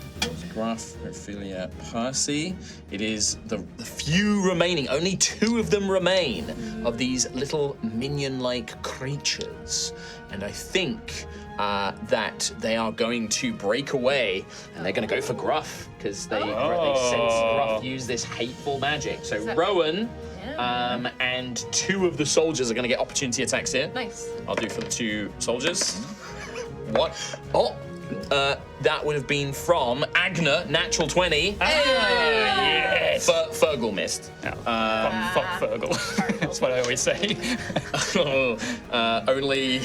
Gruff, Ophelia, Percy. It is the few remaining, only 2 of them remain, of these little minion-like creatures. And I think that they are going to break away, and they're going to go for Gruff, because they sense Gruff use this hateful magic. So Rowan and 2 of the soldiers are going to get opportunity attacks here. Nice. I'll do for the 2 soldiers. What? Oh, that would have been from Agna, natural 20. Yes! Fergal missed. Fuck Fergal. That's what I always say. Only,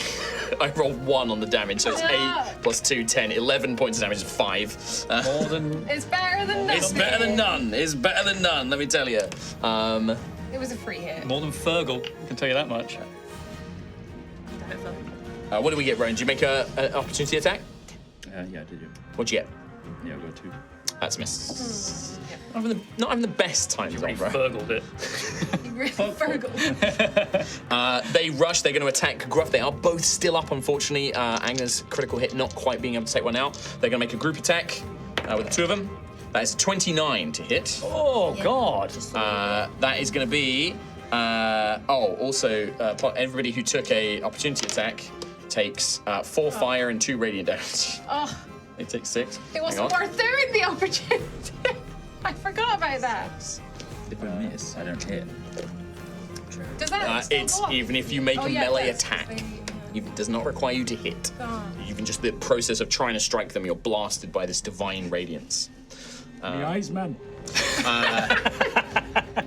I rolled 1 on the damage, so it's 8 plus 2, 10. 11 points of damage, 5. More than. It's better than nothing. It's better than none. It's better than none, let me tell you. It was a free hit. More than Fergal. I can tell you that much. What do we get, Rowan? Did you make an opportunity attack? Yeah, I did. What'd you get? Yeah, I got 2. That's a miss. Not having the best times on, bro. Fergaled it. They rush, they're going to attack Gruff. They are both still up, unfortunately. Agna's critical hit not quite being able to take one out. They're going to make a group attack with the 2 of them. That is 29 to hit. Oh, God. That is going to be... everybody who took a opportunity attack takes 4 fire and 2 radiant damage. Oh, They take 6. it wasn't worth doing the opportunity. I forgot about that. If I miss, I don't hit. Does that still It's go up? even if you make a yeah, melee that's- attack, it does not require you to hit. Oh. Even just the process of trying to strike them, you're blasted by this divine radiance. The eyes, man.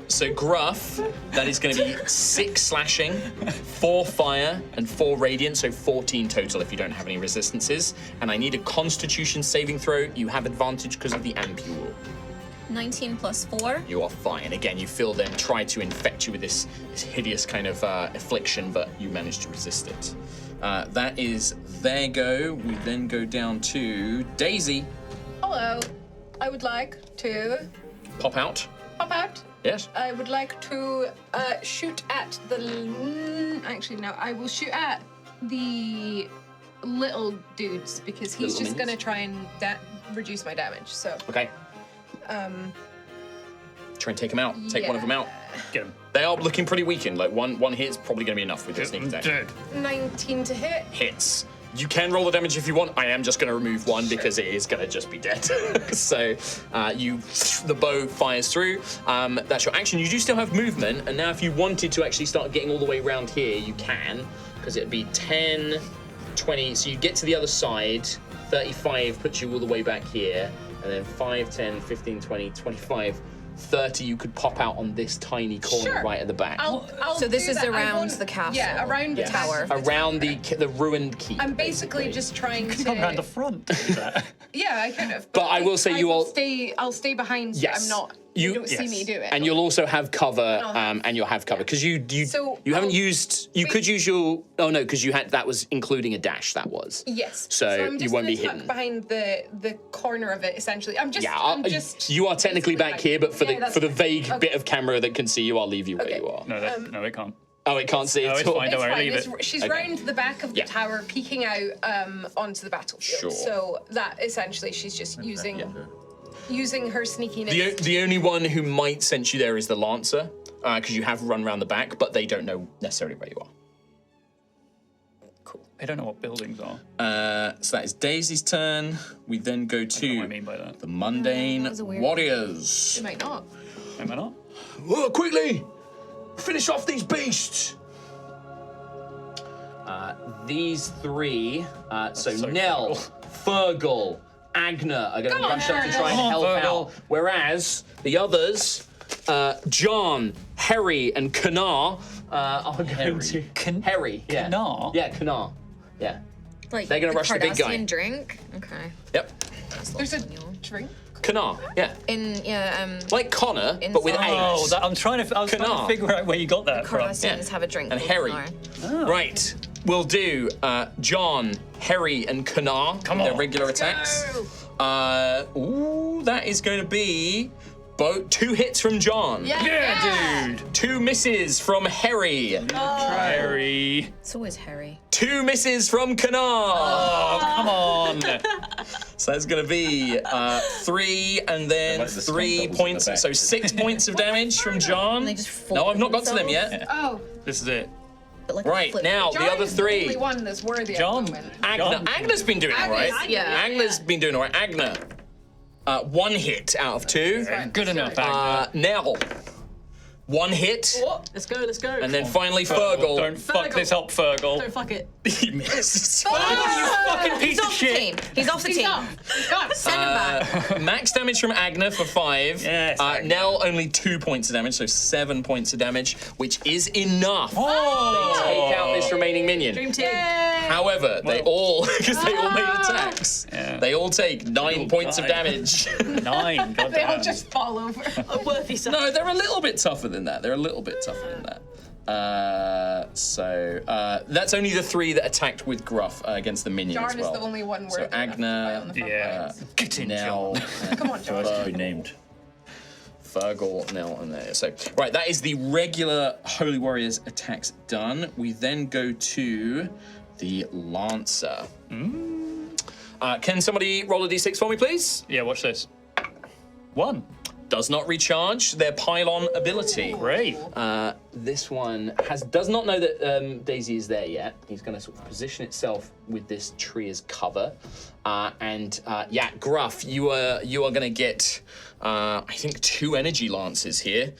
So Gruff, that is going to be 6 slashing, 4 fire, and 4 radiant, so 14 total if you don't have any resistances. And I need a Constitution saving throw. You have advantage because of the ampule. 19 plus 4. You are fine. Again, you feel them try to infect you with this hideous kind of affliction, but you manage to resist it. That is their go. We then go down to Daisy. Hello. I would like to Pop out. pop out. Yes. I would like to shoot at the. Actually, no. I will shoot at the little dudes because he's Little just minions? gonna try and reduce my damage. So, Okay. Try and take them out. Take one of them out. Get him. They are looking pretty weakened. Like one hit is probably going to be enough with your sneak attack. Dead. 19 to hit. Hits. You can roll the damage if you want. I am just going to remove 1 because it is going to just be dead. So the bow fires through. That's your action. You do still have movement, and now if you wanted to actually start getting all the way around here, you can, because it'd be 10, 20. So you get to the other side. 35 puts you all the way back here, and then 5, 10, 15, 20, 25. 30, you could pop out on this tiny corner Sure. right at the back. I'll So this do is that. I around won't- the castle. Yeah, around the tower. Around the ruined keep. I'm basically just trying to. Come around the front. to do that. Yeah, I could have. But I will say you will all- stay. I'll stay behind. So Yes. I'm not. You- You don't see yes. me do it. And you'll also have cover, have- and you'll have cover because you So haven't I'll- used. You could use your. Oh no, because you had that was including a dash. That was. Yes. So I'm you just won't gonna be tuck hidden. behind the corner of it. Essentially, I'm just. Yeah, I'm just. you are technically basically back here, but for Yeah, the that's for the fine. vague Okay. bit of camera that can see you, I'll leave you where Okay. you are. No, no, it can't. Oh, it can't see No, at it's all. fine, don't It's worry, fine. leave It's, it. she's Okay. round the back of the Yeah. tower, peeking out onto the battlefield. Sure. So that essentially, she's just using her sneakiness. The only one who might sense you there is the Lancer, because you have run around the back, but they don't know necessarily where you are. Cool. I don't know what buildings are. So that is Daisy's turn. We then go I to know what I mean by that. the mundane was a weird- warriors. It might not. Am I not? Oh, quickly! Finish off these beasts! These three, so so Nell, Fergal, Agna are going to rush up to try and Fergal. help Come on, out, whereas the others, John, Harry, and Kanar are going to... Harry, yeah. Kanar? Yeah, Kanar. Yeah. Like They're gonna rush the big guy. Cardassian drink. Okay. Yep. There's a drink. Kanar, yeah. In Like Connor, but with Inside. Oh, A's. I was trying to Kanar. figure out where you got that from. Cardassians have a drink. And called Harry. Kanar. Right. We'll do John, Harry, and Kanar. Come Their on. regular attacks. Ooh, that is going to be 2 hits from John. Yeah, dude. 2 misses from Harry. Harry. It's always Harry. 2 misses from Kanar. Oh, come on. So that's going to be 3 and then like the 3 skunk points. bubbles in the So back. 6 points of damage from John. They just fall No, I've not got to them themselves. yet. Oh, This is it. But like Right, flip. now John the other is the 3. only one that's worthy John. at the moment. Agna. John. Agna's been doing all right. Yeah. Agna's been doing all right. Agna. 1 hit out of 2. Good enough, Agna. Nell. 1 hit. Let's go, let's go. And then finally Fergal. Don't fuck this up, Fergal. Don't fuck it. He missed. Fucking piece He's of off the shit. team. He's off the He's team. off. He's gone. Send him back. Max damage from Agna for 5. Yes, Agna. Nell only 2 points of damage, so 7 points of damage, which is enough. Oh. Take out this remaining minion. Dream team. However, they all, because they all made attacks, Yeah. they all take 9 all points of die. damage. 9. God They all damn. just fall over. A worthy sight. No, they're a little bit tougher than that. They're a little bit tougher than that. So that's only the 3 that attacked with Gruff against the minion John as well. is the only one So worthy enough to fight Agna, on the front Yeah. lines. Get in, Nell, John. and Come on, John. First to be named. Fergal, Nell, and there. So, right, that is the regular Holy Warriors attacks done. We then go to the Lancer. Can somebody roll a d6 for me, please? Yeah, watch this. 1. Does not recharge their pylon ability. Great. This one does not know that Daisy is there yet. He's going to sort of position itself with this tree as cover. Yeah, Gruff, you are going to get, I think, 2 energy lances here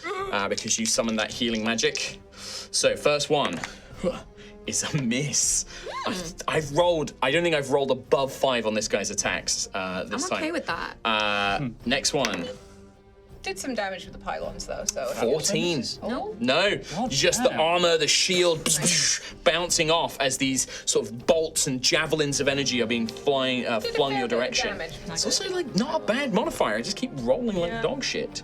because you summoned that healing magic. So first one is a miss. I don't think I've rolled above 5 on this guy's attacks this I'm time. okay with that. Next one. Did some damage with the pylons though, so. 14. No. No, just the damn. armor, the shield bouncing off as these sort of bolts and javelins of energy are being flung Did a your fair bit of direction. damage. It's also like not a bad modifier. I just keep rolling like dog shit.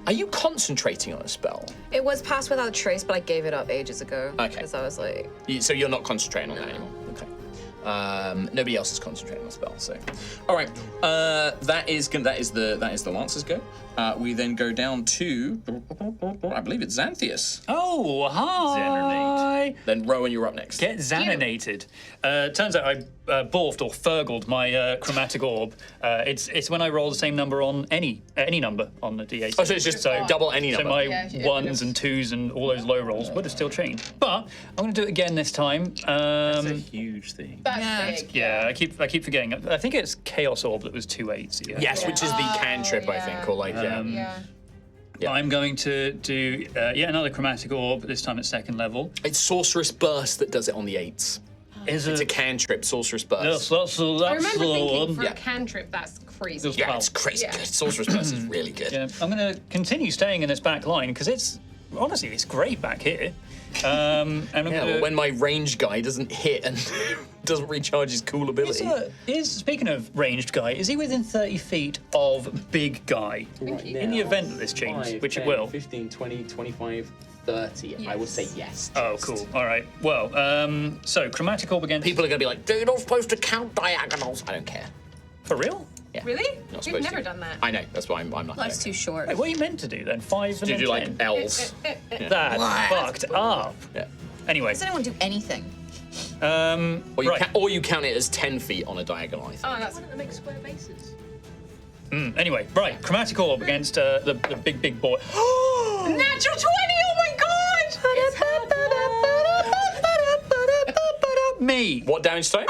Are you concentrating on a spell? It was passed without a trace, but I gave it up ages ago. Okay. Because I was like, So you're not concentrating on that anymore. Okay. Nobody else is concentrating on the spell. So, all right. That is the Lancer's go. We then go down to I believe it's Xanthius. Oh, hi. Then Rowan, you're up next. Get Xaninated. Turns out I borfed or fergled my chromatic orb. It's when I roll the same number on any number on the d8. Oh, so it's just double any So number. my Yeah, yeah. 1s and 2s and all those low rolls would have still changed. But I'm going to do it again this time. It's a huge thing. That's Yeah. big. Yeah, I keep forgetting. I think it's Chaos Orb that was 2 8s. Yeah. Yes, which is the cantrip, I think, or like Yeah. I'm going to do yet another chromatic orb, this time at 2nd level. It's Sorceress Burst that does it on the 8s. Is It's a it? cantrip, sorcerer's burst. Yes, that's the I remember thinking one. for Yeah. a cantrip, that's crazy. Yes. Yeah, it's crazy good. Sorcerer's burst is really good. Yeah, I'm going to continue staying in this back line because it's honestly it's great back here. And I'm Yeah, gonna, well, when my range guy doesn't hit and doesn't recharge his cool ability. speaking of ranged guy, is he within 30 feet of big guy? In the event that this changes, 5, which 10, it will. 15, 20, 25, 30. I would say yes. Oh, cool. All right. Well, so chromatic orb against. People are going to be like, you're not supposed to count diagonals. I don't care. For real? Really? Not We've supposed never to. done that. I know, that's why I'm not. Life's too short. Wait, what are you meant to do then? 5 and Do then you do 10? like L's? That fucked up. Yeah. Anyway, Does anyone do anything? Or you, right. or you count it as 10 feet on a diagonal, I think. Oh, that's Why don't they make square bases? Anyway, right. Chromatic orb against the big boy. natural 20. Oh my god! Me. What damage type?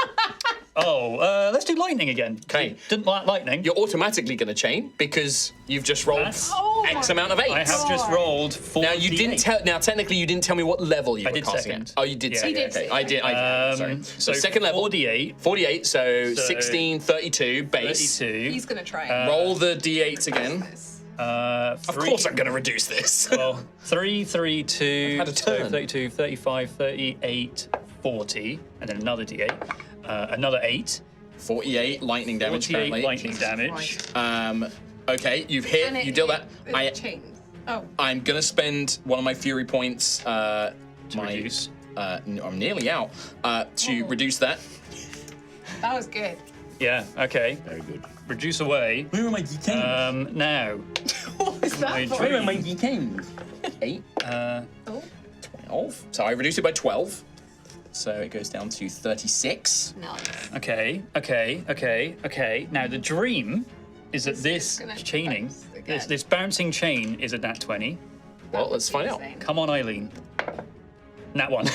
Oh, let's do lightning again. 'Kay. Didn't like lightning. You're automatically going to chain because you've just rolled That's- X amount of 8. I have just rolled 4. Now you didn't tell. Now technically you didn't tell me what level you I were did casting second. at. Oh, you did Yeah. second. He did Okay, second. I did. Sorry. So second level. 48. 48. So, So- 16, 32 base. 32. He's gonna try. Roll the d8s again. Of course I'm going to reduce this. Well, 3, 3, 2, I've had a turn. 32, 35, 38, 40, and then another d8. Another 8. 48 lightning damage 48 currently. lightning damage. Okay, you've hit. And You deal that. it chains. Oh, I'm going to spend one of my fury points. To reduce. I'm nearly out. To reduce that. that was good. Yeah, okay. Very good. Reduce away. Where are my d10s? Now. What is that for? Where are my d10s? 8. Oh. 12. So I reduce it by 12. So it goes down to 36. Nice. Okay. Now the dream is that this gonna chaining, bounce again. this bouncing chain is a nat 20. Well, let's find out. Come on, Eileen. Nat 1.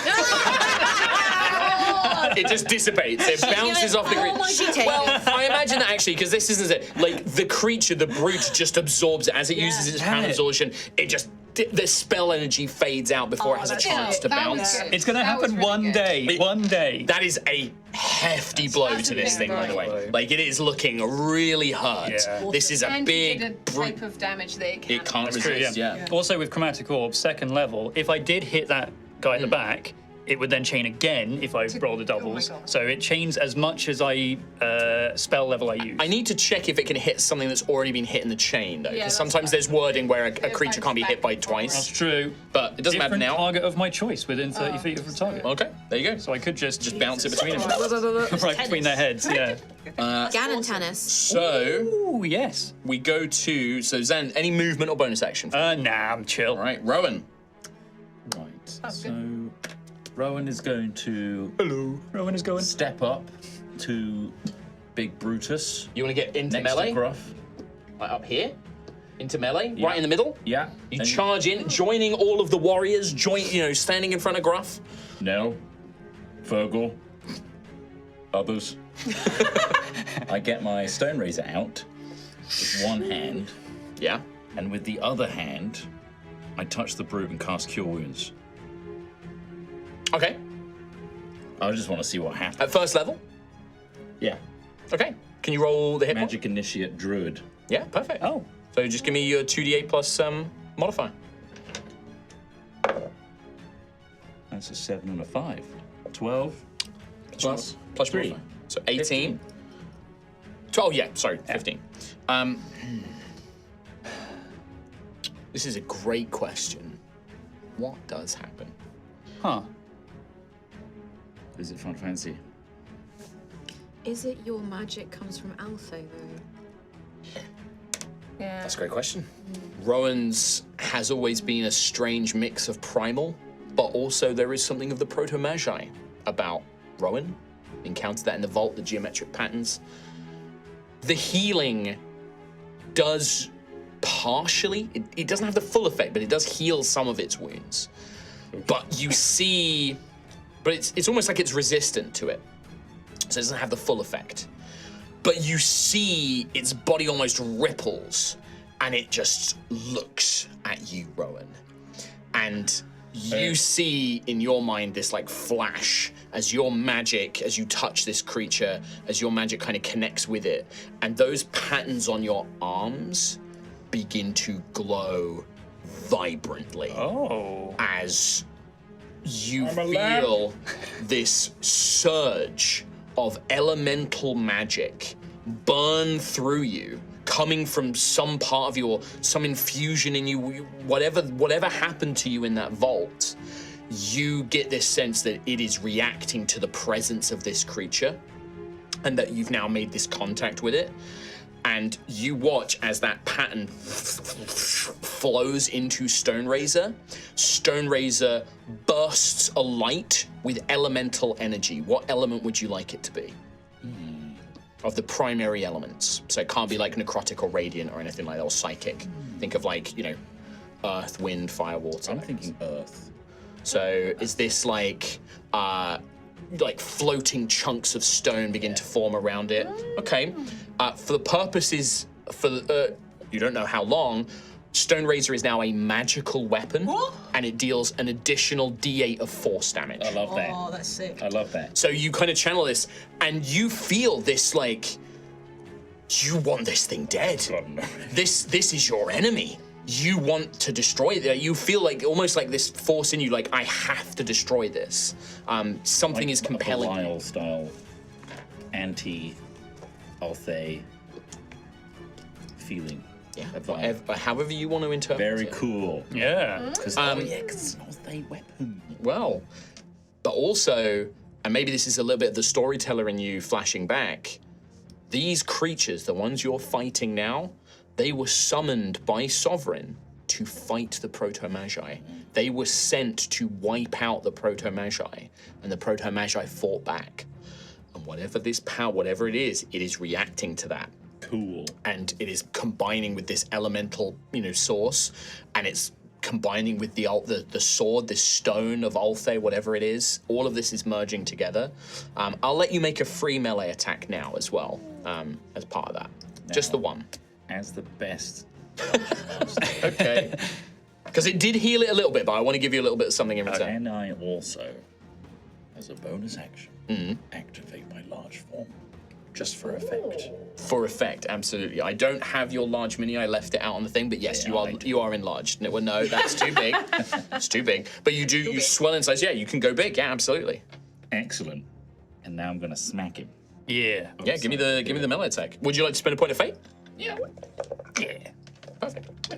It just dissipates. It bounces off the Oh, creature. my G-tape. Well, I imagine that actually, because this isn't it. Like the creature, the brute, just absorbs it as it uses its Damn pound it. absorption. It just the spell energy fades out before it has a that's chance good. to That was bounce. good. It's going to That was happen really one good. day. One day. That is a hefty blow That's to a this big thing, by the blow. way. Like it is looking really hurt. Yeah. This is a And big you did a brute. type of damage that it can't. It can't True, resist. Yeah. Also with chromatic orb, second level, if I did hit that guy at the back, it would then chain again if I roll the doubles. God. So it chains as much as I spell level I use. I need to check if it can hit something that's already been hit in the chain, though. Yeah, Because that's sometimes fine. there's wording where a creature bounces can't be hit back by and forth. That's twice. true. But it doesn't matter Different now. target of my choice within 30 feet of the target. Okay, there you go. So I could just Bounce it between them. right between their heads. Yeah. Ganon tennis. So Ooh, yes. we go to Zen. Any movement or bonus action? Nah, I'm chill. All right, Rowan. Right. So Rowan is going to Rowan is going. step up to Big Brutus You want to get into next melee? to Gruff. Like up here, into melee, Yeah. right in the middle. Yeah. You and- charge in, joining all of the warriors, standing in front of Gruff. No. Fergal. Others. I get my stone razor out with one hand, Yeah. and with the other hand, I touch the brute and cast Cure Wounds. Okay. I just want to see what happens. At first level. Yeah. Okay. Can you roll the hit point? Magic Initiate Druid. Yeah, perfect. Oh. So just give me your 2d8 plus modifier. That's a 7 and a 5. 12 plus Plus 3. modifier. So 18. 12, yeah, sorry, 15. This is a great question. What does happen? Huh. Is it Final Fantasy? Is it your magic comes from Altheya though? Yeah. That's a great question. Rowan's has always been a strange mix of primal, but also there is something of the proto-magi about Rowan. Encountered that in the vault, the geometric patterns. The healing does partially, it doesn't have the full effect, but it does heal some of its wounds. But you see, but it's almost like it's resistant to it. So it doesn't have the full effect. But you see its body almost ripples and it just looks at you, Rowan. And You see in your mind this like flash as your magic, as you touch this creature, as your magic kind of connects with it, and those patterns on your arms begin to glow vibrantly as you feel this surge of elemental magic burn through you, coming from some part of some infusion in you, whatever happened to you in that vault. You get this sense that it is reacting to the presence of this creature, and that you've now made this contact with it. And you watch as that pattern flows into Stone Razor. Stone Razor bursts alight with elemental energy. What element would you like it to be? Of the primary elements. So it can't be like necrotic or radiant or anything like that, or psychic. Think of like, earth, wind, fire, water. I'm thinking earth. So is this like floating chunks of stone begin to form around it? Okay. For the purposes, you don't know how long, Stone Razor is now a magical weapon, and it deals an additional D8 of force damage. I love that. Oh, that's sick. I love that. So you kind of channel this, and you feel this like, you want this thing dead. God, no. This is your enemy. You want to destroy it. You feel like almost like this force in you, like I have to destroy this. Something is compelling. Belial style, anti-Altheya feeling. Yeah, however you want to interpret Very it. cool. Yeah. Because it's an Altheya weapon. Well, but also, and maybe this is a little bit of the storyteller in you flashing back, these creatures, the ones you're fighting now, they were summoned by Sovereign to fight the Proto-Magi. They were sent to wipe out the Proto-Magi, and the Proto-Magi fought back. And whatever this power, whatever it is reacting to that. Cool. And it is combining with this elemental, source, and it's combining with the sword, this stone of Altheya, whatever it is. All of this is merging together. I'll let you make a free melee attack now as well, as part of that. Just the one. As the best. Okay. Because it did heal it a little bit, but I want to give you a little bit of something in return. And I also, as a bonus action, activate my large form. Just for effect. For effect, absolutely. I don't have your large mini. I left it out on the thing, but yes, Yeah, you are enlarged. No, that's too big. It's too big. But you swell in size. Yeah, you can go big. Yeah, absolutely. Excellent. And now I'm gonna smack him. Yeah. Yeah, give me the melee attack. Would you like to spend a point of fate? Yeah. Yeah. Perfect.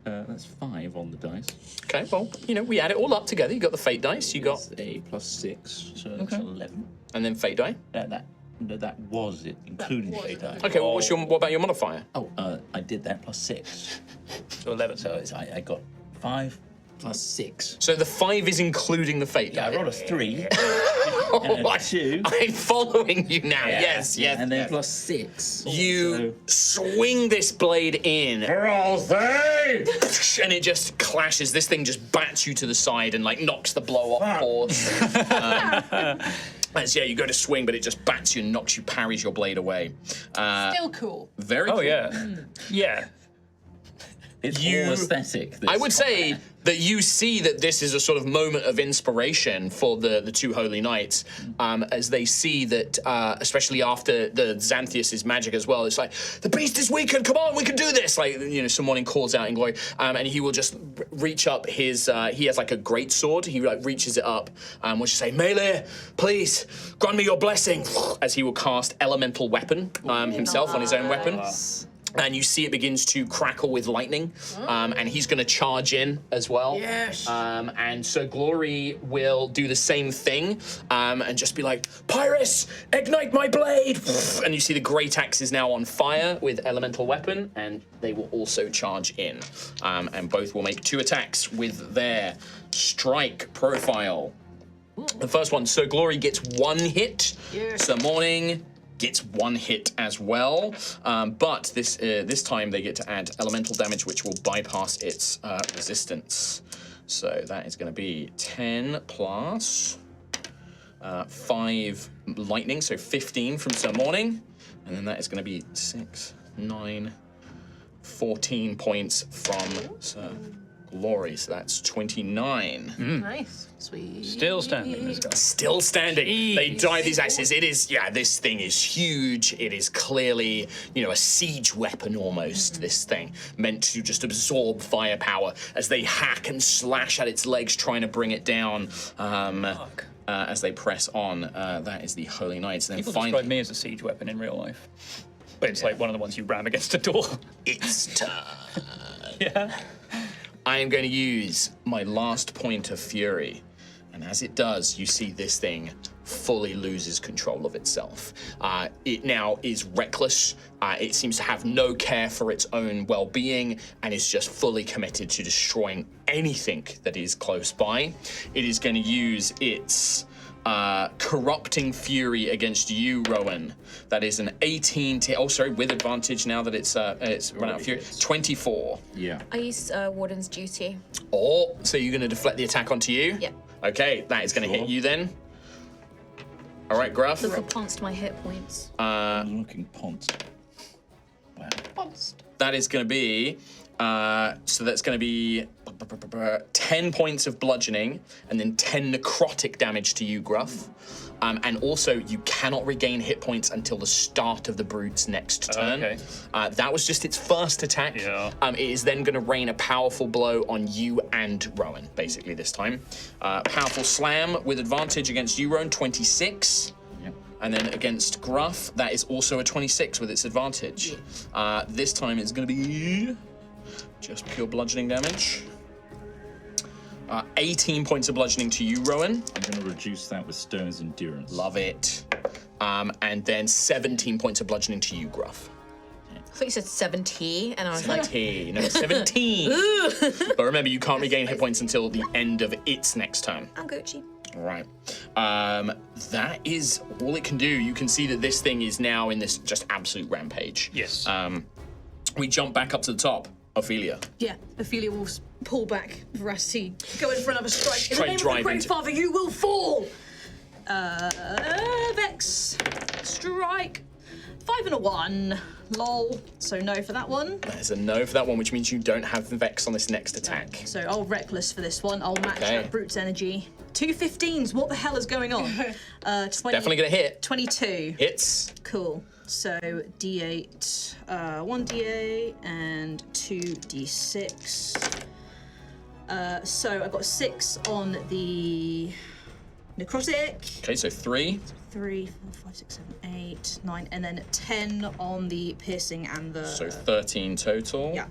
That's 5 on the dice. Okay, well, we add it all up together. You got the fate dice. You got, It's a +6, so that's 11. and then fate die. That was it, including fate die. Okay, well, what about your modifier? Oh, I did that +6. So 11. So I got 5 plus 6. So the 5 is including the fate Yeah, I die. rolled a 3. Oh, and a 2. I'm following you now. Yes. And then +6. You swing this blade in, and it just clashes. This thing just bats you to the side and knocks the blow off course. You go to swing, but it just bats you and knocks you, parries your blade away. Still cool. Very Oh, cool. yeah. Yeah. It's all aesthetic. I would say that you see that this is a sort of moment of inspiration for the two holy knights, as they see that, especially after the Xanthias' magic as well, it's like, the beast is weakened, come on, we can do this! Someone calls out in glory, and he will just reach up his, he has a great sword, he reaches it up, will just say, melee, please, grant me your blessing, as he will cast elemental weapon himself on his own weapon. And you see it begins to crackle with lightning, and he's going to charge in as well. Yes. And so Glory will do the same thing, and just be like, Pyrrhus, ignite my blade! And you see the great axe is now on fire with elemental weapon, and they will also charge in. And both will make 2 attacks with their strike profile. The first one, Sir Glory gets 1 hit. Yes. Sir Morning gets 1 hit as well, but this time they get to add elemental damage, which will bypass its resistance. So that is going to be 10 plus 5 lightning, so 15 from Sir Morning, and then that is going to be 6, 9, 14 points from Sir Glory, so that's 29. Nice. Sweet. Still standing, this guy. Still standing. They Jeez. drive these axes. It is, this thing is huge. It is clearly, a siege weapon almost, this thing, meant to just absorb firepower as they hack and slash at its legs, trying to bring it down as they press on. That is the Holy Knights. And then People finally, describe me as a siege weapon in real life. But it's like one of the ones you ram against a door. it's turn. Yeah. I am going to use my last point of fury. And as it does, you see this thing fully loses control of itself. It now is reckless. It seems to have no care for its own well-being and is just fully committed to destroying anything that is close by. It is going to use its corrupting fury against you, Rowan. That is an 18 to, with advantage now that it's run out of fury. 24. Yeah. I use Warden's Duty. Oh, so you're going to deflect the attack onto you? Yeah. Okay, that is going to hit you then. All right, Gruff. Look against my hit points. Looking pont. Wow. That is going to be, so that's going to be 10 points of bludgeoning and then 10 necrotic damage to you, Gruff. And also, you cannot regain hit points until the start of the Brute's next turn. Okay. That was just its first attack. Yeah. It is then going to rain a powerful blow on you and Rowan, basically, this time. Powerful slam with advantage against you, Rowan, 26. And then against Gruff, that is also a 26 with its advantage. This time it's going to be just pure bludgeoning damage. 18 points of bludgeoning to you, Rowan. I'm going to reduce that with Stone's Endurance. Love it. And then 17 points of bludgeoning to you, Gruff. I thought you said 70, and I was like, 17. No, 17. But remember, you can't regain hit points until the end of its next turn. I'm Gucci. All right. That is all it can do. You can see that this thing is now in this just absolute rampage. Yes. We jump back up to the top. Ophelia. Yeah, Ophelia will pull back. Veracity, go in for another strike. In the Try name of drive the Great into- Father, you will fall. Vex, strike. 5 and a 1. Lol. So no for that one. That is a no for that one, which means you don't have Vex on this next attack. So I'll reckless for this one. I'll match Okay. that Brute's energy. 2 15s. What the hell is going on? 20, Definitely gonna hit. 22. Hits. Cool. So D8, 1d8 and 2d6. So I've got 6 on the necrotic. Okay, so 3. 3, 4, 5, 6, 7, 8, 9, and then 10 on the piercing and the. So 13 total. Yeah.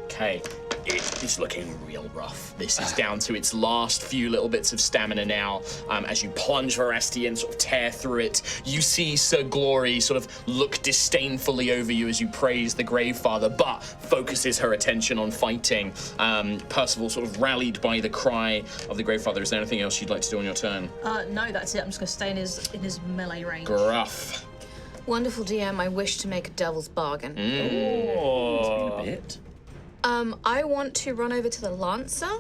Okay. It is looking real rough. This is down to its last few little bits of stamina now. As you plunge Veracity and sort of tear through it, you see Sir Glory sort of look disdainfully over you as you praise the Gravefather, but focuses her attention on fighting. Percival sort of rallied by the cry of the Gravefather. Is there anything else you'd like to do on your turn? No, that's it. I'm just gonna stay in his melee range. Gruff. Wonderful DM, I wish to make a devil's bargain. A bit. I want to run over to the Lancer,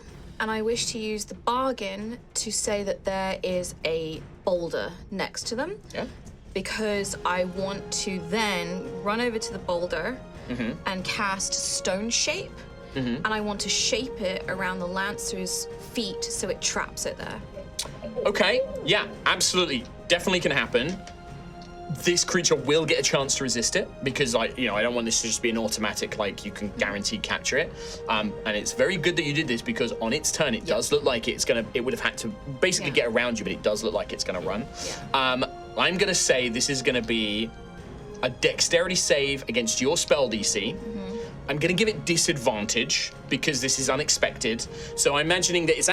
and I wish to use the bargain to say that there is a boulder next to them. Yeah. Because I want to then run over to the boulder and cast Stone Shape, and I want to shape it around the Lancer's feet so it traps it there. Okay, yeah, absolutely. Definitely can happen. This creature will get a chance to resist it because I don't want this to just be an automatic, like you can guaranteed capture it. And it's very good that you did this because on its turn, it does look like it would have had to basically get around you, but it does look like it's gonna run. I'm gonna say this is gonna be a dexterity save against your spell DC. I'm gonna give it disadvantage because this is unexpected. So I'm imagining that it's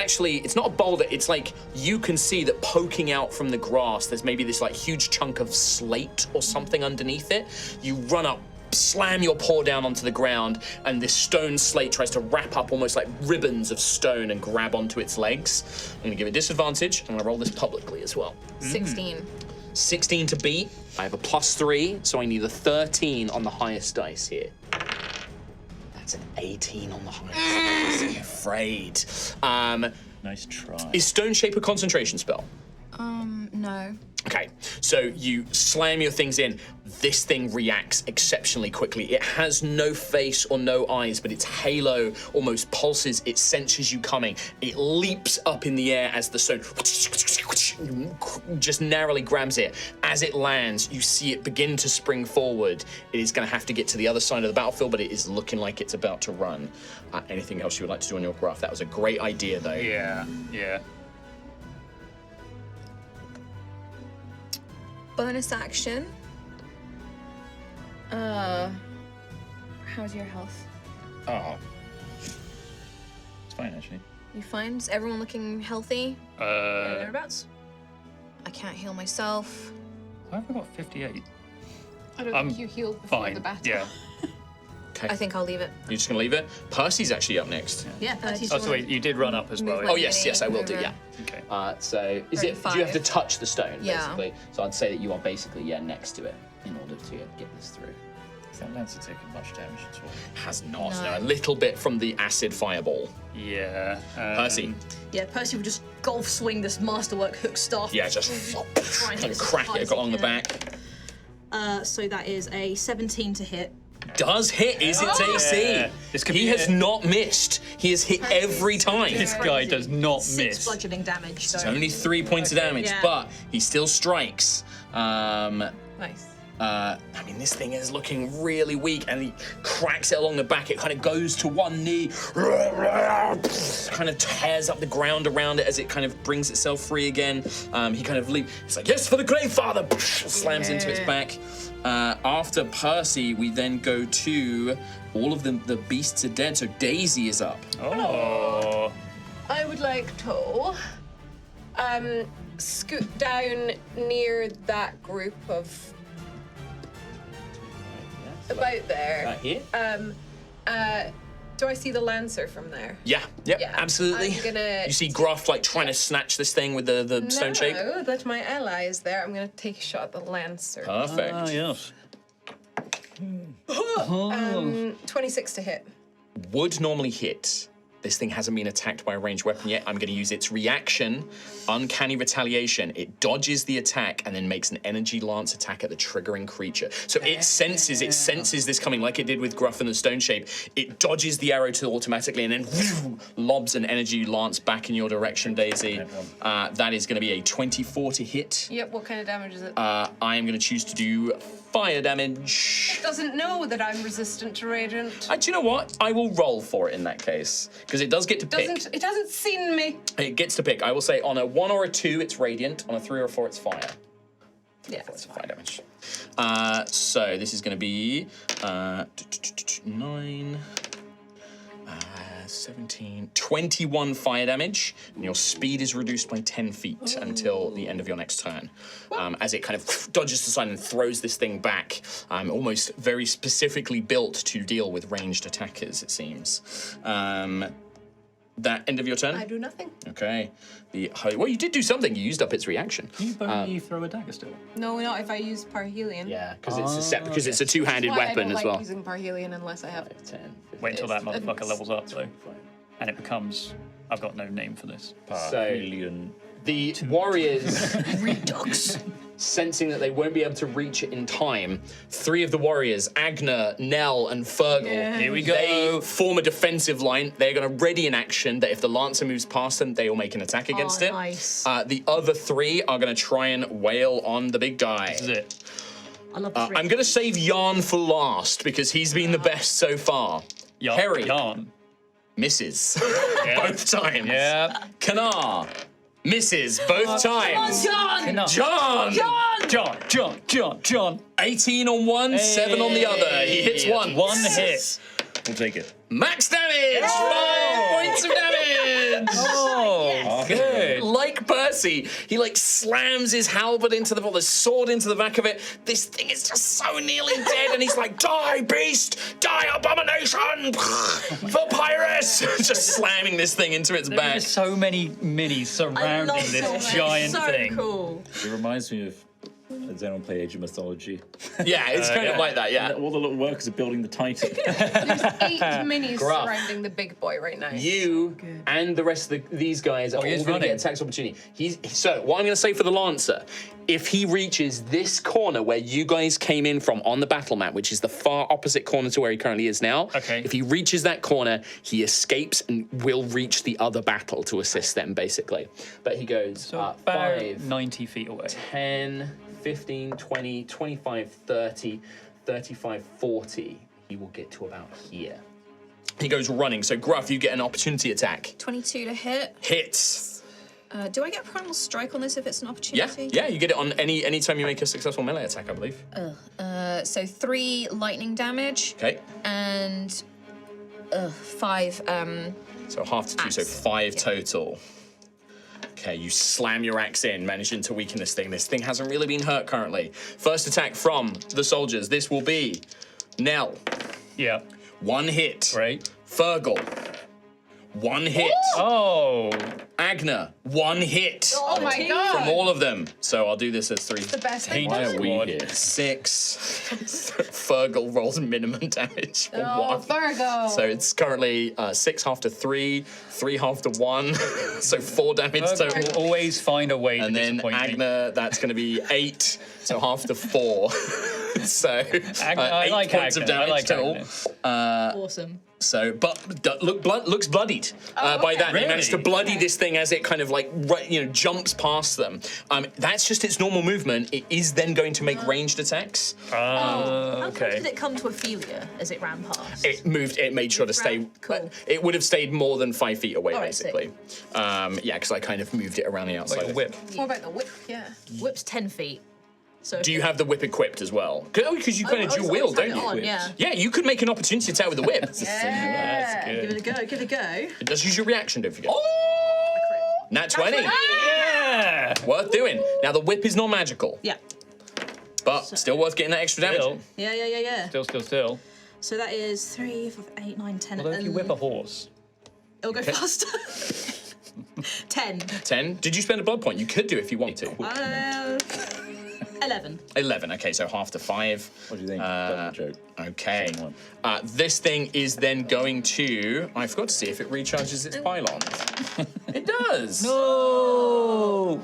not a boulder, it's like you can see that poking out from the grass, there's maybe this like huge chunk of slate or something underneath it. You run up, slam your paw down onto the ground, and this stone slate tries to wrap up almost like ribbons of stone and grab onto its legs. I'm gonna give it disadvantage. I'm gonna roll this publicly as well. 16. 16 to beat. I have a +3, so I need a 13 on the highest dice here. That's an 18 on the highest dice, I'm afraid. Nice try. Is Stone Shape a concentration spell? No. Okay, so you slam your things in. This thing reacts exceptionally quickly. It has no face or no eyes, but its halo almost pulses. It senses you coming. It leaps up in the air as the stone just narrowly grabs it. As it lands, you see it begin to spring forward. It is going to have to get to the other side of the battlefield, but it is looking like it's about to run. Anything else you would like to do on your graph? That was a great idea, though. Yeah. Bonus action. How's your health? Oh. It's fine, actually. You fine? Is everyone looking healthy? Thereabouts. I can't heal myself. Why have I got 58? I don't think you healed before the battle. Yeah. Okay. I think I'll leave it. You're just going to leave it? Percy's actually up next. Yeah, Percy's Oh, so wait, you did run up as well. Move Oh, yes, I will do, yeah. Okay. So is it? Do you have to touch the stone Yeah. basically? So I'd say that you are basically next to it in order to get this through. Has that lancer taken much damage at all? Has not. No. No, a little bit from the acid fireball. Yeah. Percy. Yeah, Percy would just golf swing this masterwork hook staff. Yeah, just Try and hit and as crack hard it as he along the can. back. So that is a 17 to hit. Does hit, is its AC. Yeah. This could He be has it. not missed. He has hit every time. This guy does not 6 miss. bludgeoning damage. So. It's only 3 points of damage, Yeah. but he still strikes. Nice. I mean, this thing is looking really weak, and he cracks it along the back. It kind of goes to one knee, kind of tears up the ground around it as it kind of brings itself free again. He kind of leaps. He's like, "Yes, for the Grey Father!" Slams into its back. After Percy, we then go to all of the beasts are dead. So Daisy is up. Oh. I would like to scoot down near that group of about there. Right here. Do I see the Lancer from there? Yeah, yep, Yeah, absolutely. I'm gonna- You see Gruff like trying to snatch this thing with the stone shape. No, that my ally is there. I'm gonna take a shot at the Lancer. Perfect. Ah, yes. 26 to hit. Would normally hit. This thing hasn't been attacked by a ranged weapon yet. I'm going to use its reaction, Uncanny Retaliation. It dodges the attack and then makes an energy lance attack at the triggering creature. So it senses this coming like it did with Gruff and the Stone Shape. It dodges the arrow to automatically and then lobs an energy lance back in your direction, Daisy. That is going to be a 24 to hit. Yep, what kind of damage is it? I am going to choose to do fire damage. Doesn't know that I'm resistant to radiant. Do you know what? I will roll for it in that case. Because it does get to pick. It hasn't seen me. It gets to pick. I will say on a 1 or a 2, it's radiant. On a 3 or a 4, it's fire. Yeah, It's fire damage. So this is going to be 9, 17, 21 fire damage, and your speed is reduced by 10 feet until the end of your next turn. As it kind of dodges to the side and throws this thing back, almost very specifically built to deal with ranged attackers, it seems. That end of your turn? I do nothing. Okay. Well, you did do something. You used up its reaction. Can you bony throw a dagger still? No, not if I use Parhelion. Yeah, because it's a Because it's a two-handed Why I weapon don't as like well. using Parhelion unless I have 10, 15. Wait until that It's- motherfucker levels up, though. And it becomes... I've got no name for this. Parhelion. The warriors sensing that they won't be able to reach it in time. 3 of the warriors, Agner, Nell, and Fergal. Here we go. They form a defensive line. They're going to ready in action that if the Lancer moves past them, they will make an attack against it. Nice. The other 3 are going to try and wail on the big guy. This is it. I love the I'm going to save Yarn for last because he's been the best so far. Harry Yarn. misses both times. Yeah. Kanar misses both times. John! 18 on one, 7 on the other. He hits one. One hit. We'll take it. Max damage! 5 points of damage! Oh, good. Like Percy, he like slams his halberd into the sword into the back of it. This thing is just so nearly dead, and he's like, "Die, beast! Die, abomination! Papyrus!" Just slamming this thing into its back. There's so many minis surrounding this giant so thing. cool. It reminds me of Does anyone play Age of Mythology? Yeah, it's kind of like that. Yeah. All the little workers are building the Titan. There's 8 minis Gruff. surrounding the big boy right now. You and the rest of these guys are all he's going to get running. attacks opportunity. So what I'm going to say for the Lancer, if he reaches this corner where you guys came in from on the battle map, which is the far opposite corner to where he currently is now, Okay. if he reaches that corner, he escapes and will reach the other battle to assist them, basically. But he goes So 5, about 90 feet away. 10, 15, 20, 25, 30, 35, 40. He will get to about here. He goes running. So Gruff, you get an opportunity attack. 22 to hit. Hits. Do I get primal strike on this if it's an Yeah, opportunity? yeah, you get it on any time you make a successful melee attack, I believe. So 3 lightning damage Okay. and 5. So half to 2, so 5 total. Okay, you slam your axe in, managing to weaken this thing. This thing hasn't really been hurt currently. First attack from the soldiers. This will be Nell. Yeah. 1 hit. Right. Fergal. 1 hit. Oh. Agna. 1 hit. Oh my god! From all of them. So I'll do this as 3. The best thing. Why are we Squad. here? 6. Fergal rolls minimum damage for Oh, 1. Virgo! So it's currently 6 half to 3, 3 half to 1, so 4 damage total. Will always find a way And to then disappoint me. Agna, that's going to be 8, so half to 4. So I 8 like points Agna. of I damage like total. Agna. Awesome. So, but looks bloodied by that. They Really? managed to bloody this thing as it kind of like jumps past them. That's just its normal movement. It is then going to make ranged attacks. How close Okay. did it come to Ophelia as it ran past? It moved. It made sure to stay. Cool. It would have stayed more than 5 feet away, All right, basically. Yeah, because I kind of moved it around the outside. Like a whip. What about the whip? Yeah. Whip's 10 feet. So Do you have the whip equipped as well? Because you kind of dual wield, don't you? Yeah. Yeah, you could make an opportunity attack with the whip. Yeah. good. Give it a go. Give it a go. It does use your reaction, don't forget. Nat 20. Yeah. Worth doing. Now, the whip is not magical, Yeah. but still worth getting that extra damage. Still, Yeah. still. So that is 3, 4, 8, 9, 10. Although if you whip a horse. It'll go faster. 10. 10. Did you spend a blood point? You could do if you want to. 11. 11. Okay, so half to 5. What do you think? Double joke. Okay. Same one. This thing is then going to. I forgot to see if it recharges its pylon. It does. No.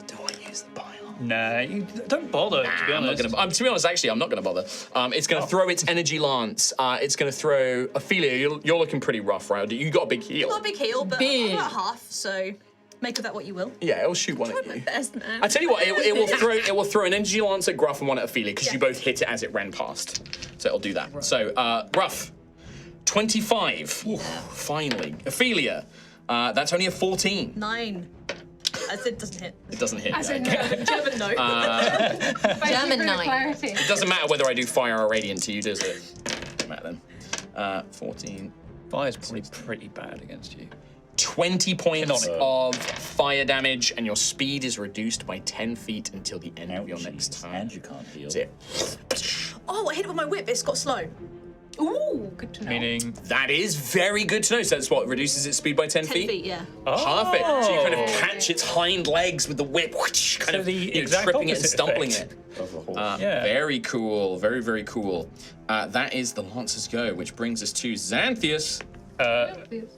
Do I use the pylon? Nah, you don't bother. To be I'm not honest. gonna. To be honest, actually, I'm not gonna bother. It's gonna throw its energy lance. It's gonna throw Ophelia. You're looking pretty rough, right? You got a big heal. Not a big heal, but Big. I'm about half, so make of that what you will. Yeah, it'll shoot one at you. Best man. I tell you what, it will throw an energy lance at Gruff and one at Ophelia because you both hit it as it ran past. So it'll do that. So Gruff, 25. Finally, Ophelia. That's only a 14. 9. As it doesn't hit. It doesn't hit. As no. in German no. Thank you German for the 9. clarity. It doesn't matter whether I do fire or radiant to you, does it? Doesn't matter then. 14. Fire's probably pretty bad against you. 20 points Canonic. of fire damage, and your speed is reduced by 10 feet until the end of your next turn. And you can't heal. That's it. Oh, I hit it with my whip. It's got slow. Ooh, good to know. Meaning. That is very good to know. So that's what reduces its speed by 10 10 feet? feet, yeah. Perfect. So you kind of catch its hind legs with the whip, whoosh, kind So of the exact tripping it and opposite stumbling effect. it. Of a horse. Yeah. Very cool. Very, very cool. That is the Lancer's go, which brings us to Xanthius.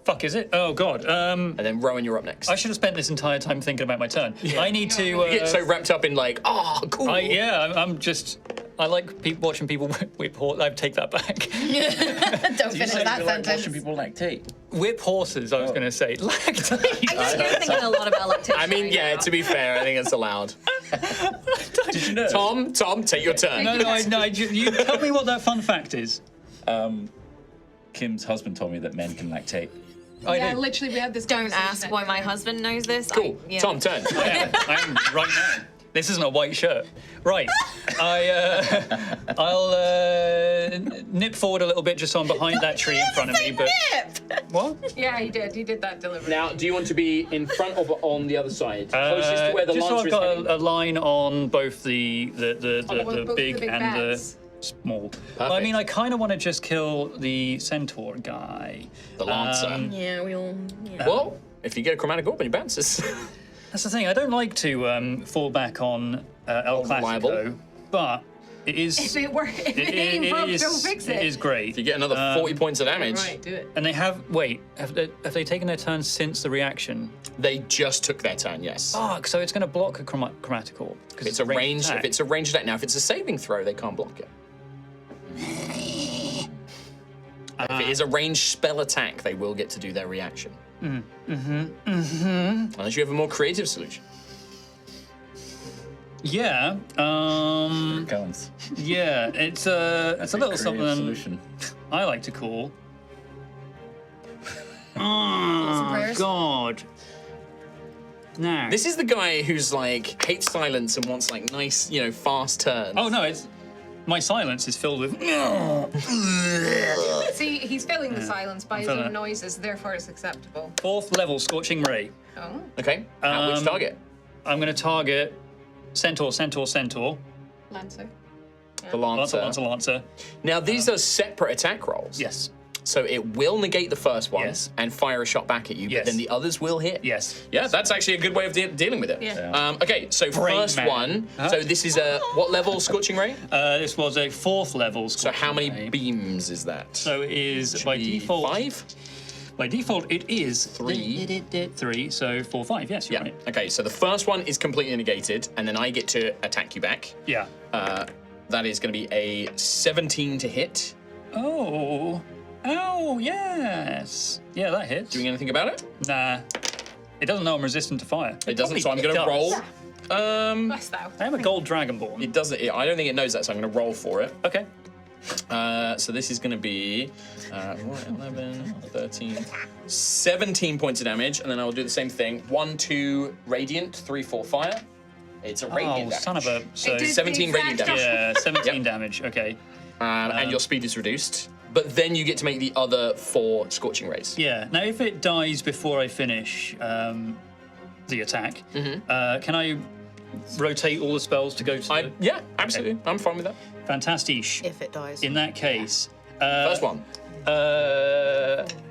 Fuck, is it? Oh god. And then Rowan, you're up next. I should have spent this entire time thinking about my turn. I need to. You get so wrapped up in like, oh, cool. I'm just. I like watching people whip horse. I take that back. Don't finish that You like watching sentence. people lactate. Whip horses. I was going to say lactate. You're thinking a lot about lactation. I mean, right yeah, now. to be fair, I think it's allowed. Did you know? Tom, take your turn. no. You tell me what that fun fact is. Kim's husband told me that men can lactate. Yeah, do. literally, we had this. Don't conversation ask at why my dinner. husband knows this. Cool. Yeah. Tom, turn. I am right now. This isn't a white shirt. Right. I'll nip forward a little bit just so I'm behind that tree in front of me. But what? Yeah, he did. He did that deliberately. Now, do you want to be in front or on the other side? Closest to where the just so Lancer I've is got heading? a line on both the both big the big and bats. the small. But I mean, I kind of want to just kill the centaur guy. The Lancer. Yeah, we all. Yeah. Well, if you get a chromatic orb and it bounces. That's the thing. I don't like to fall back on El Reliable. Clasico, but it is. If it ain't broke, don't fix it. It is great. If you get another 40 points of damage, Right, do it. And they have. Wait, have they taken their turn since the reaction? they just took their turn. Yes. Fuck. So it's going to block a chromatic orb. 'cause It's a range. attack. If it's a ranged attack, now if it's a saving throw, they can't block it. If it is a ranged spell attack, they will get to do their reaction. Unless you have a more creative solution. Yeah. Here it comes. Yeah. It's a little Creative something solution. I like to call. prayers. God. Now. This is the guy who's like hates silence and wants like nice, fast turns. Oh no! It's my silence is filled with. See, he's filling the silence by his Fill it. own noises, therefore it's acceptable. 4th level scorching ray. Oh. Okay. At which target? I'm going to target centaur, Lancer. The lancer. lancer. Now these are separate attack rolls. Yes. So it will negate the first one Yes. and fire a shot back at you, Yes. but then the others will hit. Yes. Yeah, that's actually a good way of dealing with it. Yeah. Okay, so Brain first man. one. So this is a what level scorching ray? This was a 4th level. So how many ray. beams is that? So it is by default. 5? By default, it is 3. 3. So 4, 5. Yes, you're Yeah. right. Okay, so the first one is completely negated, and then I get to attack you back. Yeah. That is going to be a 17 to hit. Oh. Oh yes. Yeah, that hits. Doing anything about it? Nah. It doesn't know I'm resistant to fire. It doesn't, so I'm Probably going to does. roll. Bless thou. I am a gold dragonborn. It doesn't. I don't think it knows that, so I'm going to roll for it. Okay. So this is going to be 11, 13, 17 points of damage, and then I will do the same thing. 1, 2, radiant, 3, 4, fire. It's a radiant Oh, damage. son of a. So. It did 17 the radiant exact damage. Yeah, 17 damage. Okay. And your speed is reduced. But then you get to make the other 4 scorching rays. Yeah. Now, if it dies before I finish the attack, can I rotate all the spells to go to? Yeah, absolutely. I'm fine with that. Fantastic. If it dies. In that case, First one.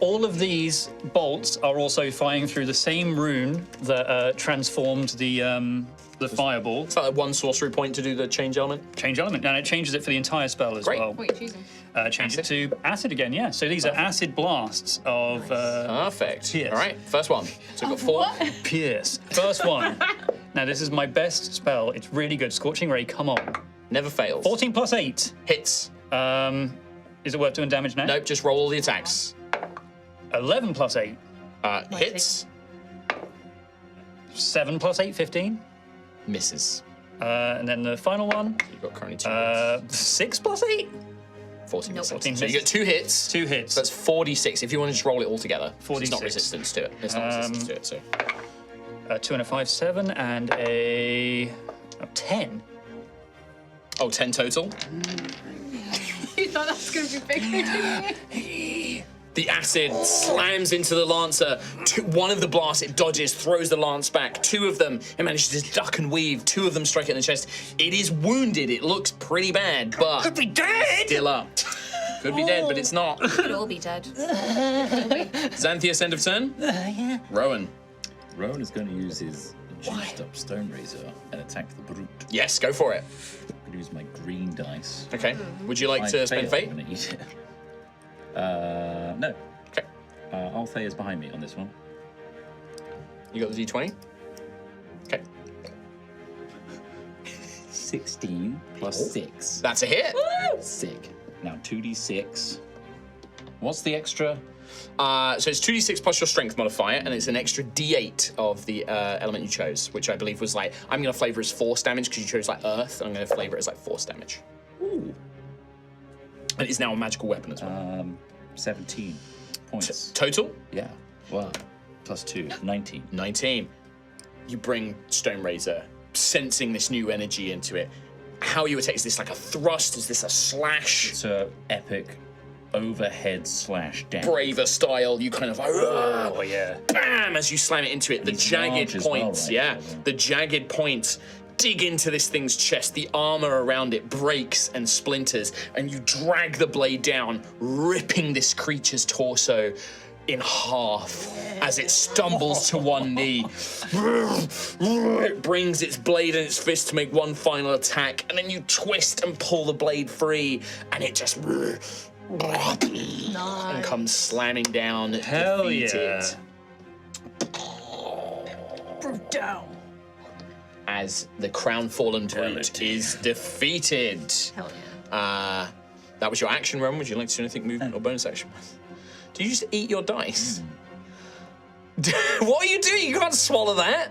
all of these bolts are also firing through the same rune that transformed the fireball. It's like 1 sorcery point to do the change element. Change element, and it changes it for the entire spell as Great. well. What are you choosing? Change it to acid again, yeah. So these are acid blasts of Perfect. Yes. All right, first one. So we've got 4. Pierce. First one. Now this is my best spell. It's really good. Scorching Ray, come on. Never fails. 14 plus 8. Hits. Is it worth doing damage now? Nope, just roll all the attacks. 11 plus 8. Hits. 7 plus 8, 15. Misses. And then the final one, You've got currently 2 hits. 6 plus 8. 14 misses. 14 So you get misses. 2 hits. 2 hits. So that's 46 if you want to just roll it all together. 'cause It's not 46. resistance to it. It's not resistance to it, so. 2 and a 5, 7, and a 10. Oh, 10 total? You thought that was going to be bigger, didn't you? The acid slams into the lancer. One of the blasts, it dodges, throws the lance back. 2 of them, it manages to duck and weave. 2 of them strike it in the chest. It is wounded. It looks pretty bad, but Could be dead! still up. Could be dead, but it's not. Could all be dead. Xanthias, end of turn? Yeah. Rowan. Rowan is going to use his juiced up stone razor and attack the brute. Yes, go for it. I'm going to use my green dice. Okay. Would you like to spend fate? I'm going to eat it. No. Okay. Altheya is behind me on this one. You got the d20? Okay. 16 plus 6. That's a hit. Sick. Now 2d6. What's the extra? So it's 2d6 plus your strength modifier, and it's an extra d8 of the element you chose, which I believe was like, I'm going to flavor as force damage because you chose like earth, and I'm going to flavor it as like force damage. Ooh. And it is now a magical weapon as well. 17 points. Total? Yeah. Wow. Plus 2. 19. 19. You bring Stone Razor, sensing this new energy into it. How you attack, is this like a thrust? Is this a slash? It's a epic overhead slash down. Braver style, you kind of like, Oh, yeah. bam, as you slam it into it. The He's jagged large as well, points, right? yeah. So, The jagged points dig into this thing's chest. The armor around it breaks and splinters, and you drag the blade down, ripping this creature's torso. in half as it stumbles to one knee. It brings its blade in its fist to make one final attack, and then you twist and pull the blade free, and it just and comes slamming down. Hell defeated. Brute down. As the Crownfallen brute is defeated. Hell yeah. That was your action run. Would you like to do anything movement or bonus action? Do you just eat your dice? What are you doing? You can't swallow that.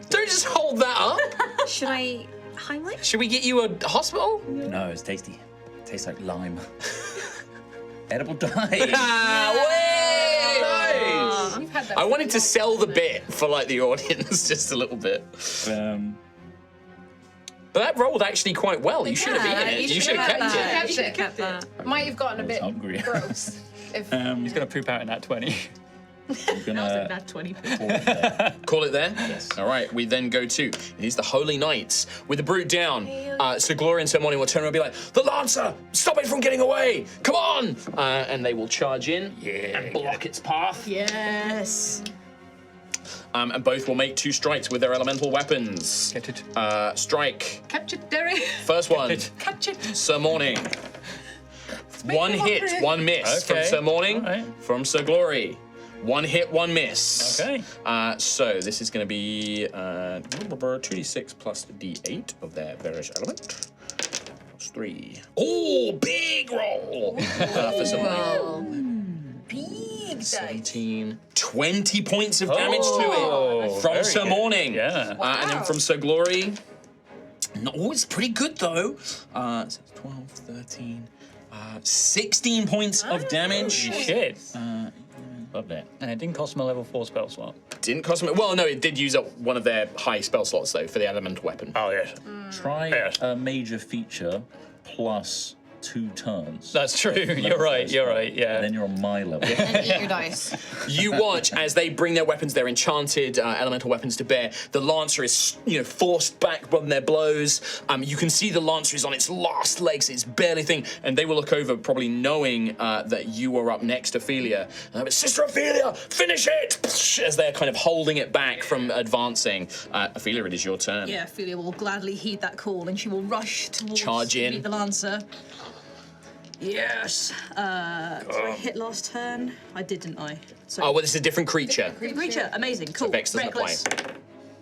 Don't just hold that up. Should I Heimlich? Should we get you a hospital? No, it's tasty. Tastes like lime. Edible dice. You've had that. I wanted to sell the bit for like the audience just a little bit. But that rolled actually quite well. You should have eaten it. You should have kept it. You should have kept that. Might have gotten a bit hungry. gross. If He's going to poop out in that 20. I'm gonna Nat 20. Call it there? Yes. All right, we then go to, it is the Holy Knights. With the brute down, so Gloria and Ceremony will turn around and be like, the Lancer, stop it from getting away, come on! And they will charge in and block its path. Yes. And both will make 2 strikes with their elemental weapons. Get it. Strike. catch it, Derry. First one, Catch it. Sir Morning. One hit, one miss from Okay. Sir Morning, All right. from Sir Glory. One hit, one miss. Okay. So this is going to be 2d6 plus d8 of their various element. Plus 3. Oh, big roll! For Sir Morning. Big 17. 20 points of damage to Oh, it from very Sir good. Morning. Yeah. And then from Sir Glory. No, it's pretty good though. So it's 12, 13, 16 points of damage. Holy shit. Loved it. And it didn't cost him a level 4 spell slot. Didn't cost me. Well, no, it did use up one of their high spell slots though for the elemental weapon. Oh, yes. Try Yes. a major feature plus 2 turns. That's true. You're right. You're right. Yeah. Then you're on my level. And eat your dice. You watch as they bring their weapons, their enchanted elemental weapons to bear. The Lancer is, forced back from their blows. You can see the Lancer is on its last legs. It's barely thing, and they will look over, probably knowing that you are up next, Ophelia. Sister Ophelia, finish it! As they're kind of holding it back from advancing. Ophelia, it is your turn. Yeah, Ophelia will gladly heed that call and she will rush towards Charge in. the Lancer. Yes. Did I hit last turn? I did, didn't I? So Oh, well, this is a different creature. creature, amazing, cool. Vex doesn't apply. Reckless.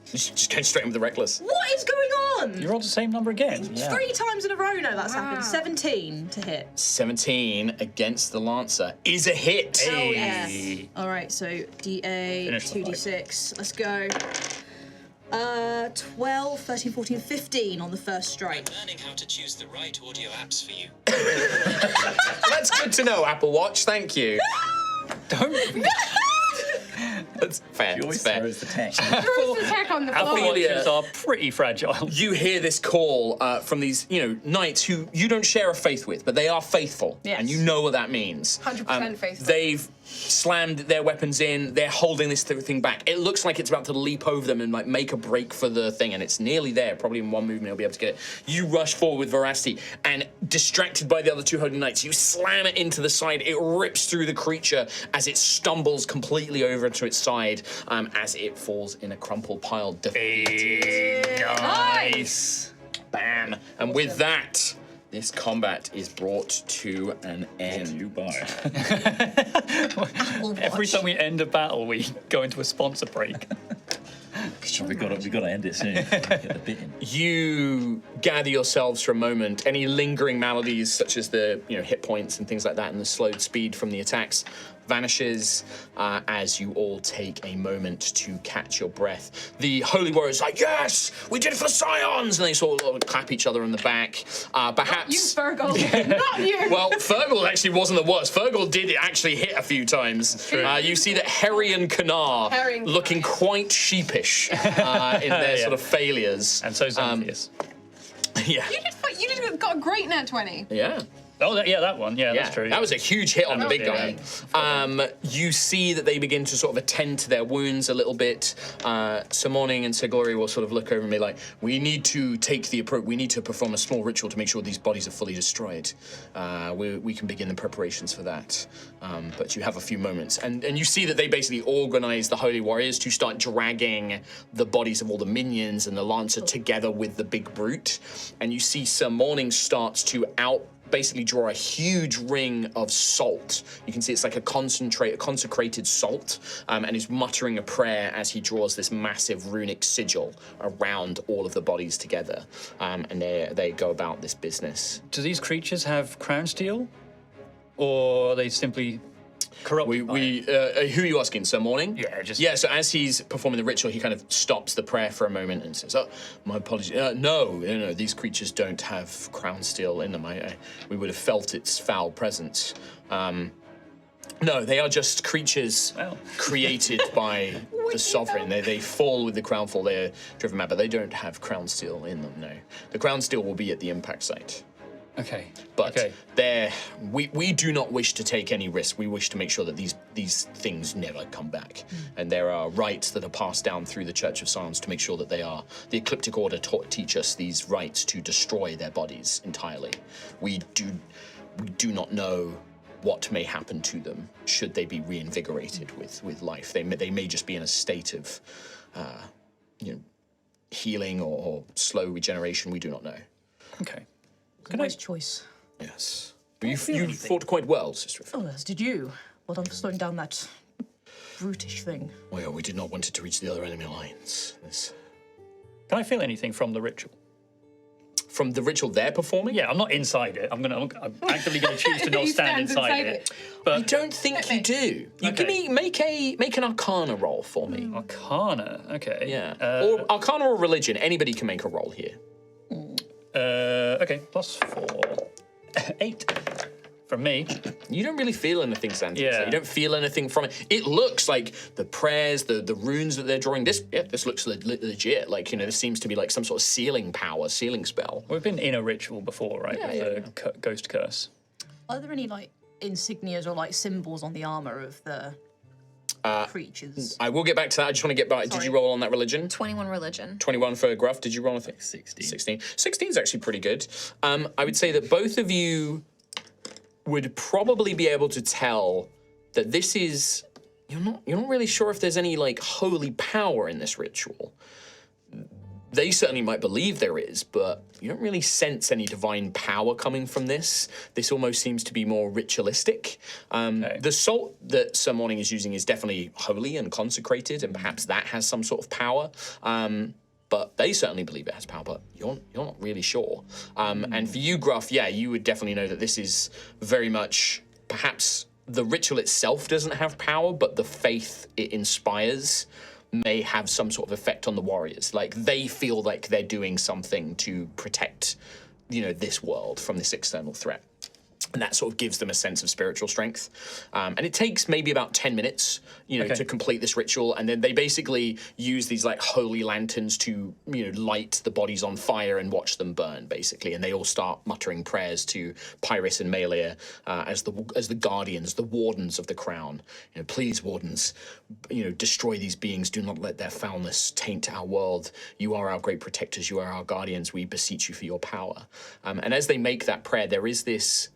Just go straight in with the reckless. What is going on? You rolled the same number again. 3 times in a row now that's happened. 17 to hit. 17 against the Lancer is a hit. Oh, yes. All right, so D8, Finish the 2D6. Let's go. 12, 13, 14, 15 on the first strike. Learning how to choose the right audio apps for you. That's good to know, Apple Watch. Thank you. Don't. That's fair. She always That's fair. throws the text. Throws the tech on the floor. Apple Ophelia. Watches are pretty fragile. You hear this call from these, knights who you don't share a faith with, but they are faithful, Yes. and you know what that means. 100% faithful. They've slammed their weapons in. They're holding this thing back. It looks like it's about to leap over them and like make a break for the thing, and it's nearly there. Probably in one movement, it'll be able to get it. You rush forward with veracity, and distracted by the other 2 holy knights, you slam it into the side. It rips through the creature as it stumbles completely over to its side, as it falls in a crumpled pile. Defeated. Nice. Bam. And with that, this combat is brought to an end. You buy. Every time we end a battle, we go into a sponsor break. We got to end it soon. Get the bit in. You gather yourselves for a moment. Any lingering maladies, such as the hit points and things like that, and the slowed speed from the attacks, vanishes as you all take a moment to catch your breath. The holy warriors like, yes, we did it for the Scions, and they sort of clap each other on the back. Perhaps You, Fergal. Not you. Well, Fergal actually wasn't the worst. Fergal did actually hit a few times. You see that Harry and Kanar Harry and looking Kanar. quite sheepish in their sort of failures. And so Xanthius. Yeah. You got a great nat 20. Yeah. Oh, that one. Yeah, that's true. That was a huge hit on the big guy. Yeah. You see that they begin to sort of attend to their wounds a little bit. Sir Morning and Sir Glory will sort of look over and be like, we need to take the approach. We need to perform a small ritual to make sure these bodies are fully destroyed. We can begin the preparations for that. But you have a few moments. And you see that they basically organize the Holy Warriors to start dragging the bodies of all the minions and the Lancer together with the big brute. And you see Sir Morning starts to basically draw a huge ring of salt. You can see it's like a consecrated salt, and he's muttering a prayer as he draws this massive runic sigil around all of the bodies together. And they go about this business. Do these creatures have crown steel? Or are they simply corrupted by it? Who are you asking, Sir Morning? Yeah, So as he's performing the ritual, he kind of stops the prayer for a moment and says, "Oh, my apologies. No, these creatures don't have crown steel in them. We would have felt its foul presence. No, they are just creatures created by the sovereign. They fall with the crownfall. They're driven mad, but they don't have crown steel in them. No, the crown steel will be at the impact site." Okay. But we do not wish to take any risk. We wish to make sure that these things never come back. And there are rites that are passed down through the Church of Silence to make sure that the Ecliptic Order teach us these rites to destroy their bodies entirely. We do not know what may happen to them should they be reinvigorated with life. They may just be in a state of healing or slow regeneration. We do not know. Okay. Nice choice. Yes. You fought quite well, Sister. Oh, yes, did you? Well done for slowing down that brutish thing. Well, we did not want it to reach the other enemy lines. Can I feel anything from the ritual? From the ritual they're performing? Yeah, I'm not inside it. I'm actively going to choose to not stand inside it. But I don't think you do. You give me make an Arcana roll for me. Arcana, okay. Yeah. Or Arcana or Religion. Anybody can make a roll here. Okay, +4. 8 from me. You don't really feel anything, Santa. Yeah. So you don't feel anything from it. It looks like the prayers, the runes that they're drawing. This looks legit. Like, this seems to be like some sort of sealing spell. We've been in a ritual before, right? With the ghost curse. Are there any insignias or symbols on the armor of the creatures? I will get back to that. I just want to get back. Did you roll on that religion? 21 religion. 21 for Gruff. Did you roll anything? 16. 16 is actually pretty good. I would say that both of you would probably be able to tell that this is... You're not really sure if there's any, holy power in this ritual. They certainly might believe there is, but you don't really sense any divine power coming from this. This almost seems to be more ritualistic. The salt that Sir Morning is using is definitely holy and consecrated, and perhaps that has some sort of power. But they certainly believe it has power, but you're not really sure. And for you, Gruff, you would definitely know that this is very much, perhaps the ritual itself doesn't have power, but the faith it inspires may have some sort of effect on the warriors. Like, they feel like they're doing something to protect, this world from this external threat. And that sort of gives them a sense of spiritual strength. And it takes maybe about 10 minutes, to complete this ritual. And then they basically use these holy lanterns to, light the bodies on fire and watch them burn, basically. And they all start muttering prayers to Pyrrhus and Malia as the guardians, the wardens of the crown. Please, wardens, destroy these beings. Do not let their foulness taint our world. You are our great protectors. You are our guardians. We beseech you for your power. And as they make that prayer, there is this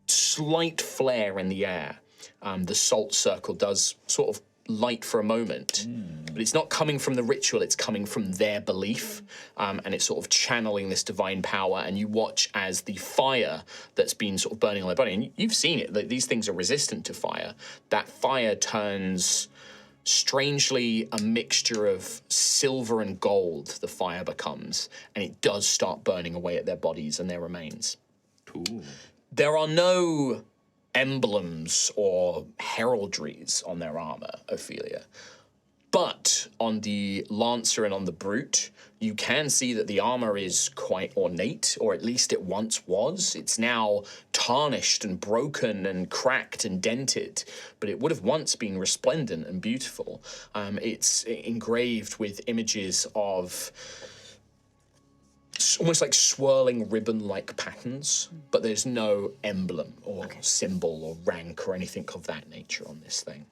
slight flare in the air. The salt circle does sort of light for a moment, but it's not coming from the ritual, it's coming from their belief, and it's sort of channeling this divine power. And you watch as the fire that's been sort of burning on their body, and you've seen it, these things are resistant to fire. That fire turns strangely a mixture of silver and gold, the fire becomes, and it does start burning away at their bodies and their remains. Cool. There are no emblems or heraldries on their armor, Ophelia. But on the Lancer and on the Brute, you can see that the armor is quite ornate, or at least it once was. It's now tarnished and broken and cracked and dented, but it would have once been resplendent and beautiful. It's engraved with images of almost like swirling ribbon-like patterns, but there's no emblem or symbol or rank or anything of that nature on this thing.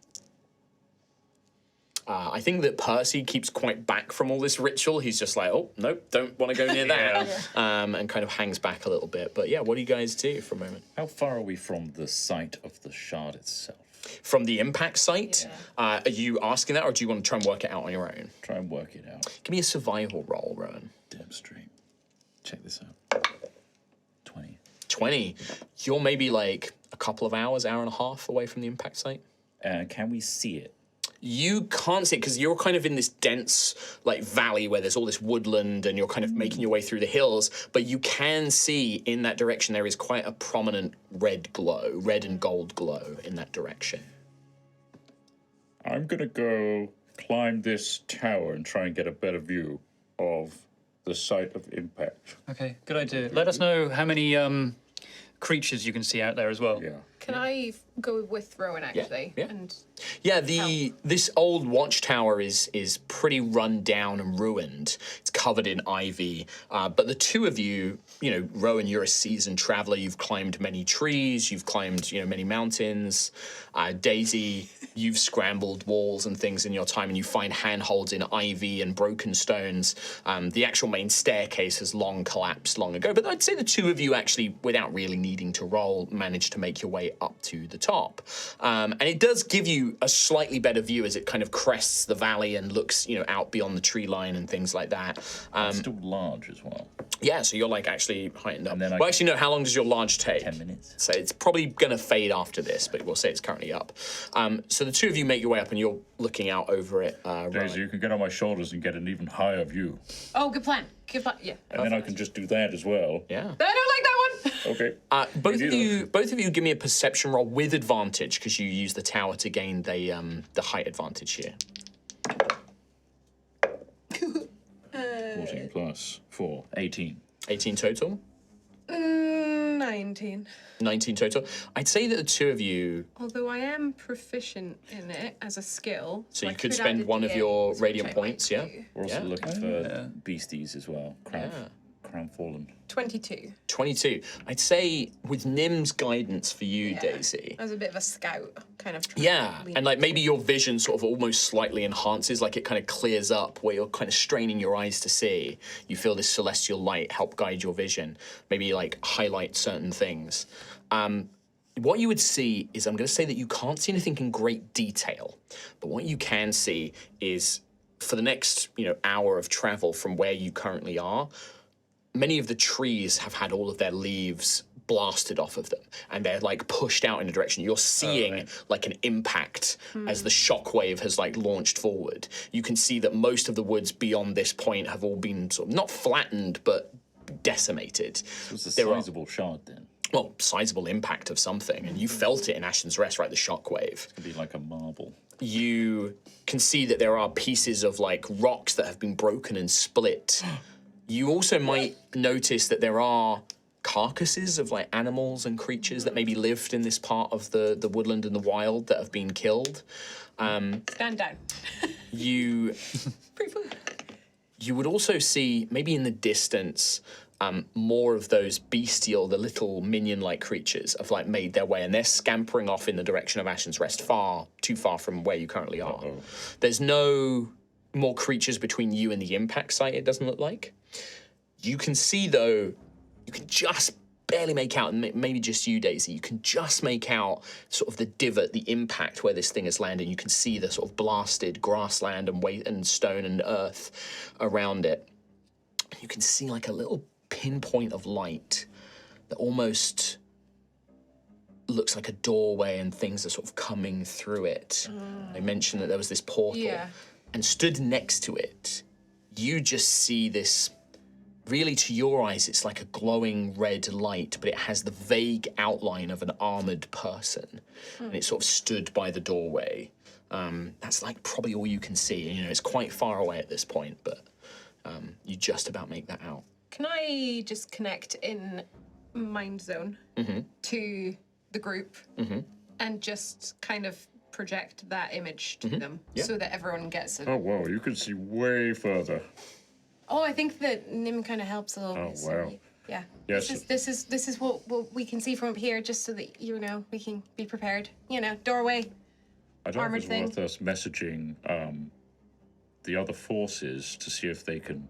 I think that Percy keeps quite back from all this ritual. He's just like, oh, nope, don't want to go near that, and kind of hangs back a little bit. But yeah, what do you guys do for a moment? How far are we from the site of the shard itself? From the impact site, are you asking that, or do you want to try and work it out on your own? Try and work it out. Give me a survival roll, Rowan. Damn straight. Check this out. 20. 20. You're maybe like a couple of hours, hour and a half away from the impact site. Can we see it? You can't see it because you're kind of in this dense like valley where there's all this woodland and you're kind of making your way through the hills, but you can see in that direction there is quite a prominent red and gold glow in that direction. I'm gonna go climb this tower and try and get a better view of the site of impact. Okay, good idea. Let us know how many creatures you can see out there as well. Yeah. Can I go with Rowan actually? yeah. And Yeah, this old watchtower is pretty run down and ruined. It's covered in ivy. But the two of you, Rowan, you're a seasoned traveler. You've climbed many trees. You've climbed, many mountains. Daisy, you've scrambled walls and things in your time, and you find handholds in ivy and broken stones. The actual main staircase has long collapsed long ago. But I'd say the two of you actually, without really needing to roll, managed to make your way up to the top. And it does give you a slightly better view as it kind of crests the valley and looks, out beyond the tree line and things like that. It's still large as well. Yeah, so you're like actually heightened up. And then well, actually, no, how long does your large take? 10 minutes. So it's probably going to fade after this, but we'll say it's currently up. So the two of you make your way up and you're looking out over it. Daisy, you can get on my shoulders and get an even higher view. oh, good plan. Good plan. Yeah. And then I can just do that as well. Yeah. I don't like that one. Okay. Both of you give me a perception roll with advantage because you use the tower to gain the height advantage here. 14 plus 4, 18. 18 total. 19. 19 total. I'd say that the two of you, Although I am proficient in it as a skill. so I you could add spend a one of D8, your which radiant I might points, yeah? do. We're also Yeah. looking for beasties as well. Yeah. Crownfallen. 22. 22. I'd say with Nim's guidance for you, Yeah. Daisy. I was a bit of a scout, kind of. Yeah, lean- and like maybe your vision sort of almost slightly enhances, like it kind of clears up where you're kind of straining your eyes to see. You feel this celestial light help guide your vision, maybe like highlight certain things. What you would see is, I'm going to say that you can't see anything in great detail, but what you can see is for the next, hour of travel from where you currently are, many of the trees have had all of their leaves blasted off of them and they're like pushed out in a direction. You're seeing like an impact as the shockwave has like launched forward. You can see that most of the woods beyond this point have all been sort of not flattened but decimated. It was a There are- sizable shard then. Well, sizable impact of something, and you felt it in Ashen's Rest, right? The shockwave. It'd be like a marble. You can see that there are pieces of like rocks that have been broken and split. You also might notice that there are carcasses of like animals and creatures that maybe lived in this part of the woodland and the wild that have been killed. Stand down. You Pretty fun. you would also see maybe in the distance more of those bestial, the little minion-like creatures have like made their way, and they're scampering off in the direction of Ashen's Rest, too far from where you currently are. There's no more creatures between you and the impact site, it doesn't look like. You can see, though, you can just barely make out, and maybe just you, Daisy, you can just make out sort of the divot, the impact where this thing has landed. You can see the sort of blasted grassland and stone and earth around it. You can see like a little pinpoint of light that almost looks like a doorway and things are sort of coming through it. I mentioned that there was this portal. Yeah. And stood next to it, you just see this, really to your eyes, it's like a glowing red light, but it has the vague outline of an armored person. And it sort of stood by the doorway. That's like probably all you can see. It's quite far away at this point, but you just about make that out. Can I just connect in Mind Zone to the group and just kind of project that image to them so that everyone gets it? Oh, wow, you can see way further. Oh, I think that Nim kind of helps a little Oh, bit. So wow. yeah. Yes. This is what we can see from up here, just so that we can be prepared. Doorway. I don't know Armored if thing. it's worth us messaging the other forces to see if they can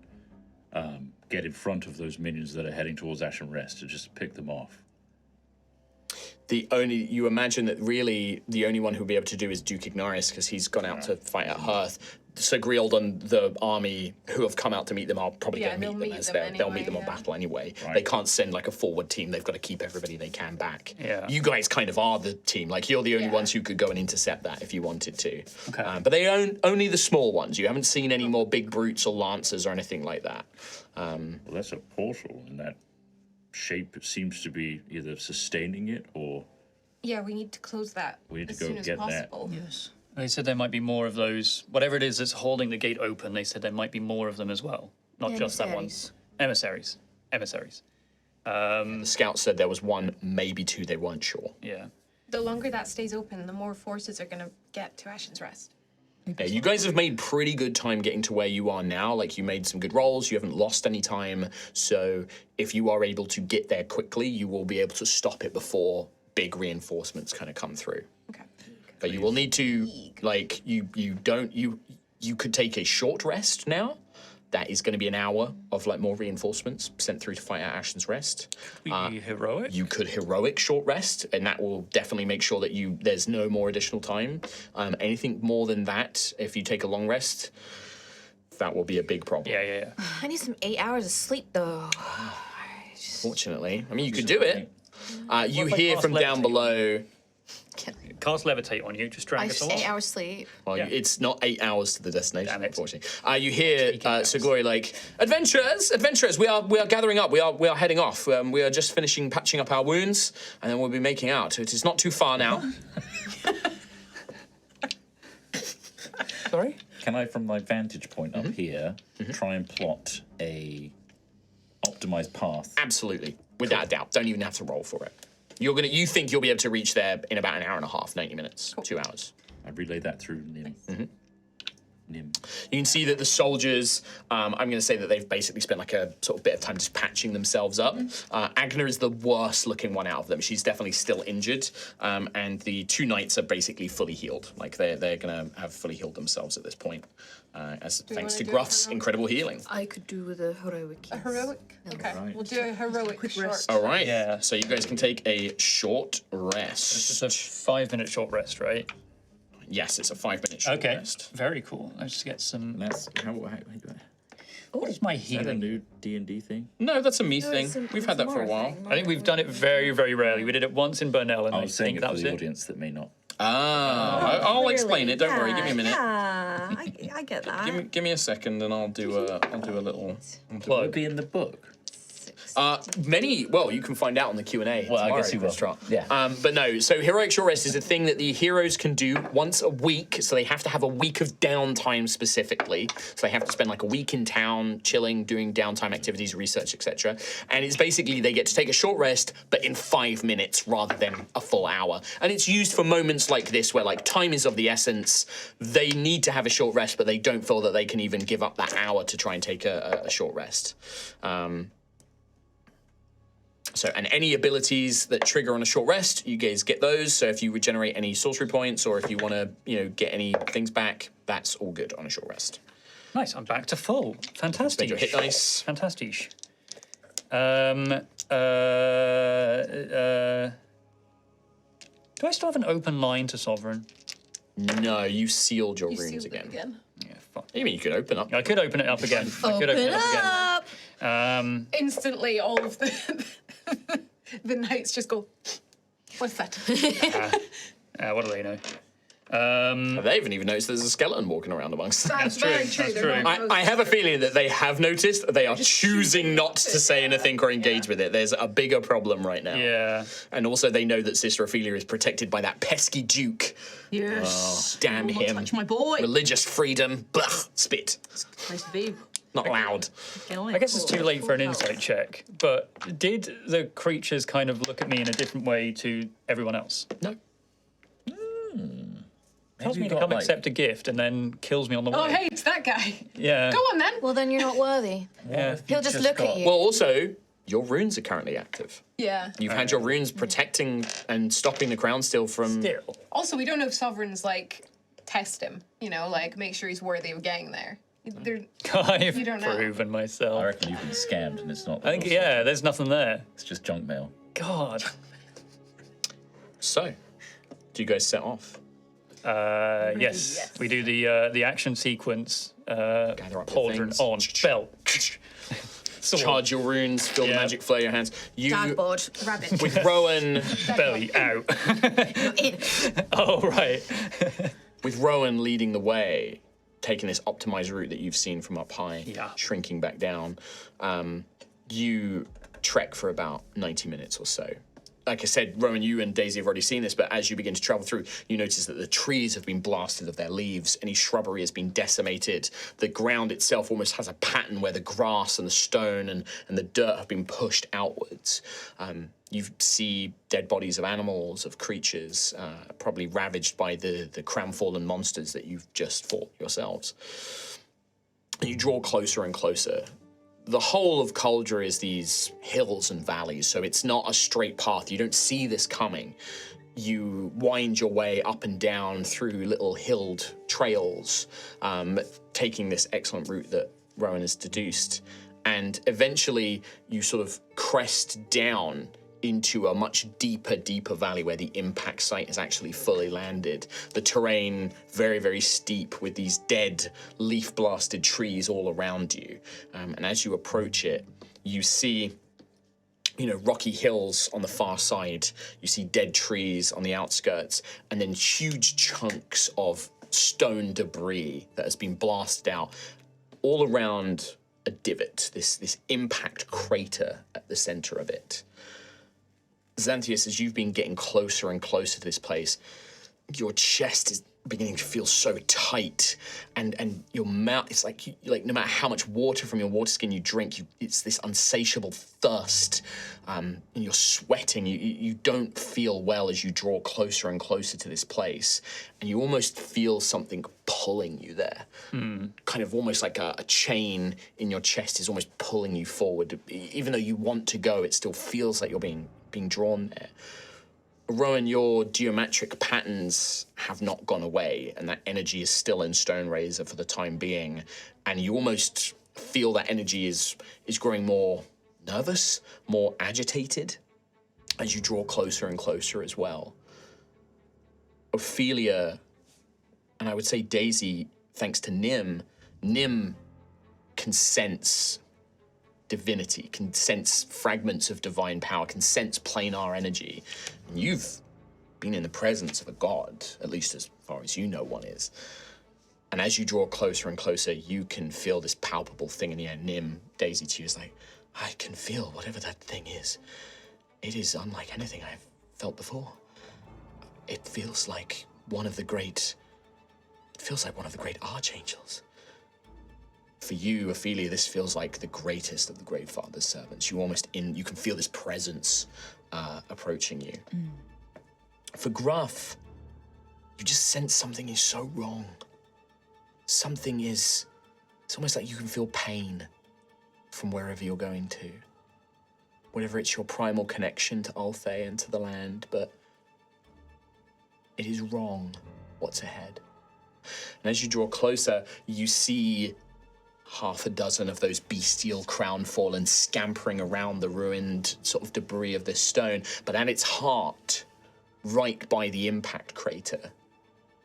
get in front of those minions that are heading towards Ashen Rest to just pick them off. You imagine that really the only one who'll be able to do is Duke Ignaris because he's gone out to fight at Hearth. Sir Grield and the army who have come out to meet them are probably going to meet them as they'll meet them on battle anyway. Right. They can't send like a forward team. They've got to keep everybody they can back. Yeah. You guys kind of are the team. Like you're the only ones who could go and intercept that if you wanted to. Okay. But they own only the small ones. You haven't seen any more big brutes or lancers or anything like that. Well, that's a portal, and that shape seems to be either sustaining it or Yeah, we need to close that We need to as go soon as get that. possible. Yes. They said there might be more of those. Whatever it is that's holding the gate open, they said there might be more of them as well. Not just that one. Emissaries. The scouts said there was one, maybe two. They weren't sure. Yeah. The longer that stays open, the more forces are going to get to Ashen's Rest. Yeah, you guys have made pretty good time getting to where you are now. Like, you made some good rolls. You haven't lost any time. So if you are able to get there quickly, you will be able to stop it before big reinforcements kind of come through. Okay. But you will need to, like, you could take a short rest now. That is going to be an hour of, like, more reinforcements sent through to fight at Ashen's Rest. Be heroic. You could heroic short rest, and that will definitely make sure that there's no more additional time. Anything more than that, if you take a long rest, that will be a big problem. Yeah. I need some 8 hours of sleep though. Fortunately, I mean, you could do it. You if I hear cast from down levitate? below. Cast levitate on you, just drag I us just along. 8 hours sleep. Well, Yeah. it's not 8 hours to the destination, Damn it. unfortunately. You hear hours. Sir Glory like, adventurers, we are gathering up. We are heading off. We are just finishing patching up our wounds, and then we'll be making out. It is not too far now. Sorry? can I, from my vantage point up here, try and plot a optimized path? Absolutely, without a doubt. Don't even have to roll for it. You think you'll be able to reach there in about an hour and a half, 90 minutes, 2 hours. I relay that through Nim. Nim. You can see that the soldiers, I'm going to say that they've basically spent like a sort of bit of time just patching themselves up. Agna is the worst looking one out of them. She's definitely still injured. And the two knights are basically fully healed. Like they're going to have fully healed themselves at this point. Thanks wanna to do a Gruff's heroic? incredible healing. I could do with a heroic. A heroic? Okay, Right. we'll do a heroic short. rest. All right. Yeah. So you guys can take a short Just a rest. 5-minute short rest, right? Yes, it's a 5-minute short Okay. rest. Very cool. Let's just get some. That's What is my is that a healing? new D&D thing? No, that's a me thing. it's a- We've had that for a while. I think we've done it very, very rarely. We did it once in Burnell, and I I was saying think it that for was the it. audience that may not. I'll explain it. Don't worry. Give me a minute. Yeah, I get that. Give me a second, and I'll do a little. Will it be in the book? Well, you can find out on the Q&A. Well, I tomorrow, guess you will. Chris Trott. Yeah. But no, so heroic short rest is a thing that the heroes can do once a week. So they have to have a week of downtime specifically. So they have to spend like a week in town, chilling, doing downtime activities, research, etc. And it's basically they get to take a short rest, but in 5 minutes rather than a full hour. And it's used for moments like this where like time is of the essence. They need to have a short rest, but they don't feel that they can even give up that hour to try and take a short rest. So, and any abilities that trigger on a short rest, you guys get those. So if you regenerate any sorcery points or if you want to, get any things back, that's all good on a short rest. Nice. I'm back to full. Fantastic. Spend your hit dice. Fantastic. Do I still have an open line to Sovereign? No, you sealed your You runes sealed it again. again. Yeah, fuck. I mean, you could open up. I could open it up again. Instantly, all of the knights just go, what's that? What do they know? They haven't even noticed there's a skeleton walking around amongst them. That's very true. that's They're true. not I have a feeling that they have noticed. They are choosing not to say anything or engage with it. There's a bigger problem right now. Yeah. And also they know that Sister Ophelia is protected by that pesky duke. Yes. Damn Will not him. touch my boy. Religious freedom. Blah, spit. Place to be. Not allowed. I guess it's too late for an insight check, but did the creatures kind of look at me in a different way to everyone else? No. Tells me you to got, come like- accept a gift and then kills me on the way. Oh, hey, it's that guy. Yeah. Go on then. Well, then you're not worthy. Yeah. He'll just look at you. Well, also, your runes are currently active. Yeah. You've had your runes protecting and stopping the crown still from. Still. Also, we don't know if sovereigns like test him. You know, like make sure he's worthy of getting there. They're, I've You don't know. proven I myself. reckon you've been scammed and it's not. I think, yeah, there's nothing there. It's just junk mail. God. So, do you guys set off? Yes, we do the action sequence. Gather up your Pauldron things. on, belt. Sword. Charge your runes, feel the Yeah. magic flow your hands. You Dagboard. Rabbit. with Rowan, Belly out. In. Oh, right. with Rowan leading the way, taking this optimized route that you've seen from up high, Yeah. shrinking back down. You trek for about 90 minutes or so. Like I said, Rowan, you and Daisy have already seen this, but as you begin to travel through, you notice that the trees have been blasted of their leaves. Any shrubbery has been decimated. The ground itself almost has a pattern where the grass and the stone and the dirt have been pushed outwards. You see dead bodies of animals, of creatures, probably ravaged by the Crownfallen monsters that you've just fought yourselves. And you draw closer and closer. The whole of Cauldre is these hills and valleys, so it's not a straight path. You don't see this coming. You wind your way up and down through little hilled trails, taking this excellent route that Rowan has deduced. And eventually you sort of crest down into a much deeper valley where the impact site has actually fully landed. The terrain very, very steep with these dead, leaf-blasted trees all around you. And as you approach it, you see, rocky hills on the far side. You see dead trees on the outskirts, and then huge chunks of stone debris that has been blasted out all around a divot, this impact crater at the center of it. Xanthias, as you've been getting closer and closer to this place, your chest is beginning to feel so tight, and your mouth, it's like no matter how much water from your water skin you drink, it's this insatiable thirst, and you're sweating. You don't feel well as you draw closer and closer to this place, and you almost feel something pulling you there. Kind of almost like a chain in your chest is almost pulling you forward. Even though you want to go, it still feels like you're being drawn there. Rowan, your geometric patterns have not gone away, and that energy is still in Stone Razor for the time being, and you almost feel that energy is growing more nervous, more agitated, as you draw closer and closer as well. Ophelia, and I would say Daisy, thanks to Nim can sense divinity, can sense fragments of divine power, can sense planar energy. And you've been in the presence of a god, at least as far as you know one is. And as you draw closer and closer, you can feel this palpable thing in the air. Nim, Daisy to you is like, I can feel whatever that thing is. It is unlike anything I've felt before. It feels like one of the great archangels. For you, Ophelia, this feels like the greatest of the Great Father's servants. You can feel this presence approaching you. For Gruff, you just sense something is so wrong. It's almost like you can feel pain from wherever you're going to. Whether it's your primal connection to Altheya and to the land, but it is wrong what's ahead. And as you draw closer, you see half a dozen of those bestial Crownfallen scampering around the ruined sort of debris of this stone. But at its heart, right by the impact crater,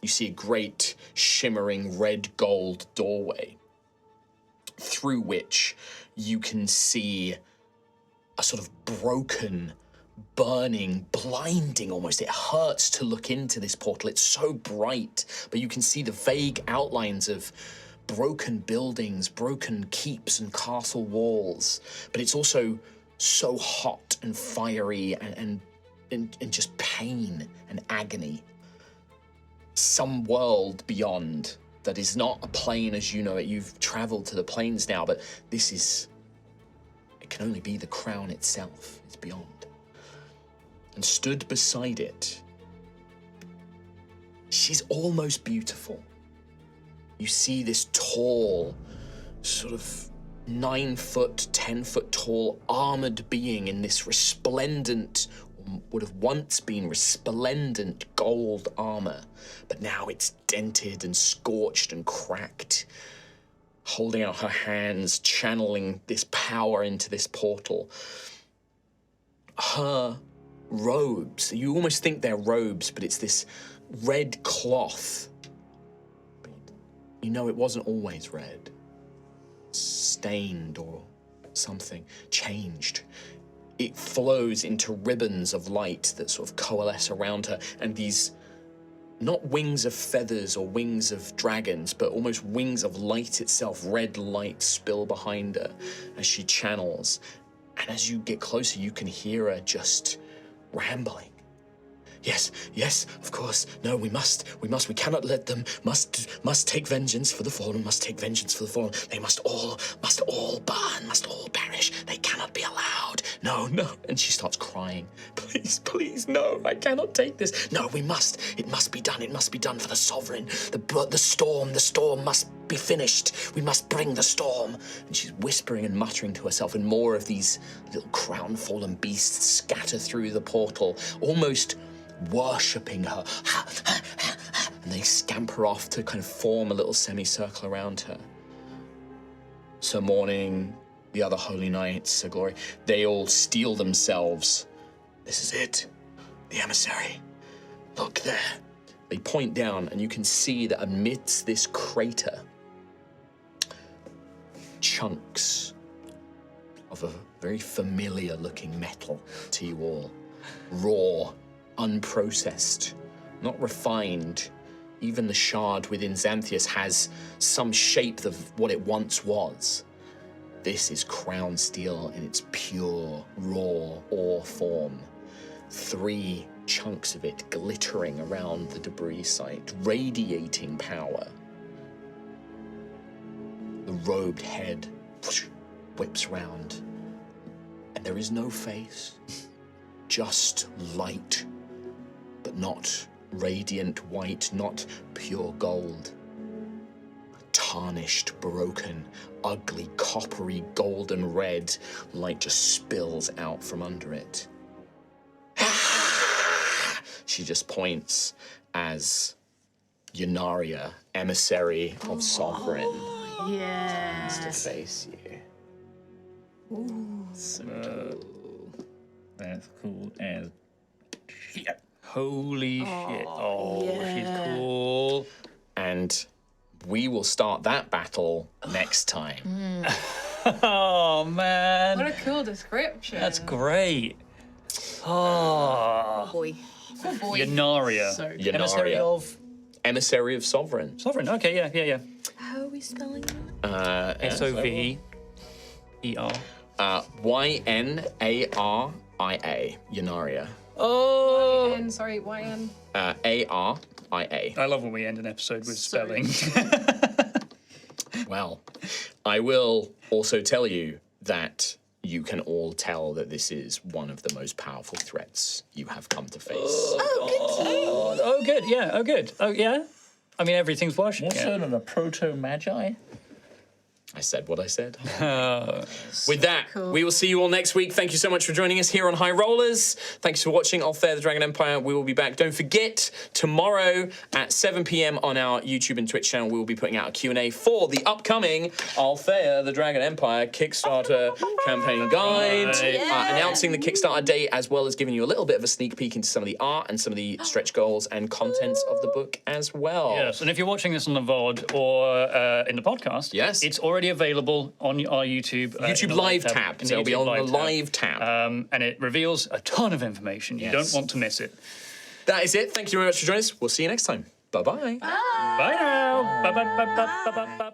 you see a great shimmering red gold doorway through which you can see a sort of broken, burning, blinding almost. It hurts to look into this portal. It's so bright, but you can see the vague outlines of broken buildings, broken keeps and castle walls, but it's also so hot and fiery and just pain and agony. Some world beyond that is not a plane as you know it. You've traveled to the planes now, but it can only be the crown itself. It's beyond. And stood beside it She's almost beautiful. You see this tall, sort of 9 foot, 10 foot tall armored being in this resplendent, would have once been resplendent gold armor, but now it's dented and scorched and cracked, holding out her hands, channeling this power into this portal. Her robes, you almost think they're robes, but it's this red cloth. But you know it wasn't always red. Stained or something, changed. It flows into ribbons of light that sort of coalesce around her, and these, not wings of feathers or wings of dragons, but almost wings of light itself, red light spill behind her as she channels. And as you get closer, you can hear her just rambling. Yes, of course. No, we cannot let them, must take vengeance for the fallen, must take vengeance for the fallen. They must all burn, must all perish. They cannot be allowed. No. And she starts crying. Please, no, I cannot take this. No, it must be done for the sovereign. The storm must be finished. We must bring the storm. And she's whispering and muttering to herself, and more of these little crown-fallen beasts scatter through the portal, almost worshipping her, and they scamper off to kind of form a little semicircle around her. Sir Morning, the other holy knights, Sir Glory, they all steel themselves. This is it, the emissary. Look there. They point down, and you can see that amidst this crater, chunks of a very familiar looking metal to you all, raw, unprocessed, not refined. Even the shard within Xanthias has some shape of what it once was. This is crown steel in its pure, raw ore form. 3 chunks of it glittering around the debris site, radiating power. The robed head whips round, and there is no face, just light. But not radiant white, not pure gold. Tarnished, broken, ugly, coppery, golden red light just spills out from under it. She just points as Yunaria, emissary of Sovereign, turns to face you. That's cool as shit. Holy shit. She's cool. And we will start that battle next time. Oh, man. What a cool description. That's great. Oh. Boy. Oh boy. Yunaria. Yunaria. Emissary of Sovereign. Sovereign, okay, yeah. How are we spelling that? SOVER. YNARIA. Yunaria. Oh. YN, sorry, YN. ARIA. I love when we end an episode with spelling. Well, I will also tell you that you can all tell that this is one of the most powerful threats you have come to face. Oh, good, yeah, oh, good. Oh, yeah? I mean, everything's worship. More so than a proto-magi? I said what I said. With that, we will see you all next week. Thank you so much for joining us here on High Rollers. Thanks for watching Altheya, the Dragon Empire. We will be back. Don't forget, tomorrow at 7 p.m. on our YouTube and Twitch channel, we will be putting out a Q&A for the upcoming Altheya, the Dragon Empire Kickstarter campaign guide. Announcing the Kickstarter date, as well as giving you a little bit of a sneak peek into some of the art and some of the stretch goals and contents of the book as well. Yes, and if you're watching this on the VOD or in the podcast, yes, it's already available on our YouTube. YouTube Live tab. So it'll be on the Live tab. And it reveals a ton of information. You don't want to miss it. That is it. Thank you very much for joining us. We'll see you next time. Bye-bye. Bye now. Bye-bye.